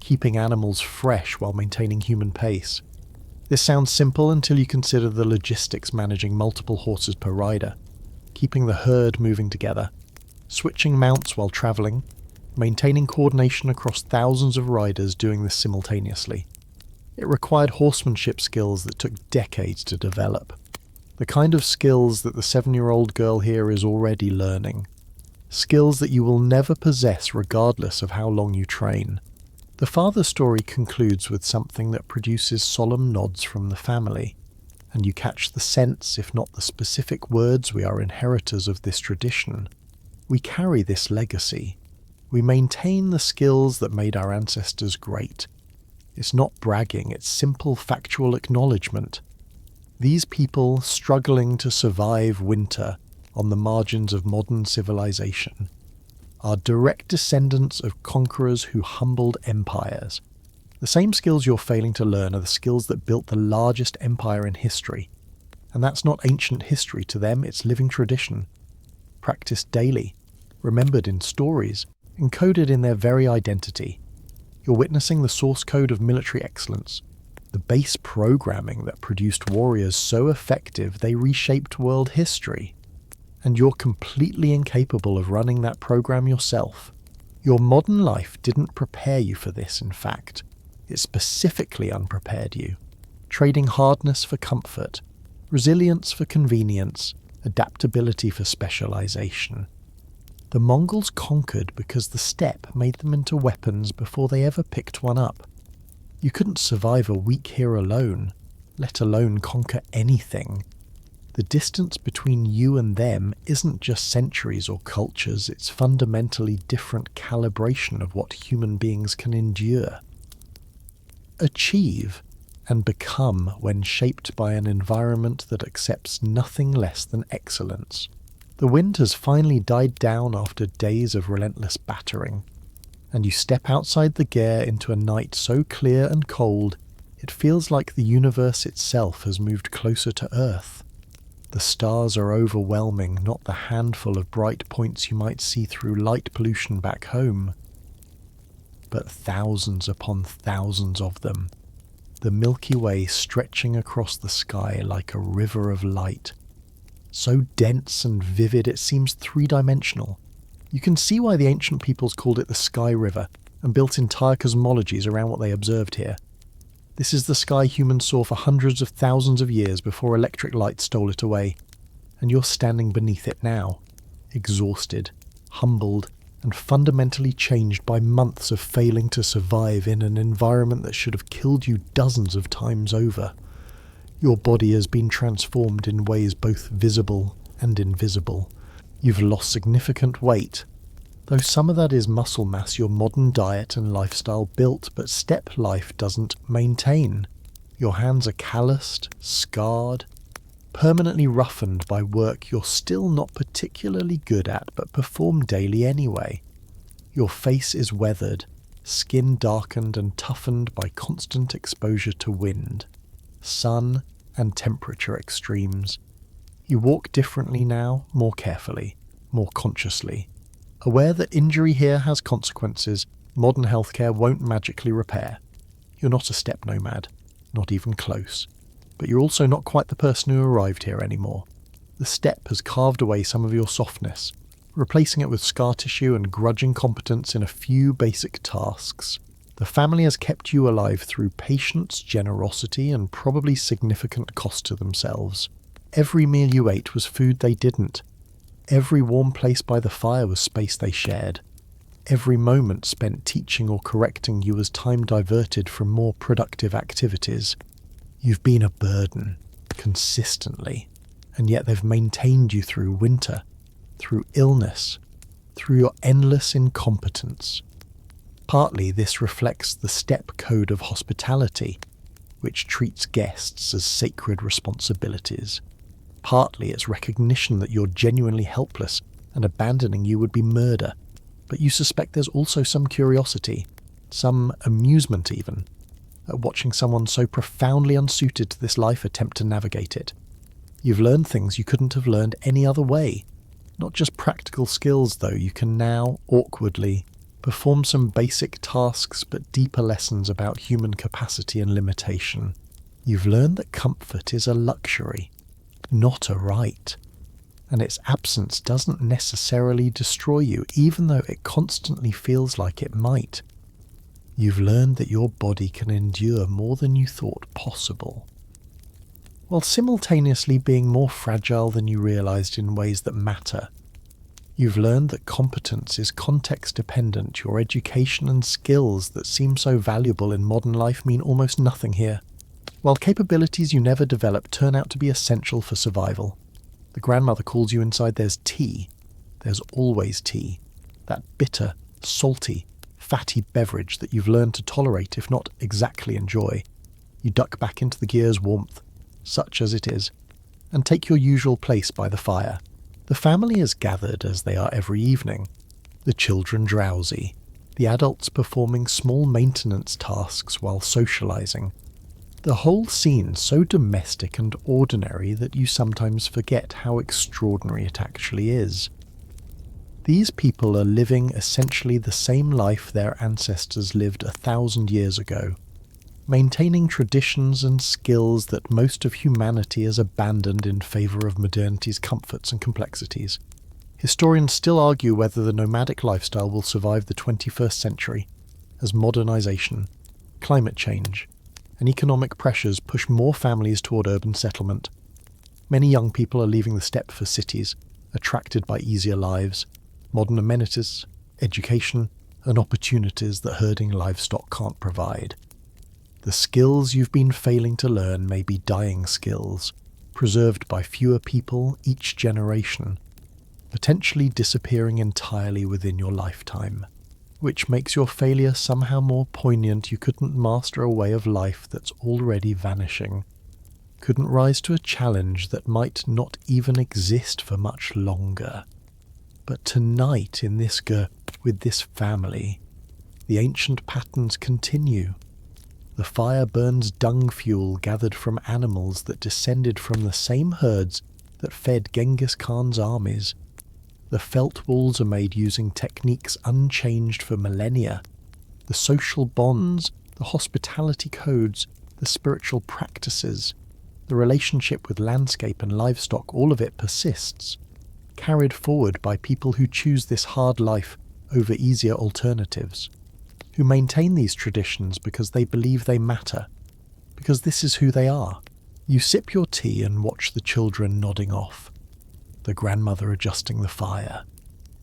keeping animals fresh while maintaining human pace. This sounds simple until you consider the logistics managing multiple horses per rider, keeping the herd moving together, switching mounts while travelling, maintaining coordination across thousands of riders doing this simultaneously. It required horsemanship skills that took decades to develop. The kind of skills that the 7-year-old girl here is already learning. Skills that you will never possess regardless of how long you train. The father story concludes with something that produces solemn nods from the family, and you catch the sense, if not the specific words, we are inheritors of this tradition. We carry this legacy. We maintain the skills that made our ancestors great. It's not bragging, it's simple factual acknowledgement. These people struggling to survive winter on the margins of modern civilization are direct descendants of conquerors who humbled empires. The same skills you're failing to learn are the skills that built the largest empire in history. And that's not ancient history to them, it's living tradition. Practiced daily, remembered in stories, encoded in their very identity. You're witnessing the source code of military excellence, the base programming that produced warriors so effective they reshaped world history. And you're completely incapable of running that program yourself. Your modern life didn't prepare you for this, in fact. It specifically unprepared you. trading hardness for comfort, resilience for convenience, adaptability for specialization. The Mongols conquered because the steppe made them into weapons before they ever picked one up. You couldn't survive a week here alone, let alone conquer anything. The distance between you and them isn't just centuries or cultures, it's fundamentally different calibration of what human beings can endure, achieve, and become when shaped by an environment that accepts nothing less than excellence. The wind has finally died down after days of relentless battering, and you step outside the gyre into a night so clear and cold it feels like the universe itself has moved closer to Earth. The stars are overwhelming, not the handful of bright points you might see through light pollution back home, but thousands upon thousands of them, the Milky Way stretching across the sky like a river of light, so dense and vivid it seems three-dimensional. You can see why the ancient peoples called it the Sky River and built entire cosmologies around what they observed here. This is the sky humans saw for hundreds of thousands of years before electric light stole it away, and you're standing beneath it now, exhausted, humbled, and fundamentally changed by months of failing to survive in an environment that should have killed you dozens of times over. Your body has been transformed in ways both visible and invisible. You've lost significant weight, though some of that is muscle mass your modern diet and lifestyle built, but steppe life doesn't maintain. Your hands are calloused, scarred, permanently roughened by work you're still not particularly good at but perform daily anyway. Your face is weathered, skin darkened and toughened by constant exposure to wind, sun and temperature extremes. You walk differently now, more carefully, more consciously. Aware that injury here has consequences modern healthcare won't magically repair. You're not a steppe nomad, not even close. But you're also not quite the person who arrived here anymore. The steppe has carved away some of your softness, replacing it with scar tissue and grudging competence in a few basic tasks. The family has kept you alive through patience, generosity, and probably significant cost to themselves. Every meal you ate was food they didn't. Every warm place by the fire was space they shared. Every moment spent teaching or correcting you was time diverted from more productive activities. You've been a burden, consistently, and yet they've maintained you through winter, through illness, through your endless incompetence. Partly this reflects the steppe code of hospitality, which treats guests as sacred responsibilities. Partly it's recognition that you're genuinely helpless and abandoning you would be murder, but you suspect there's also some curiosity, some amusement even, at watching someone so profoundly unsuited to this life attempt to navigate it. You've learned things you couldn't have learned any other way. Not just practical skills though, you can now, awkwardly, perform some basic tasks but deeper lessons about human capacity and limitation. You've learned that comfort is a luxury, not a right, and its absence doesn't necessarily destroy you, even though it constantly feels like it might. You've learned that your body can endure more than you thought possible, while simultaneously being more fragile than you realized in ways that matter. You've learned that competence is context-dependent. Your education and skills that seem so valuable in modern life mean almost nothing here, while capabilities you never developed turn out to be essential for survival. The grandmother calls you inside there's tea. There's always tea. That bitter, salty, fatty beverage that you've learned to tolerate, if not exactly enjoy. You duck back into the gear's warmth, such as it is, and take your usual place by the fire. The family is gathered as they are every evening, the children drowsy, the adults performing small maintenance tasks while socializing. The whole scene so domestic and ordinary that you sometimes forget how extraordinary it actually is. These people are living essentially the same life their ancestors lived 1,000 years ago, maintaining traditions and skills that most of humanity has abandoned in favour of modernity's comforts and complexities. Historians still argue whether the nomadic lifestyle will survive the 21st century, as modernisation, climate change, and economic pressures push more families toward urban settlement. Many young people are leaving the steppe for cities, attracted by easier lives, modern amenities, education, and opportunities that herding livestock can't provide. The skills you've been failing to learn may be dying skills, preserved by fewer people each generation, potentially disappearing entirely within your lifetime, which makes your failure somehow more poignant. You couldn't master a way of life that's already vanishing, couldn't rise to a challenge that might not even exist for much longer. But tonight in this with this family, the ancient patterns continue. The fire burns dung fuel gathered from animals that descended from the same herds that fed Genghis Khan's armies. The felt walls are made using techniques unchanged for millennia. The social bonds, the hospitality codes, the spiritual practices, the relationship with landscape and livestock, all of it persists, carried forward by people who choose this hard life over easier alternatives, who maintain these traditions because they believe they matter, because this is who they are. You sip your tea and watch the children nodding off, the grandmother adjusting the fire,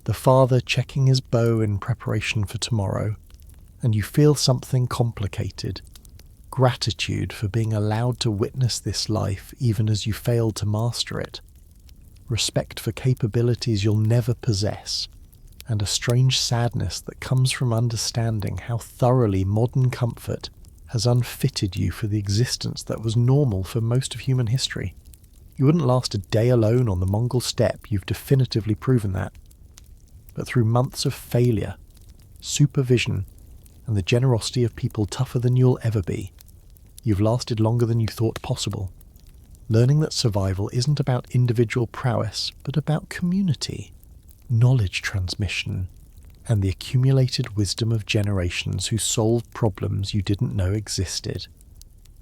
the father checking his bow in preparation for tomorrow, and you feel something complicated. Gratitude for being allowed to witness this life even as you failed to master it. Respect for capabilities you'll never possess, and a strange sadness that comes from understanding how thoroughly modern comfort has unfitted you for the existence that was normal for most of human history. You wouldn't last a day alone on the Mongol steppe, you've definitively proven that. But through months of failure, supervision, and the generosity of people tougher than you'll ever be, you've lasted longer than you thought possible, learning that survival isn't about individual prowess, but about community, knowledge transmission, and the accumulated wisdom of generations who solved problems you didn't know existed.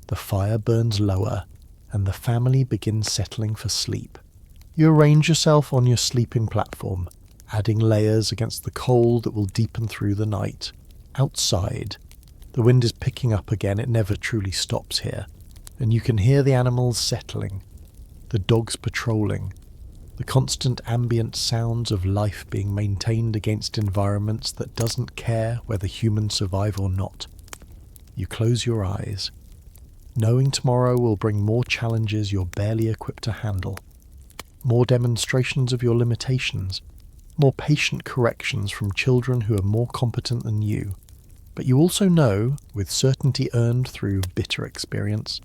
The fire burns lower, and the family begins settling for sleep. You arrange yourself on your sleeping platform, adding layers against the cold that will deepen through the night. Outside, the wind is picking up again, it never truly stops here, and you can hear the animals settling, the dogs patrolling, the constant ambient sounds of life being maintained against environments that doesn't care whether humans survive or not. You close your eyes, knowing tomorrow will bring more challenges you're barely equipped to handle, more demonstrations of your limitations, more patient corrections from children who are more competent than you. But you also know, with certainty earned through bitter experience,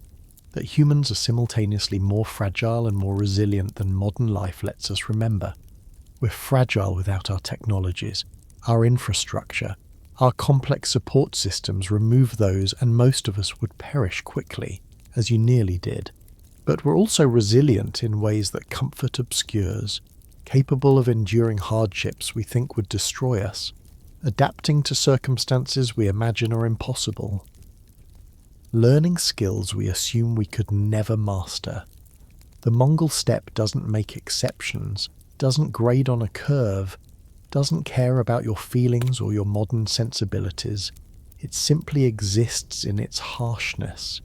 that humans are simultaneously more fragile and more resilient than modern life lets us remember. We're fragile without our technologies, our infrastructure, our complex support systems. Remove those and most of us would perish quickly, as you nearly did. But we're also resilient in ways that comfort obscures, capable of enduring hardships we think would destroy us, adapting to circumstances we imagine are impossible, learning skills we assume we could never master. The Mongol steppe doesn't make exceptions, doesn't grade on a curve, doesn't care about your feelings or your modern sensibilities. It simply exists in its harshness,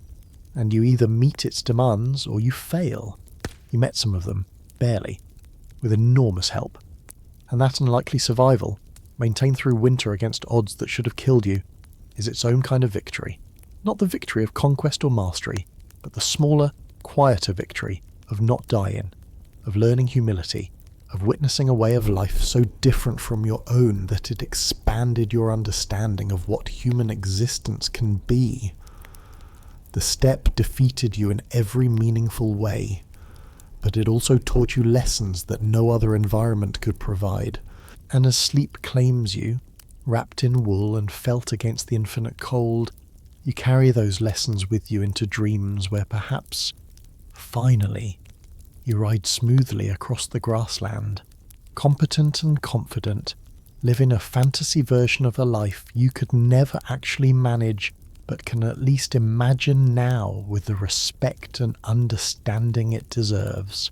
and you either meet its demands or you fail. You met some of them, barely, with enormous help, and that unlikely survival, maintained through winter against odds that should have killed you, is its own kind of victory. Not the victory of conquest or mastery, but the smaller, quieter victory of not dying, of learning humility, of witnessing a way of life so different from your own that it expanded your understanding of what human existence can be. The steppe defeated you in every meaningful way, but it also taught you lessons that no other environment could provide. And as sleep claims you, wrapped in wool and felt against the infinite cold, you carry those lessons with you into dreams where perhaps, finally, you ride smoothly across the grassland, competent and confident, living a fantasy version of a life you could never actually manage, but can at least imagine now with the respect and understanding it deserves.